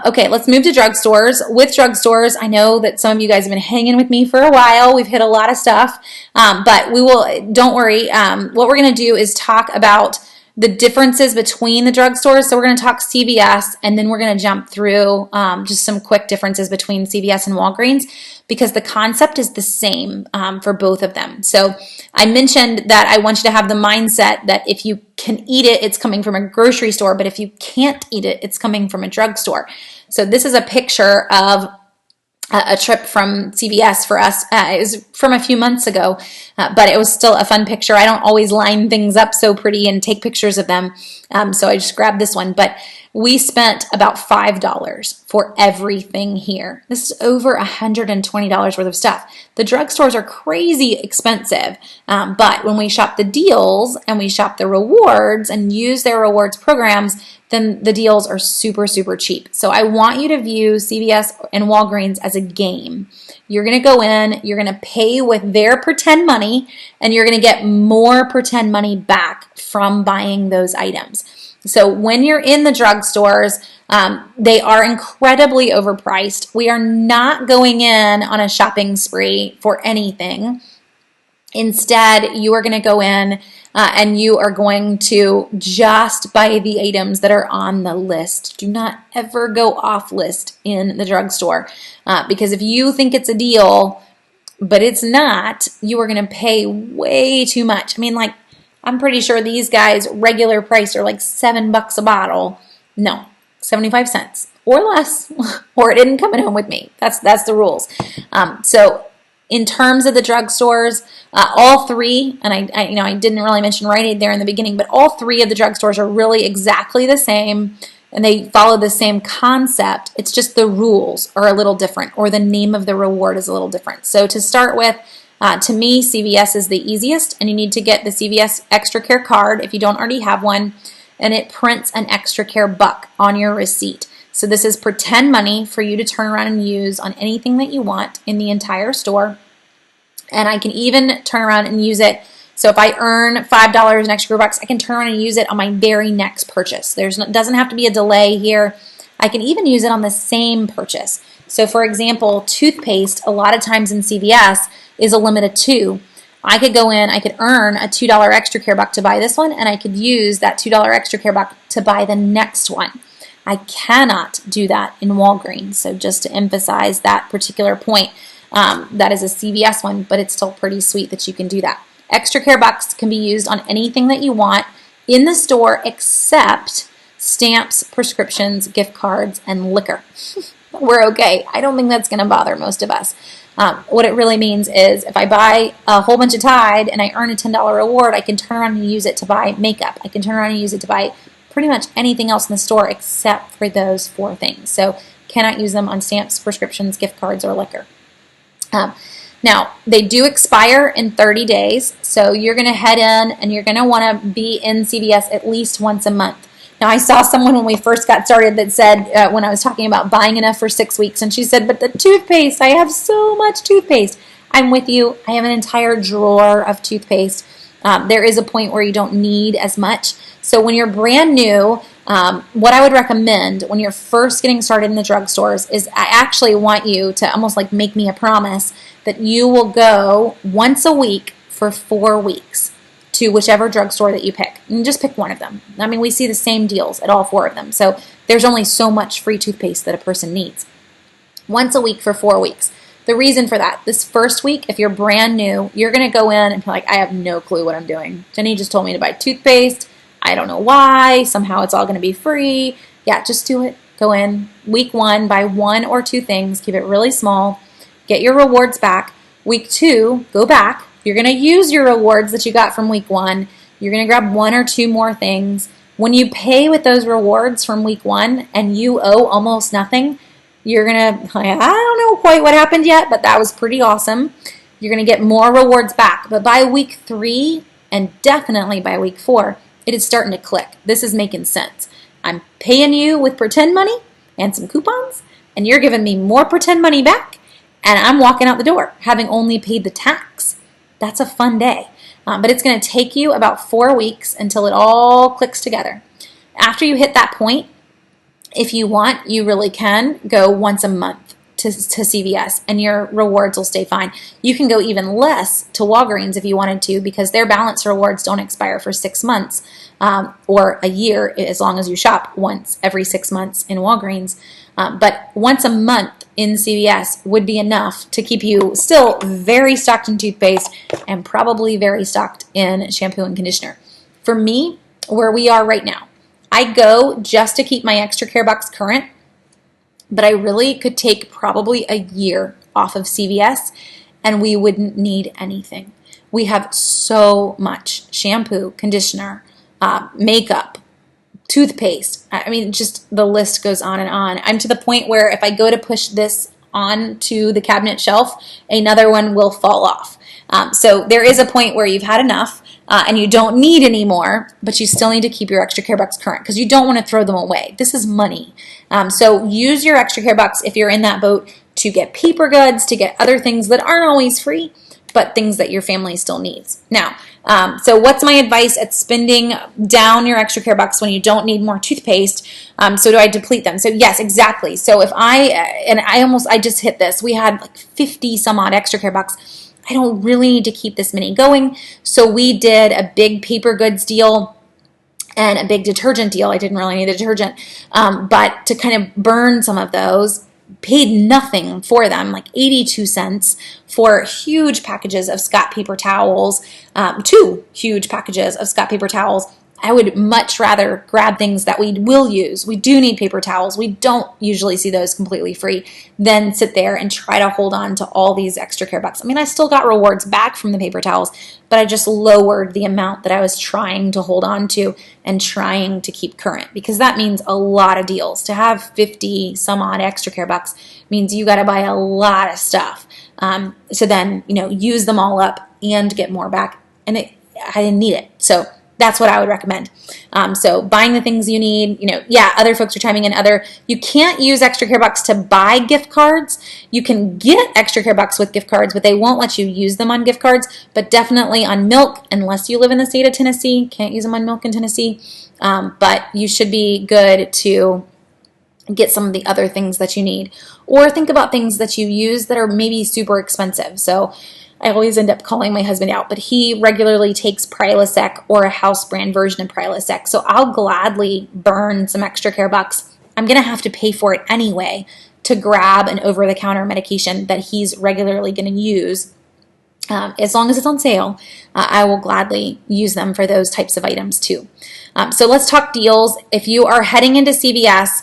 Okay, let's move to drugstores. With drugstores, I know that some of you guys have been hanging with me for a while. We've hit a lot of stuff, but don't worry. What we're going to do is talk about the differences between the drugstores. So we're going to talk CVS, and then we're going to jump through just some quick differences between CVS and Walgreens, because the concept is the same for both of them. So I mentioned that I want you to have the mindset that if you can eat it, it's coming from a grocery store, but if you can't eat it, it's coming from a drugstore. So this is a picture of a trip from CVS for us. It was from a few months ago, but it was still a fun picture. I don't always line things up so pretty and take pictures of them, so I just grabbed this one. But we spent about $5 for everything here. This is over $120 worth of stuff. The drugstores are crazy expensive, but when we shop the deals and we shop the rewards and use their rewards programs, then the deals are super, super cheap. So I want you to view CVS and Walgreens as a game. You're going to go in, you're going to pay with their pretend money, and you're going to get more pretend money back from buying those items. So when you're in the drugstores, they are incredibly overpriced. We are not going in on a shopping spree for anything. Instead, you are going to go in and you are going to just buy the items that are on the list. Do not ever go off list in the drugstore, because if you think it's a deal, but it's not, you are going to pay way too much. I mean, like, I'm pretty sure these guys' regular price are like $7 a bottle. No, 75 cents or less, or it didn't come in home with me. That's the rules. So in terms of the drugstores, all three, and I didn't really mention Rite Aid there in the beginning, but all three of the drugstores are really exactly the same, and they follow the same concept. It's just the rules are a little different, or the name of the reward is a little different. So to start with, to me, CVS is the easiest, and you need to get the CVS Extra Care card if you don't already have one, and it prints an Extra Care buck on your receipt. So this is pretend money for you to turn around and use on anything that you want in the entire store. And I can even turn around and use it. So if I earn $5 in extra bucks, I can turn around and use it on my very next purchase. Doesn't have to be a delay here. I can even use it on the same purchase. So for example, toothpaste, a lot of times in CVS, is a limit of 2. I could go in, I could earn a $2 extra care buck to buy this one, and I could use that $2 extra care buck to buy the next one. I cannot do that in Walgreens. So just to emphasize that particular point, that is a CVS one, but it's still pretty sweet that you can do that. Extra care bucks can be used on anything that you want in the store except stamps, prescriptions, gift cards, and liquor. We're okay. I don't think that's going to bother most of us. What it really means is if I buy a whole bunch of Tide and I earn a $10 reward, I can turn around and use it to buy makeup. I can turn around and use it to buy pretty much anything else in the store except for those 4 things. So cannot use them on stamps, prescriptions, gift cards, or liquor. Now, they do expire in 30 days, so you're going to head in and you're going to want to be in CVS at least once a month. Now, I saw someone when we first got started that said, when I was talking about buying enough for 6 weeks, and she said, but the toothpaste, I have so much toothpaste. I'm with you. I have an entire drawer of toothpaste. There is a point where you don't need as much. So when you're brand new, what I would recommend when you're first getting started in the drugstores is I actually want you to almost like make me a promise that you will go once a week for 4 weeks to whichever drugstore that you pick. And just pick one of them. I mean, we see the same deals at all 4 of them. So there's only so much free toothpaste that a person needs. Once a week for 4 weeks. The reason for that, this first week, if you're brand new, you're going to go in and be like, I have no clue what I'm doing. Jenny just told me to buy toothpaste. I don't know why. Somehow it's all going to be free. Yeah, just do it. Go in. Week 1, buy 1 or 2 things. Keep it really small. Get your rewards back. Week 2, go back. You're going to use your rewards that you got from week 1. You're going to grab 1 or 2 more things. When you pay with those rewards from week 1 and you owe almost nothing, you're going to, I don't know quite what happened yet, but that was pretty awesome. You're going to get more rewards back. But by week 3 and definitely by week 4, it is starting to click. This is making sense. I'm paying you with pretend money and some coupons, and you're giving me more pretend money back, and I'm walking out the door having only paid the tax. That's a fun day. But it's going to take you about 4 weeks until it all clicks together. After you hit that point, if you want, you really can go once a month to CVS and your rewards will stay fine. You can go even less to Walgreens if you wanted to because their balance rewards don't expire for 6 months or a year as long as you shop once every 6 months in Walgreens. But once a month in CVS would be enough to keep you still very stocked in toothpaste and probably very stocked in shampoo and conditioner. For me, where we are right now, I go just to keep my extra care box current, but I really could take probably a year off of CVS and we wouldn't need anything. We have so much shampoo, conditioner, makeup, toothpaste. I mean, just the list goes on and on. I'm to the point where if I go to push this onto the cabinet shelf, another one will fall off. So there is a point where you've had enough and you don't need any more, but you still need to keep your extra care bucks current because you don't want to throw them away. This is money. So use your extra care bucks if you're in that boat to get paper goods, to get other things that aren't always free, but things that your family still needs. Now, so what's my advice at spending down your extra care bucks when you don't need more toothpaste? So do I deplete them? So yes, exactly. So if I just hit this. We had like 50 some odd extra care bucks. I don't really need to keep this many going. So we did a big paper goods deal and a big detergent deal. I didn't really need the detergent, but to kind of burn some of those, paid nothing for them, like 82 cents for huge packages of Scott paper towels, 2 huge packages of Scott paper towels. I would much rather grab things that we will use. We do need paper towels. We don't usually see those completely free. Then sit there and try to hold on to all these extra care bucks. I mean, I still got rewards back from the paper towels, but I just lowered the amount that I was trying to hold on to and trying to keep current because that means a lot of deals. To have 50 some odd extra care bucks means you got to buy a lot of stuff to then, use them all up and get more back. And I didn't need it. So That's what I would recommend. So buying the things you need, other folks are chiming in you can't use Extra Care Bucks to buy gift cards. You can get Extra Care Bucks with gift cards, but they won't let you use them on gift cards, but definitely on milk, unless you live in the state of Tennessee. Can't use them on milk in Tennessee. But you should be good to get some of the other things that you need. Or think about things that you use that are maybe super expensive. So I always end up calling my husband out, but he regularly takes Prilosec or a house brand version of Prilosec. So I'll gladly burn some Extra Care Bucks. I'm going to have to pay for it anyway to grab an over-the-counter medication that he's regularly going to use. As long as it's on sale, I will gladly use them for those types of items too. So let's talk deals. If you are heading into CVS,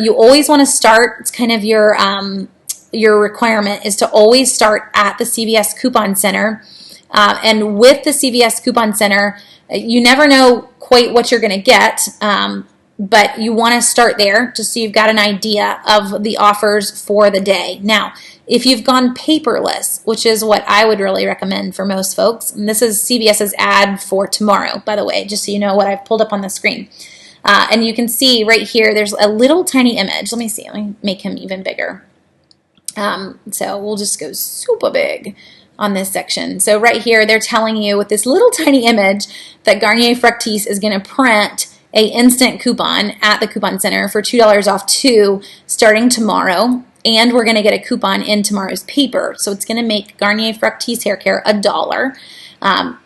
you always want to start. It's kind of your requirement is to always start at the CVS Coupon Center. And with the CVS Coupon Center, you never know quite what you're going to get, but you want to start there just so you've got an idea of the offers for the day. Now, if you've gone paperless, which is what I would really recommend for most folks, and this is CVS's ad for tomorrow, by the way, just so you know what I've pulled up on the screen. And you can see right here, there's a little tiny image. Let me make him even bigger. So we'll just go super big on this section. So right here, they're telling you with this little tiny image that Garnier Fructis is going to print a instant coupon at the Coupon Center for $2 off 2 starting tomorrow. And we're going to get a coupon in tomorrow's paper. So it's going to make Garnier Fructis hair care $1.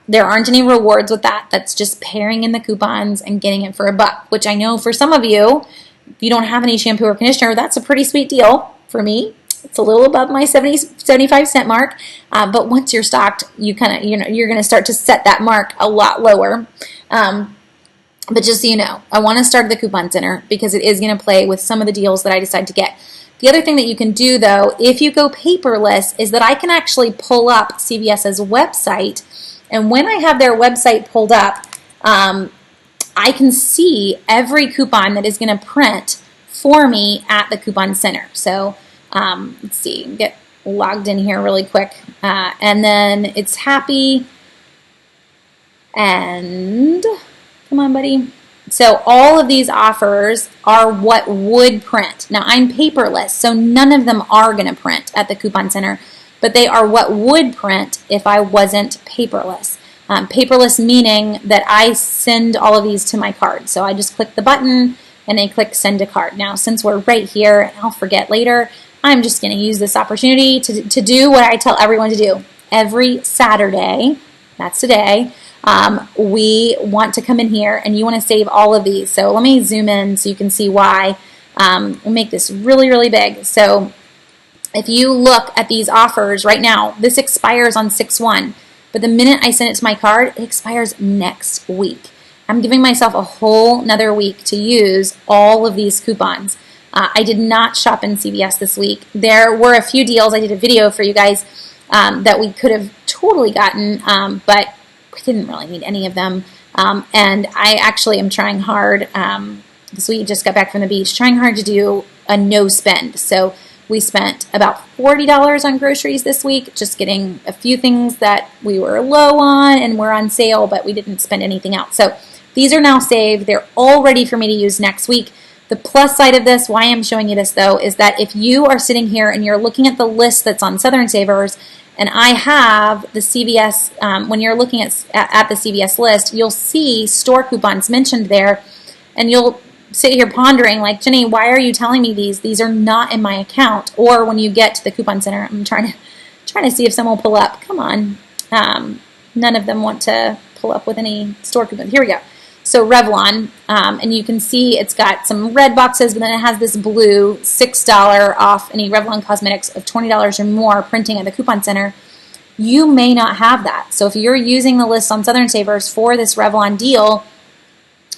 There aren't any rewards with that. That's just pairing in the coupons and getting it for $1, which I know for some of you, if you don't have any shampoo or conditioner, that's a pretty sweet deal. For me, it's a little above my 75 cent mark. But once you're stocked, you're going to start to set that mark a lot lower. But just so you know, I want to start at the Coupon Center because it is going to play with some of the deals that I decide to get. The other thing that you can do, though, if you go paperless, is that I can actually pull up CVS's website. And when I have their website pulled up, I can see every coupon that is going to print for me at the Coupon Center. So let's see, get logged in here really quick. And then it's happy. And come on, buddy. So all of these offers are what would print. Now I'm paperless, so none of them are going to print at the Coupon Center, but they are what would print if I wasn't paperless. Paperless meaning that I send all of these to my card. So I just click the button and I click send to card. Now since we're right here, and I'll forget later, I'm just going to use this opportunity to do what I tell everyone to do. Every Saturday, that's today, we want to come in here and you want to save all of these. So let me zoom in so you can see why. We'll make this really, really big. So if you look at these offers right now, this expires on 6/1. But the minute I send it to my card, it expires next week. I'm giving myself a whole another week to use all of these coupons. I did not shop in CVS this week. There were a few deals. I did a video for you guys that we could have totally gotten, but we didn't really need any of them. And I actually am trying hard. This week just got back from the beach, trying hard to do a no spend. So we spent about $40 on groceries this week, just getting a few things that we were low on and were on sale, but we didn't spend anything else. So these are now saved. They're all ready for me to use next week. The plus side of this, why I'm showing you this though, is that if you are sitting here and you're looking at the list that's on Southern Savers, and I have the CVS, when you're looking at the CVS list, you'll see store coupons mentioned there, and you'll sit here pondering, like, Jenny, why are you telling me these? These are not in my account. Or when you get to the Coupon Center, I'm trying to see if someone will pull up. Come on. None of them want to pull up with any store coupons. Here we go. So Revlon, and you can see it's got some red boxes, but then it has this blue $6 off any Revlon cosmetics of $20 or more printing at the Coupon Center. You may not have that. So if you're using the list on Southern Savers for this Revlon deal,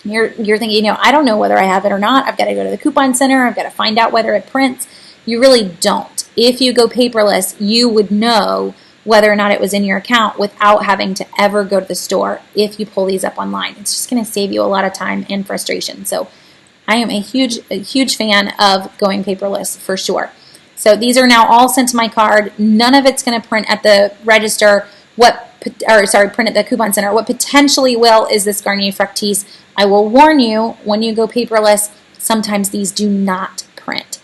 you're thinking, I don't know whether I have it or not. I've got to go to the Coupon Center. I've got to find out whether it prints. You really don't. If you go paperless, you would know whether or not it was in your account without having to ever go to the store if you pull these up online. It's just going to save you a lot of time and frustration. So I am a huge fan of going paperless for sure. So these are now all sent to my card. None of it's going to print at the register. What print at the coupon center. What potentially will is this Garnier Fructis. I will warn you, when you go paperless, sometimes these do not print.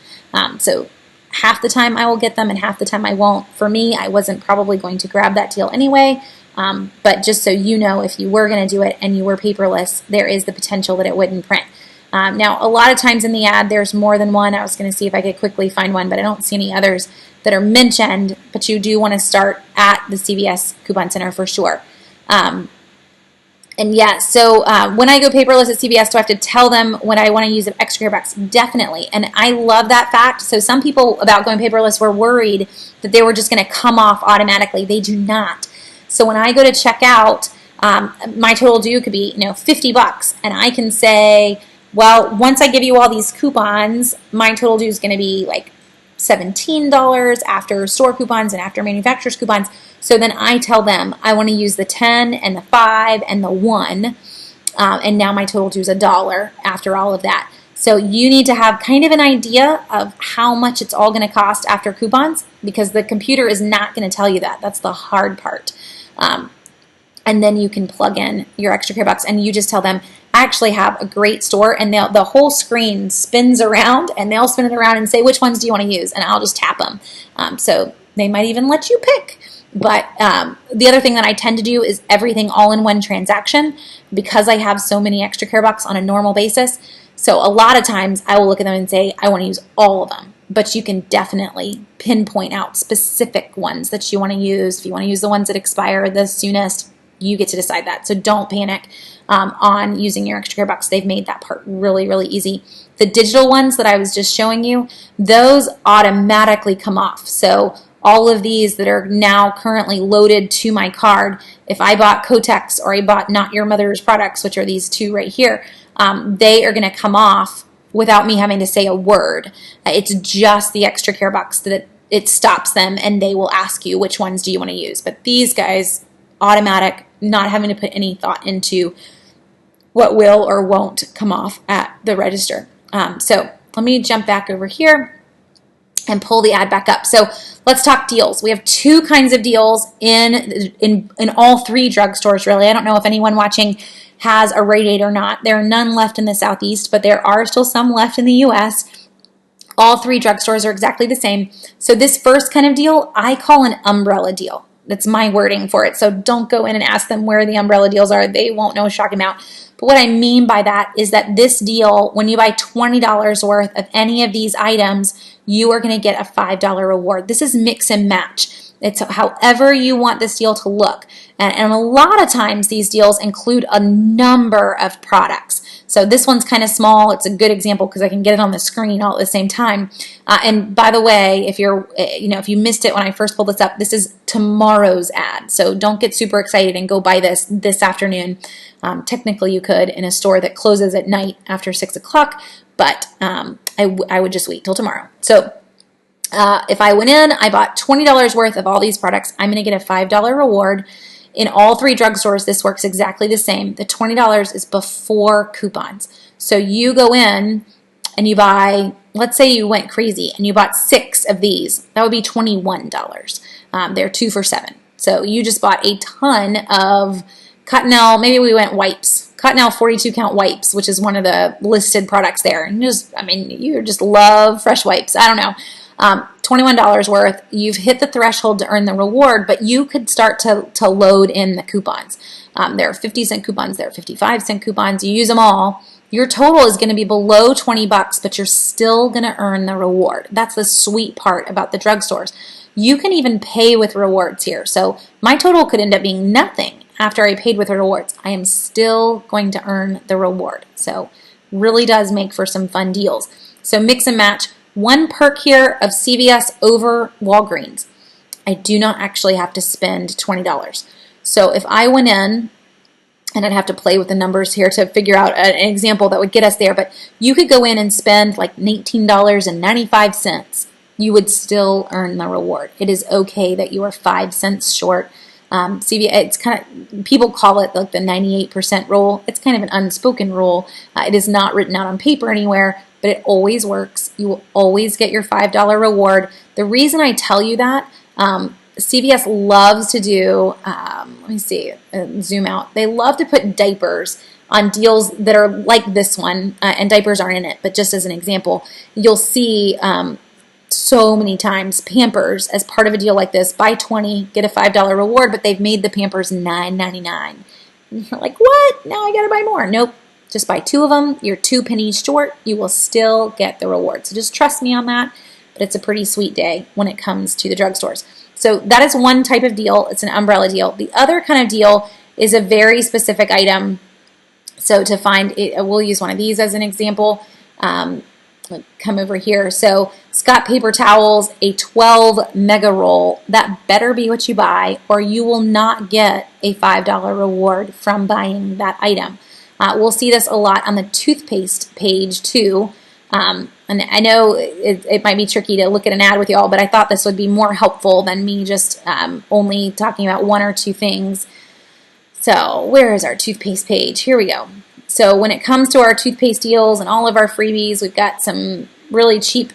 So half the time I will get them and half the time I won't. For me, I wasn't probably going to grab that deal anyway, but just so you know, if you were going to do it and you were paperless, there is the potential that it wouldn't print. Now, a lot of times in the ad, there's more than one. I was going to see if I could quickly find one, but I don't see any others that are mentioned, but you do want to start at the CVS Coupon Center for sure. And yeah, so when I go paperless at CVS, do I have to tell them when I want to use an extra care box? Definitely. And I love that fact. So some people about going paperless were worried that they were just going to come off automatically. They do not. So when I go to check out, my total due could be, $50, and I can say, well, once I give you all these coupons, my total due is going to be like $17 after store coupons and after manufacturer's coupons. So then I tell them I want to use the 10 and the 5 and the 1, and now my total due is $1 after all of that. So you need to have kind of an idea of how much it's all going to cost after coupons, because the computer is not going to tell you that. That's the hard part. And then you can plug in your extra care box, and you just tell them, I actually have a great store, and the whole screen spins around, and they'll spin it around and say, which ones do you want to use? And I'll just tap them. So they might even let you pick. But the other thing that I tend to do is everything all in one transaction, because I have so many extra care box on a normal basis. So a lot of times I will look at them and say, I want to use all of them. But you can definitely pinpoint out specific ones that you want to use. If you want to use the ones that expire the soonest, you get to decide that. So don't panic on using your extra care box. They've made that part really, really easy. The digital ones that I was just showing you, those automatically come off. So all of these that are now currently loaded to my card, if I bought Kotex or I bought Not Your Mother's products, which are these two right here, they are going to come off without me having to say a word. It's just the extra care box that it stops them, and they will ask you which ones do you want to use. But these guys, automatic, not having to put any thought into what will or won't come off at the register. So let me jump back over here and pull the ad back up. So let's talk deals. We have two kinds of deals in all three drugstores, really. I don't know if anyone watching has a Rite Aid or not. There are none left in the Southeast, but there are still some left in the U.S. All three drugstores are exactly the same. So this first kind of deal, I call an umbrella deal. That's my wording for it. So don't go in and ask them where the umbrella deals are. They won't know a shocking amount. But what I mean by that is that this deal, when you buy $20 worth of any of these items, you are going to get a $5 reward. This is mix and match. It's however you want this deal to look. And a lot of times these deals include a number of products. So this one's kind of small. It's a good example because I can get it on the screen all at the same time. And by the way, if you missed it when I first pulled this up, this is tomorrow's ad. So don't get super excited and go buy this afternoon. Technically you could in a store that closes at night after 6 o'clock, but I would just wait till tomorrow. So if I went in, I bought $20 worth of all these products, I'm going to get a $5 reward. In all three drugstores, this works exactly the same. The $20 is before coupons. So you go in and you buy, let's say you went crazy and you bought 6 of these. That would be $21. They're 2 for $7. So you just bought a ton of Cottonelle, maybe we went wipes. Cottonelle 42 count wipes, which is one of the listed products there. And you just love fresh wipes. I don't know. $21 worth, you've hit the threshold to earn the reward, but you could start to load in the coupons. There are 50-cent coupons, there are 55-cent coupons. You use them all. Your total is going to be below $20, but you're still going to earn the reward. That's the sweet part about the drugstores. You can even pay with rewards here. So my total could end up being nothing after I paid with rewards. I am still going to earn the reward. So really does make for some fun deals. So mix and match. One perk here of CVS over Walgreens, I do not actually have to spend $20. So if I went in, and I'd have to play with the numbers here to figure out an example that would get us there, but you could go in and spend like $19.95. You would still earn the reward. It is okay that you are 5 cents short. CVS, it's people call it like the 98% rule. It's kind of an unspoken rule. It is not written out on paper anywhere, but it always works. You will always get your $5 reward. The reason I tell you that CVS loves to do, let me see, zoom out. They love to put diapers on deals that are like this one, and diapers aren't in it, but just as an example, you'll see so many times Pampers as part of a deal like this. Buy 20, get a $5 reward, but they've made the Pampers $9.99. And you're like, what? Now I got to buy more. Nope. Just buy 2 of them. You're 2 pennies short. You will still get the reward. So just trust me on that. But it's a pretty sweet day when it comes to the drugstores. So that is one type of deal. It's an umbrella deal. The other kind of deal is a very specific item. So to find it, we'll use one of these as an example. Come over here. So Scott paper towels, a 12 mega roll. That better be what you buy, or you will not get a $5 reward from buying that item. We'll see this a lot on the toothpaste page too. And I know it might be tricky to look at an ad with y'all, but I thought this would be more helpful than me just only talking about 1 or 2 things. So where is our toothpaste page? Here we go. So when it comes to our toothpaste deals and all of our freebies, we've got some really cheap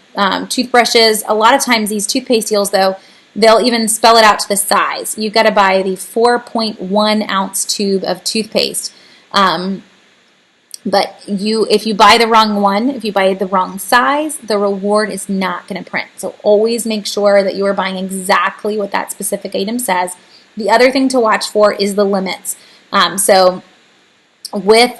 toothbrushes. A lot of times these toothpaste deals, though, they'll even spell it out to the size. You've got to buy the 4.1 ounce tube of toothpaste. But if you buy the wrong one, if you buy the wrong size, the reward is not going to print. So always make sure that you are buying exactly what that specific item says. The other thing to watch for is the limits. So with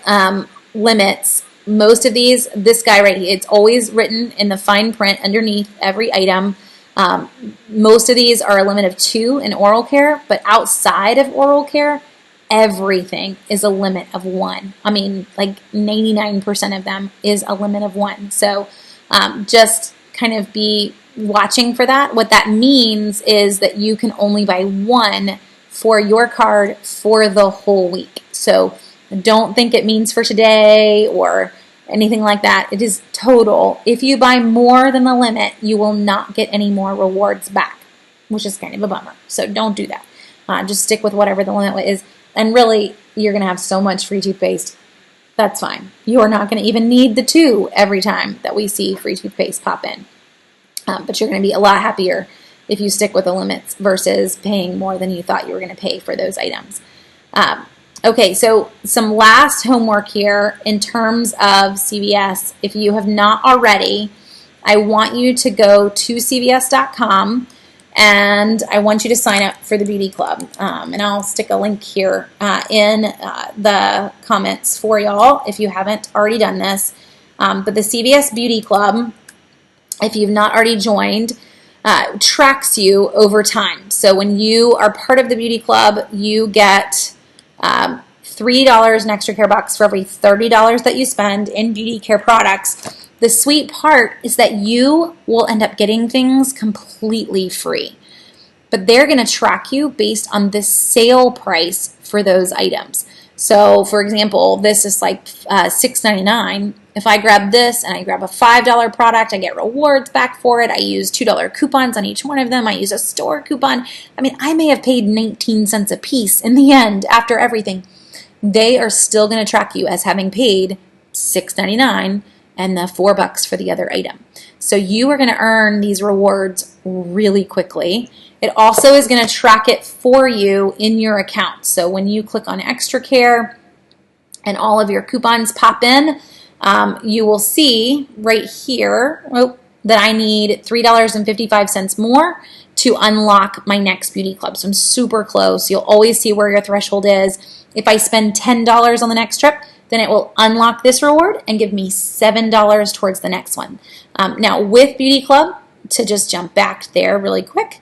limits, most of these, this guy right here, it's always written in the fine print underneath every item. Most of these are a limit of 2 in oral care, but outside of oral care, everything is a limit of 1. I mean, like 99% of them is a limit of 1. So just kind of be watching for that. What that means is that you can only buy 1 for your card for the whole week. So don't think it means for today or anything like that. It is total. If you buy more than the limit, you will not get any more rewards back, which is kind of a bummer. So don't do that. Just stick with whatever the limit is. And really, you're going to have so much free toothpaste. That's fine. You are not going to even need the 2 every time that we see free toothpaste pop in. But you're going to be a lot happier if you stick with the limits versus paying more than you thought you were going to pay for those items. Okay, so some last homework here in terms of CVS. If you have not already, I want you to go to cvs.com and I want you to sign up for the Beauty Club. And I'll stick a link here in the comments for y'all if you haven't already done this. But the CVS Beauty Club, if you've not already joined, tracks you over time. So when you are part of the Beauty Club, you get $3 in extra care bucks for every $30 that you spend in beauty care products. The sweet part is that you will end up getting things completely free. But they're going to track you based on the sale price for those items. So, for example, this is like $6.99. If I grab this and I grab a $5 product, I get rewards back for it. I use $2 coupons on each one of them. I use a store coupon. I mean, I may have paid 19 cents a piece in the end after everything. They are still going to track you as having paid $6.99 and the $4 for the other item. So you are going to earn these rewards really quickly. It also is going to track it for you in your account. So when you click on Extra Care and all of your coupons pop in, you will see right here that I need $3.55 more to unlock my next Beauty Club. So I'm super close. You'll always see where your threshold is. If I spend $10 on the next trip, then it will unlock this reward and give me $7 towards the next one. Now with Beauty Club, to just jump back there really quick,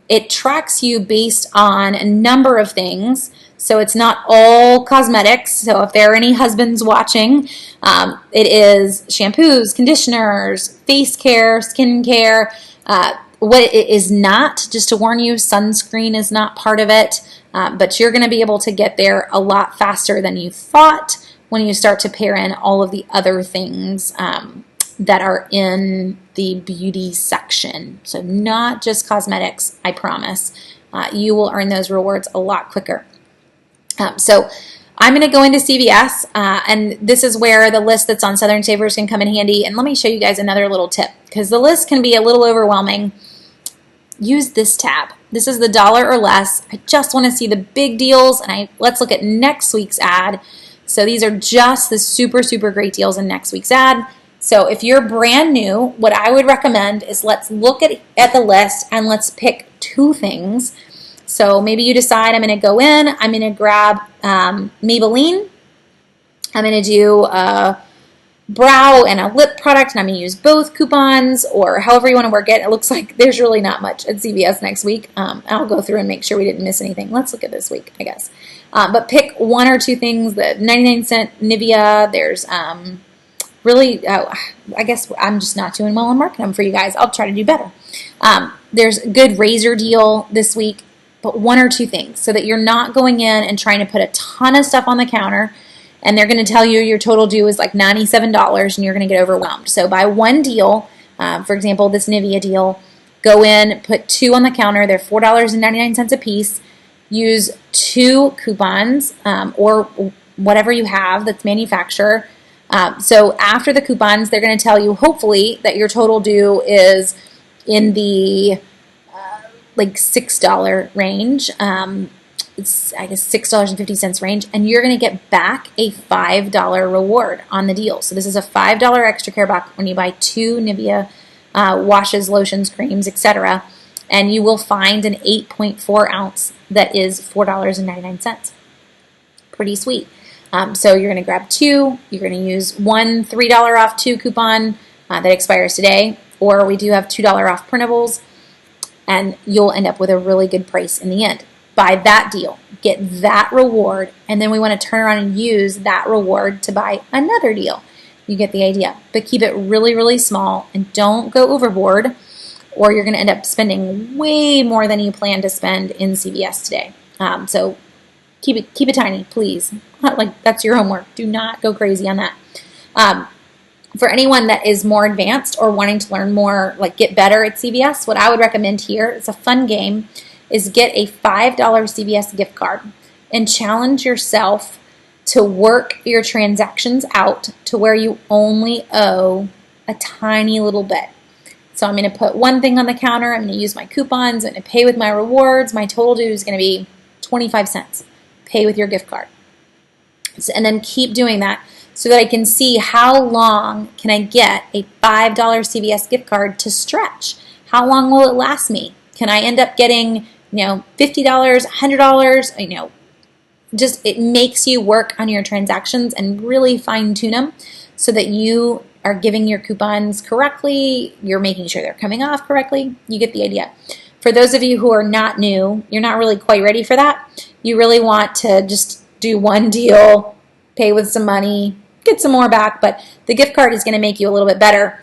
it tracks you based on a number of things. So it's not all cosmetics. So if there are any husbands watching, it is shampoos, conditioners, face care, skin care. What it is not, just to warn you, sunscreen is not part of it. But you're going to be able to get there a lot faster than you thought when you start to pair in all of the other things that are in the beauty section. So not just cosmetics, I promise. You will earn those rewards a lot quicker. So I'm going to go into CVS, and this is where the list that's on Southern Savers can come in handy. And let me show you guys another little tip, because the list can be a little overwhelming. use this tab. This is the dollar or less. I just want to see the big deals, and let's look at next week's ad. So these are just the super, super great deals in next week's ad. So if you're brand new, what I would recommend is let's look at the list and let's pick 2 things. So maybe you decide I'm going to go in, I'm going to grab Maybelline, I'm going to do a brow and a lip product, and I'm going to use both coupons, or however you want to work it. It looks like there's really not much at CVS next week. I'll go through and make sure we didn't miss anything. Let's look at this week, I guess. But pick 1 or 2 things. The 99-cent Nivea, there's I guess I'm just not doing well on marketing them for you guys. I'll try to do better. There's a good razor deal this week, but 1 or 2 things so that you're not going in and trying to put a ton of stuff on the counter, and they're going to tell you your total due is like $97 and you're going to get overwhelmed. So buy 1 deal, for example, this Nivea deal, go in, put 2 on the counter. They're $4.99 a piece. Use 2 coupons or whatever you have that's manufacturer. So after the coupons, they're going to tell you, hopefully, that your total due is in the like $6 range. It's, I guess, $6.50 range, and you're going to get back a $5 reward on the deal. So this is a $5 extra care back when you buy 2 Nivea washes, lotions, creams, etc. And you will find an 8.4 ounce that is $4.99. Pretty sweet. So you're going to grab 2. You're going to use one $3 off 2 coupon that expires today, or we do have $2 off printables, and you'll end up with a really good price in the end. Buy that deal, get that reward, and then we want to turn around and use that reward to buy another deal. You get the idea. But keep it really, really small, and don't go overboard, or you're going to end up spending way more than you plan to spend in CVS today. So keep it tiny, please. Like, that's your homework. Do not go crazy on that. For anyone that is more advanced or wanting to learn more, like get better at CVS, what I would recommend here, it's a fun game, is get a $5 CVS gift card and challenge yourself to work your transactions out to where you only owe a tiny little bit. So I'm going to put 1 thing on the counter, I'm going to use my coupons, I'm going to pay with my rewards, my total due is going to be 25 cents. Pay with your gift card. And then keep doing that so that I can see how long can I get a $5 CVS gift card to stretch. How long will it last me? Can I end up getting, $50, $100? Just it makes you work on your transactions and really fine tune them so that you are giving your coupons correctly. You're making sure they're coming off correctly. You get the idea. For those of you who are not new, you're not really quite ready for that. You really want to just do 1 deal, pay with some money, get some more back, but the gift card is going to make you a little bit better.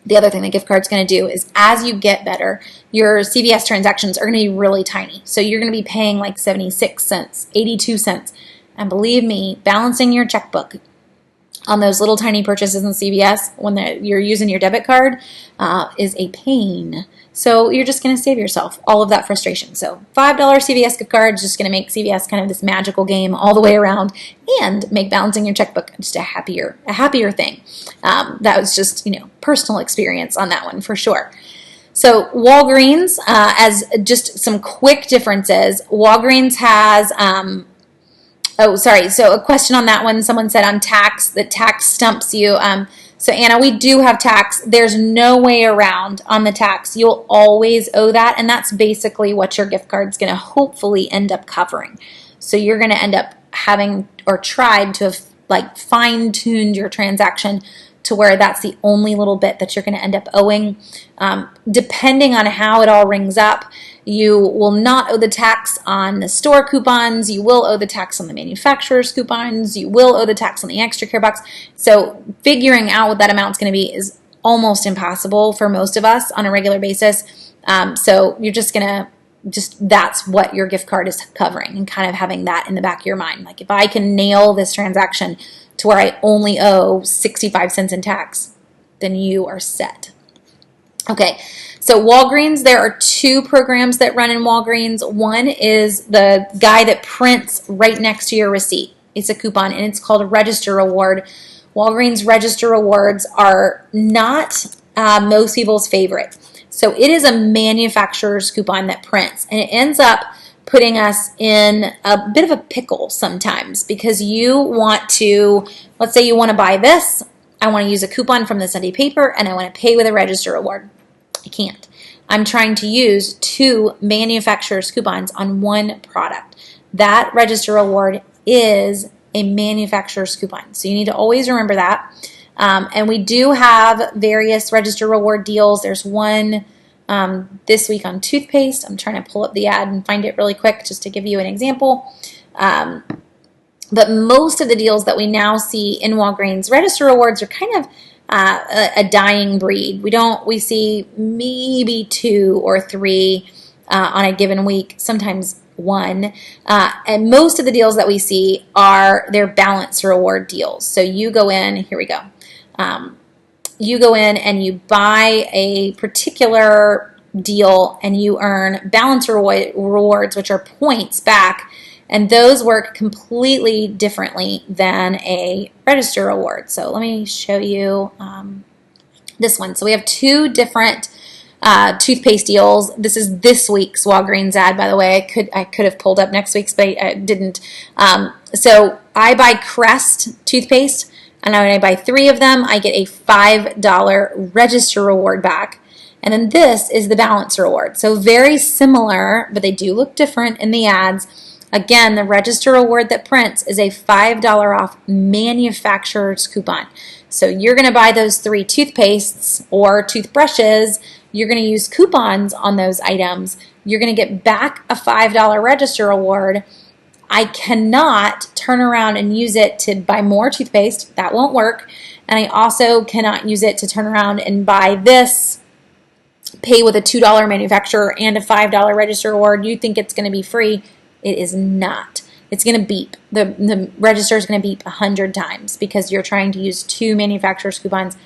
The other thing the gift card is going to do is as you get better, your CVS transactions are going to be really tiny. So you're going to be paying like 76 cents, 82 cents. And believe me, balancing your checkbook on those little tiny purchases in CVS when you're using your debit card is a pain. So you're just going to save yourself all of that frustration. So $5 CVS gift card is just going to make CVS kind of this magical game all the way around and make balancing your checkbook just a happier thing. That was just, personal experience on that one for sure. So Walgreens, as just some quick differences, Walgreens has, so a question on that one, someone said on tax, that tax stumps you. So Anna, we do have tax. There's no way around on the tax. You'll always owe that, and that's basically what your gift card's going to hopefully end up covering. So you're going to end up having or tried to have fine-tuned your transaction to where that's the only little bit that you're going to end up owing. Depending on how it all rings up, you will not owe the tax on the store coupons. You will owe the tax on the manufacturer's coupons. You will owe the tax on the extra care box. So figuring out what that amount's going to be is almost impossible for most of us on a regular basis. So you're just going to that's what your gift card is covering, and kind of having that in the back of your mind. Like, if I can nail this transaction to where I only owe 65 cents in tax, then you are set. Okay, so Walgreens, there are 2 programs that run in Walgreens. One is the guy that prints right next to your receipt. It's a coupon, and it's called a Register Reward. Walgreens Register Rewards are not most people's favorite. So it is a manufacturer's coupon that prints, and it ends up putting us in a bit of a pickle sometimes because you want to, let's say you want to buy this, I want to use a coupon from the Sunday paper, and I want to pay with a register reward. I can't. I'm trying to use 2 manufacturer's coupons on one product. That register reward is a manufacturer's coupon. So you need to always remember that. And we do have various register reward deals. There's one this week on toothpaste. I'm trying to pull up the ad and find it really quick just to give you an example. But most of the deals that we now see in Walgreens register rewards are kind of a dying breed. We see maybe 2 or 3 on a given week, sometimes 1. And most of the deals that we see are their balance reward deals. So you go in, here we go. You go in and you buy a particular deal and you earn balance rewards, which are points back. And those work completely differently than a register reward. So let me show you this one. So we have 2 different toothpaste deals. This is this week's Walgreens ad, by the way. I could have pulled up next week's, but I didn't. So I buy Crest toothpaste, and when I buy 3 of them, I get a $5 register reward back. And then this is the balance reward. So very similar, but they do look different in the ads. Again, the register reward that prints is a $5 off manufacturer's coupon. So you're going to buy those 3 toothpastes or toothbrushes. You're going to use coupons on those items. You're going to get back a $5 register reward. I cannot turn around and use it to buy more toothpaste. That won't work. And I also cannot use it to turn around and buy this, pay with a $2 manufacturer and a $5 register reward. You think it's going to be free. It is not. It's going to beep. The register is going to beep 100 times because you're trying to use 2 manufacturer's coupons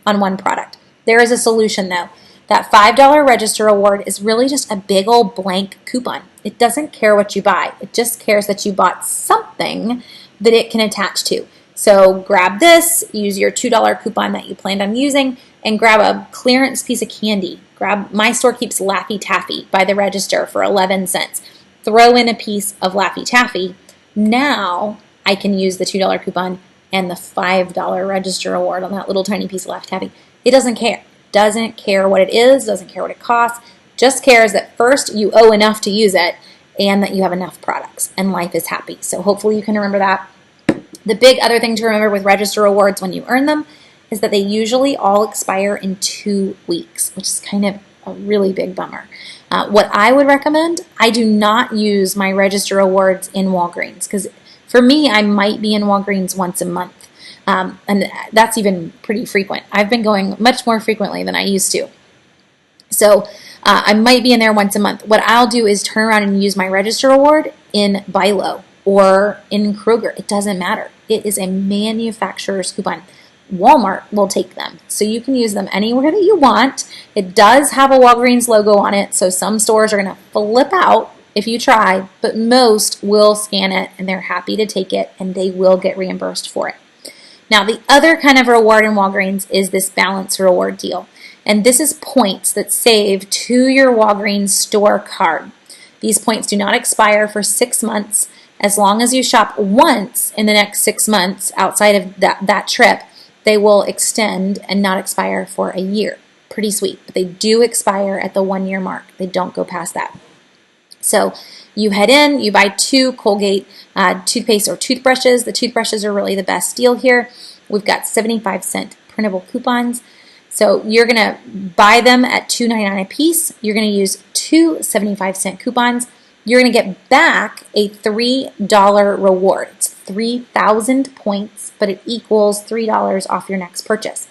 on one product. There is a solution, though. That $5 register reward is really just a big old blank coupon. It doesn't care what you buy. It just cares that you bought something that it can attach to. So grab this, use your $2 coupon that you planned on using, and grab a clearance piece of candy. Grab My Store Keeps Laffy Taffy by the register for 11 cents. Throw in a piece of Laffy Taffy. Now I can use the $2 coupon and the $5 register reward on that little tiny piece of Laffy Taffy. It doesn't care. Doesn't care what it is, doesn't care what it costs, just cares that first you owe enough to use it and that you have enough products and life is happy. So hopefully you can remember that. The big other thing to remember with register rewards when you earn them is that they usually all expire in 2 weeks, which is kind of a really big bummer. What I would recommend, I do not use my register rewards in Walgreens because for me, I might be in Walgreens once a month. And that's even pretty frequent. I've been going much more frequently than I used to. So I might be in there once a month. What I'll do is turn around and use my register reward in Bilo or in Kroger. It doesn't matter. It is a manufacturer's coupon. Walmart will take them. So you can use them anywhere that you want. It does have a Walgreens logo on it, so some stores are going to flip out if you try, but most will scan it and they're happy to take it and they will get reimbursed for it. Now, the other kind of reward in Walgreens is this balance reward deal. And this is points that save to your Walgreens store card. These points do not expire for 6 months. As long as you shop once in the next 6 months outside of that trip, they will extend and not expire for a year. Pretty sweet. But they do expire at the 1-year mark. They don't go past that. So you head in, you buy 2 Colgate toothpaste or toothbrushes. The toothbrushes are really the best deal here. We've got 75-cent printable coupons. So you're going to buy them at $2.99 a piece. You're going to use 2 75-cent coupons. You're going to get back a $3 reward. It's 3,000 points, but it equals $3 off your next purchase.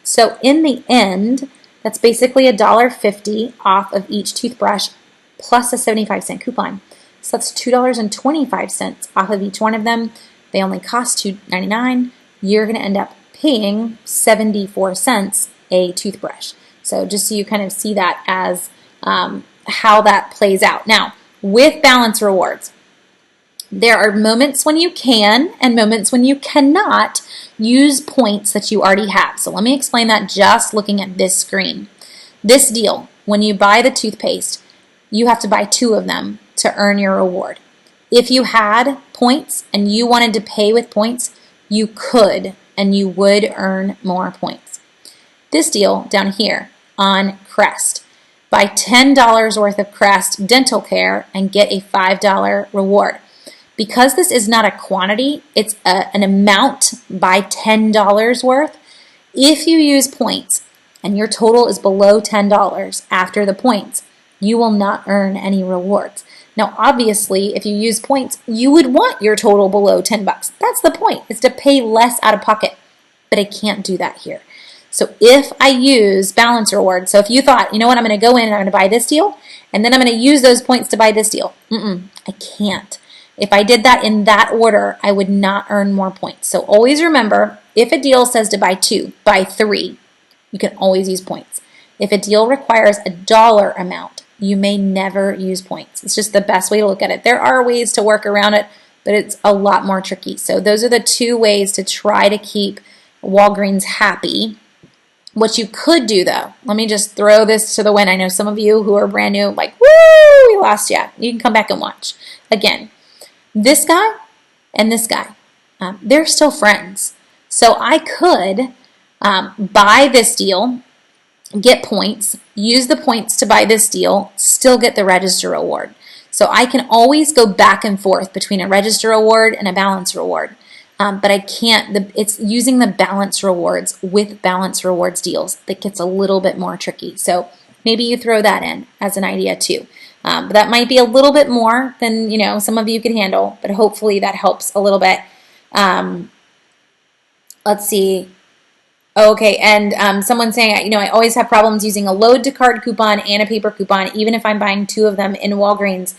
So in the end, that's basically $1.50 off of each toothbrush plus a 75-cent coupon. So that's $2.25 off of each one of them. They only cost $2.99. You're going to end up paying 74 cents a toothbrush. So just so you kind of see that as how that plays out. Now, with balance rewards, there are moments when you can and moments when you cannot use points that you already have. So let me explain that just looking at this screen. This deal, when you buy the toothpaste, you have to buy 2 of them to earn your reward. If you had points and you wanted to pay with points, you could, and you would earn more points. This deal down here on Crest, buy $10 worth of Crest dental care and get a $5 reward. Because this is not a quantity, it's an amount by $10 worth. If you use points and your total is below $10 after the points, you will not earn any rewards. Now, obviously, if you use points, you would want your total below $10. That's the point, is to pay less out of pocket. But I can't do that here. So if I use balance rewards, so if you thought, you know what, I'm going to go in and I'm going to buy this deal, and then I'm going to use those points to buy this deal. I can't. If I did that in that order, I would not earn more points. So always remember, if a deal says to buy 2, buy 3, you can always use points. If a deal requires a dollar amount, you may never use points. It's just the best way to look at it. There are ways to work around it, but it's a lot more tricky. So those are the 2 ways to try to keep Walgreens happy. What you could do, though, let me just throw this to the wind. I know some of you who are brand new, like, woo, we lost you. You can come back and watch. Again, this guy and this guy, they're still friends. So I could buy this deal, get points, use the points to buy this deal, still get the register reward. So I can always go back and forth between a register reward and a balance reward. But I can't, it's using the balance rewards with balance rewards deals that gets a little bit more tricky. So maybe you throw that in as an idea too. But that might be a little bit more than, some of you could handle, but hopefully that helps a little bit. Let's see. Okay, and someone's saying, I always have problems using a load to card coupon and a paper coupon, even if I'm buying 2 of them in Walgreens.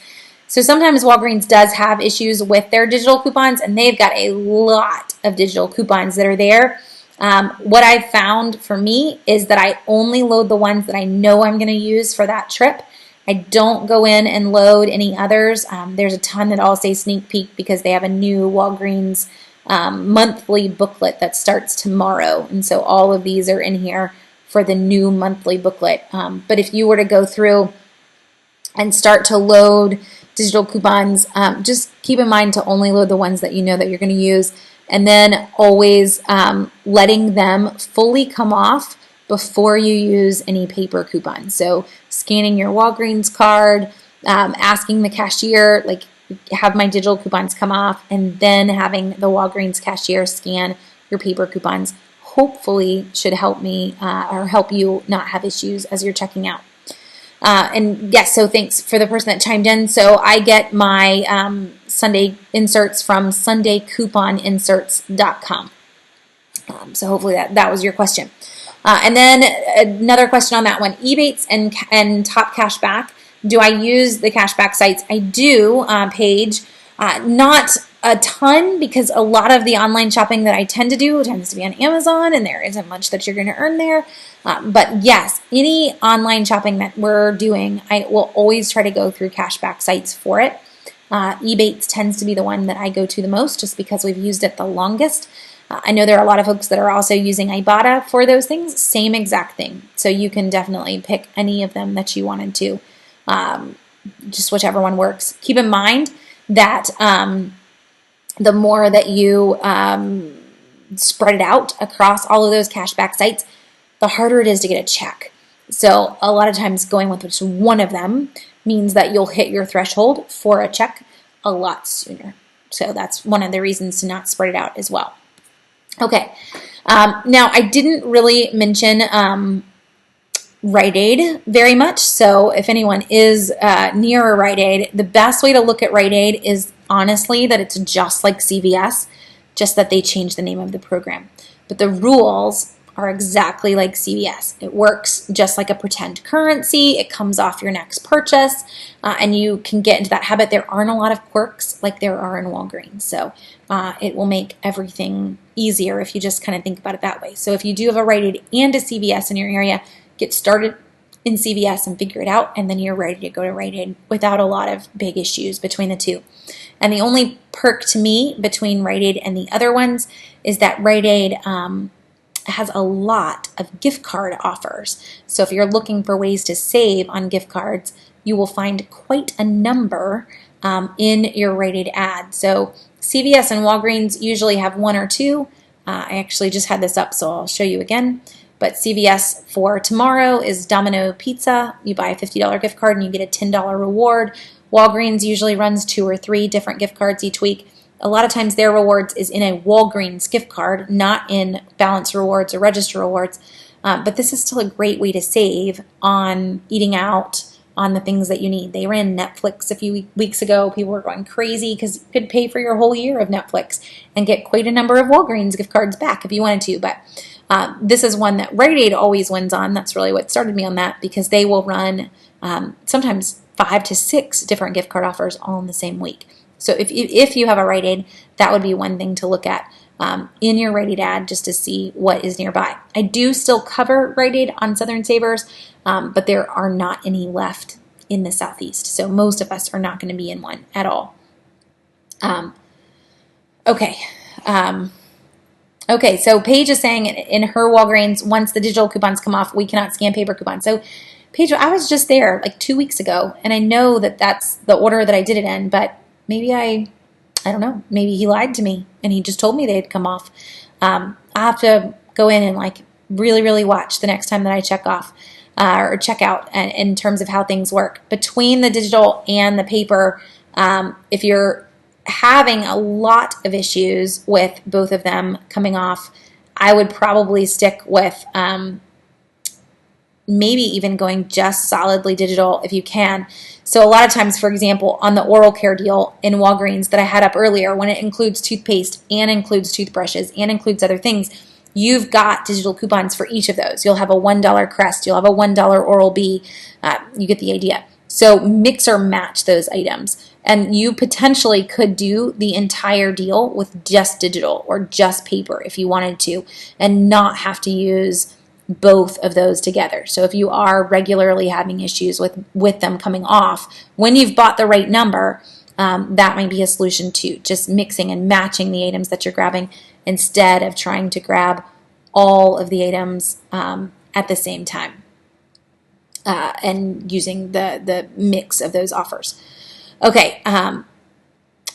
So sometimes Walgreens does have issues with their digital coupons, and they've got a lot of digital coupons that are there. What I've found for me is that I only load the ones that I know I'm going to use for that trip. I don't go in and load any others. There's a ton that all say sneak peek because they have a new Walgreens monthly booklet that starts tomorrow. And so all of these are in here for the new monthly booklet. But if you were to go through and start to load digital coupons, just keep in mind to only load the ones that you know that you're going to use, and then always letting them fully come off before you use any paper coupons. So scanning your Walgreens card, asking the cashier, like, have my digital coupons come off, and then having the Walgreens cashier scan your paper coupons hopefully should help me or help you not have issues as you're checking out. And yes, so thanks for the person that chimed in. So I get my Sunday inserts from SundayCouponInserts.com. So hopefully that was your question. And then another question on that one, Ebates and Top Cashback. Do I use the cashback sites? I do, Paige. Not a ton, because a lot of the online shopping that I tend to do tends to be on Amazon, and there isn't much that you're going to earn there. But yes, any online shopping that we're doing, I will always try to go through cashback sites for it. Ebates tends to be the one that I go to the most, just because we've used it the longest. I know there are a lot of folks that are also using Ibotta for those things. Same exact thing. So you can definitely pick any of them that you wanted to. Just whichever one works. Keep in mind that the more that you spread it out across all of those cashback sites, the harder it is to get a check. So a lot of times going with just one of them means that you'll hit your threshold for a check a lot sooner. So that's one of the reasons to not spread it out as well. Okay, now I didn't really mention Rite Aid very much, so if anyone is near a Rite Aid, the best way to look at Rite Aid is honestly that it's just like CVS, just that they changed the name of the program. But the rules are exactly like CVS. It works just like a pretend currency. It comes off your next purchase, and you can get into that habit. There aren't a lot of quirks like there are in Walgreens, so it will make everything easier if you just kind of think about it that way. So if you do have a Rite Aid and a CVS in your area, get started in CVS and figure it out, and then you're ready to go to Rite Aid without a lot of big issues between the two. And the only perk to me between Rite Aid and the other ones is that Rite Aid has a lot of gift card offers. So if you're looking for ways to save on gift cards, you will find quite a number in your rated ad. So CVS and Walgreens usually have one or two. I actually just had this up, so I'll show you again. But CVS for tomorrow is Domino Pizza. You buy a $50 gift card and you get a $10 reward. Walgreens usually runs 2 or 3 different gift cards each week. A lot of times their rewards is in a Walgreens gift card, not in Balance Rewards or Register Rewards. But this is still a great way to save on eating out, on the things that you need. They ran Netflix a few weeks ago. People were going crazy because you could pay for your whole year of Netflix and get quite a number of Walgreens gift cards back if you wanted to. But this is one that Rite Aid always wins on. That's really what started me on that, because they will run sometimes 5 to 6 different gift card offers all in the same week. So if you have a Rite Aid, that would be one thing to look at in your Rite Aid ad, just to see what is nearby. I do still cover Rite Aid on Southern Savers, but there are not any left in the Southeast. So most of us are not going to be in one at all. Okay, so Paige is saying in her Walgreens, once the digital coupons come off, we cannot scan paper coupons. So Paige, I was just there like 2 weeks ago, and I know that that's the order that I did it in, but maybe I don't know, maybe he lied to me and he just told me they'd come off. I'll have to go in and like really, really watch the next time that I check off or check out in terms of how things work. Between the digital and the paper, if you're having a lot of issues with both of them coming off, I would probably stick with maybe even going just solidly digital if you can. So a lot of times, for example, on the oral care deal in Walgreens that I had up earlier, when it includes toothpaste and includes toothbrushes and includes other things, you've got digital coupons for each of those. You'll have a $1 Crest, you'll have a $1 Oral-B, you get the idea. So mix or match those items. And you potentially could do the entire deal with just digital or just paper if you wanted to, and not have to use both of those together. So if you are regularly having issues with them coming off, when you've bought the right number, that might be a solution too. Just mixing and matching the items that you're grabbing instead of trying to grab all of the items at the same time and using the mix of those offers. Okay,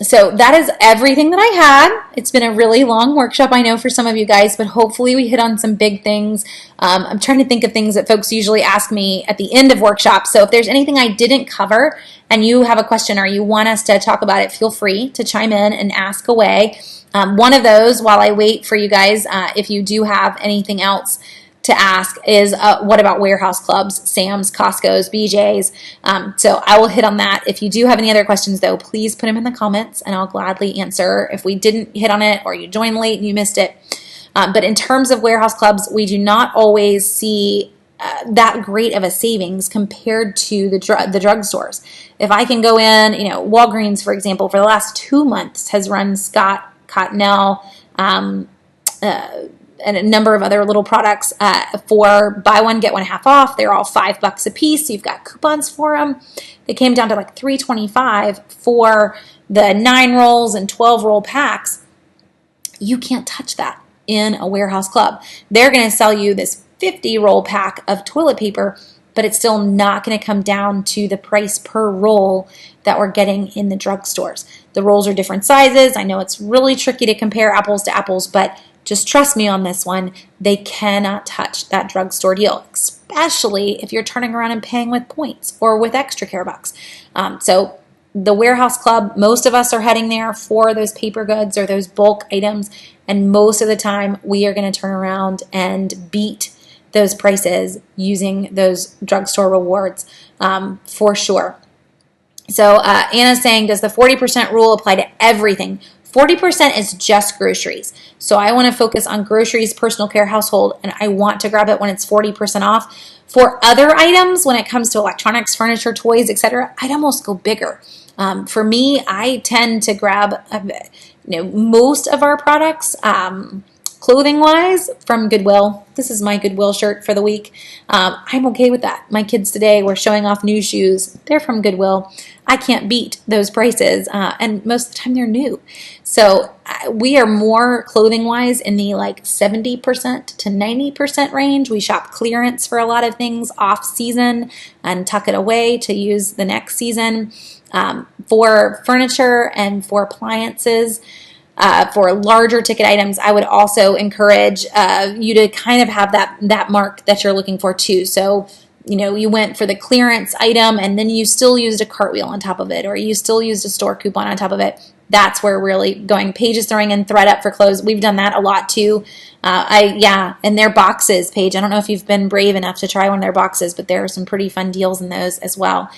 so that is everything that I had. It's been a really long workshop, I know, for some of you guys, but hopefully we hit on some big things. I'm trying to think of things that folks usually ask me at the end of workshops. So if there's anything I didn't cover and you have a question or you want us to talk about it, feel free to chime in and ask away. One of those, while I wait for you guys, if you do have anything else to ask, is what about warehouse clubs, Sam's, Costco's, BJ's? So I will hit on that. If you do have any other questions, though, please put them in the comments and I'll gladly answer if we didn't hit on it or you joined late and you missed it. But in terms of warehouse clubs, we do not always see that great of a savings compared to the drugstores. If I can go in, Walgreens, for example, for the last 2 months has run Scott, Cottonelle, and a number of other little products for buy one, get one half off. They're all $5 a piece. So you've got coupons for them. They came down to like $3.25 for the 9 rolls and 12 roll packs. You can't touch that in a warehouse club. They're going to sell you this 50 roll pack of toilet paper, but it's still not going to come down to the price per roll that we're getting in the drugstores. The rolls are different sizes. I know it's really tricky to compare apples to apples, but just trust me on this one. They cannot touch that drugstore deal, especially if you're turning around and paying with points or with extra care bucks. So the warehouse club, most of us are heading there for those paper goods or those bulk items, and most of the time we are going to turn around and beat those prices using those drugstore rewards for sure. So Anna's saying, does the 40% rule apply to everything? 40% is just groceries. So I want to focus on groceries, personal care, household, and I want to grab it when it's 40% off. For other items, when it comes to electronics, furniture, toys, etc., I'd almost go bigger. For me, I tend to grab most of our products, Clothing-wise, from Goodwill, this is my Goodwill shirt for the week. I'm okay with that. My kids today were showing off new shoes. They're from Goodwill. I can't beat those prices, and most of the time they're new. So we are more clothing-wise in the like 70% to 90% range. We shop clearance for a lot of things off-season and tuck it away to use the next season. For furniture and for appliances, for larger ticket items, I would also encourage you to kind of have that mark that you're looking for too. So, you went for the clearance item and then you still used a cartwheel on top of it, or you still used a store coupon on top of it. That's where really going. Paige is throwing in ThredUp for clothes. We've done that a lot too. And their boxes, Paige. I don't know if you've been brave enough to try one of their boxes, but there are some pretty fun deals in those as well.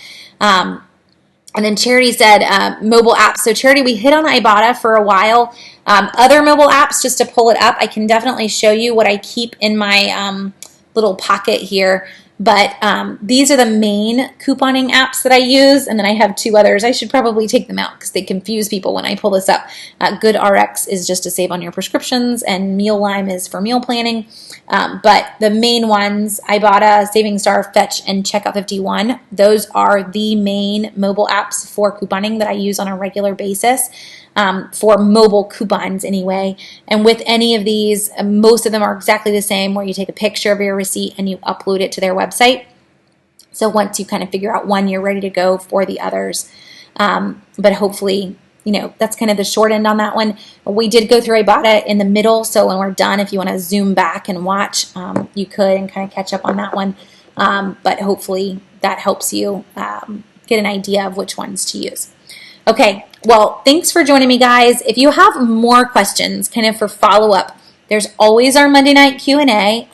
And then Charity said mobile apps. So Charity, we hit on Ibotta for a while. Other mobile apps, just to pull it up, I can definitely show you what I keep in my little pocket here. But these are the main couponing apps that I use, and then I have two others. I should probably take them out because they confuse people when I pull this up. GoodRx is just to save on your prescriptions, and MealLime is for meal planning. But the main ones, Ibotta, Saving Star, Fetch, and Checkout 51, those are the main mobile apps for couponing that I use on a regular basis. For mobile coupons anyway. And with any of these, most of them are exactly the same, where you take a picture of your receipt and you upload it to their website. So once you kind of figure out one, you're ready to go for the others. But hopefully, that's kind of the short end on that one. We did go through Ibotta in the middle, so when we're done, if you want to zoom back and watch, you could and kind of catch up on that one. But hopefully that helps you get an idea of which ones to use. Okay, well, thanks for joining me, guys. If you have more questions, kind of for follow-up, there's always our Monday night Q&A,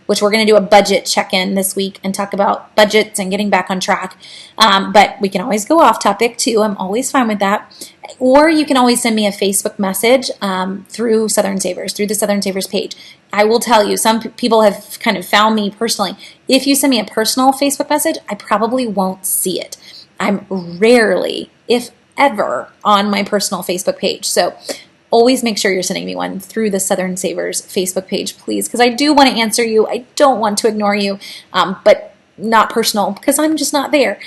which we're going to do a budget check-in this week and talk about budgets and getting back on track. But we can always go off topic, too. I'm always fine with that. Or you can always send me a Facebook message through Southern Savers, through the Southern Savers page. I will tell you, some people have kind of found me personally. If you send me a personal Facebook message, I probably won't see it. I'm rarely, if ever, on my personal Facebook page. So always make sure you're sending me one through the Southern Savers Facebook page, please, because I do want to answer you. I don't want to ignore you, but not personal because I'm just not there.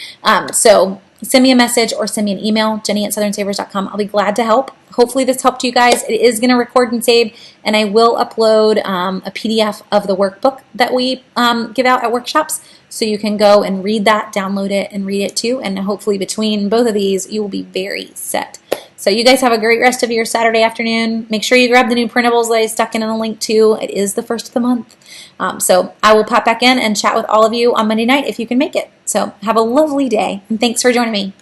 So send me a message or send me an email, jenny@southernsavers.com. I'll be glad to help. Hopefully this helped you guys. It is going to record and save, and I will upload a PDF of the workbook that we give out at workshops. So you can go and read that, download it, and read it too. And hopefully between both of these, you will be very set. So you guys have a great rest of your Saturday afternoon. Make sure you grab the new printables that I stuck in the link too. It is the first of the month. So I will pop back in and chat with all of you on Monday night if you can make it. So have a lovely day, and thanks for joining me.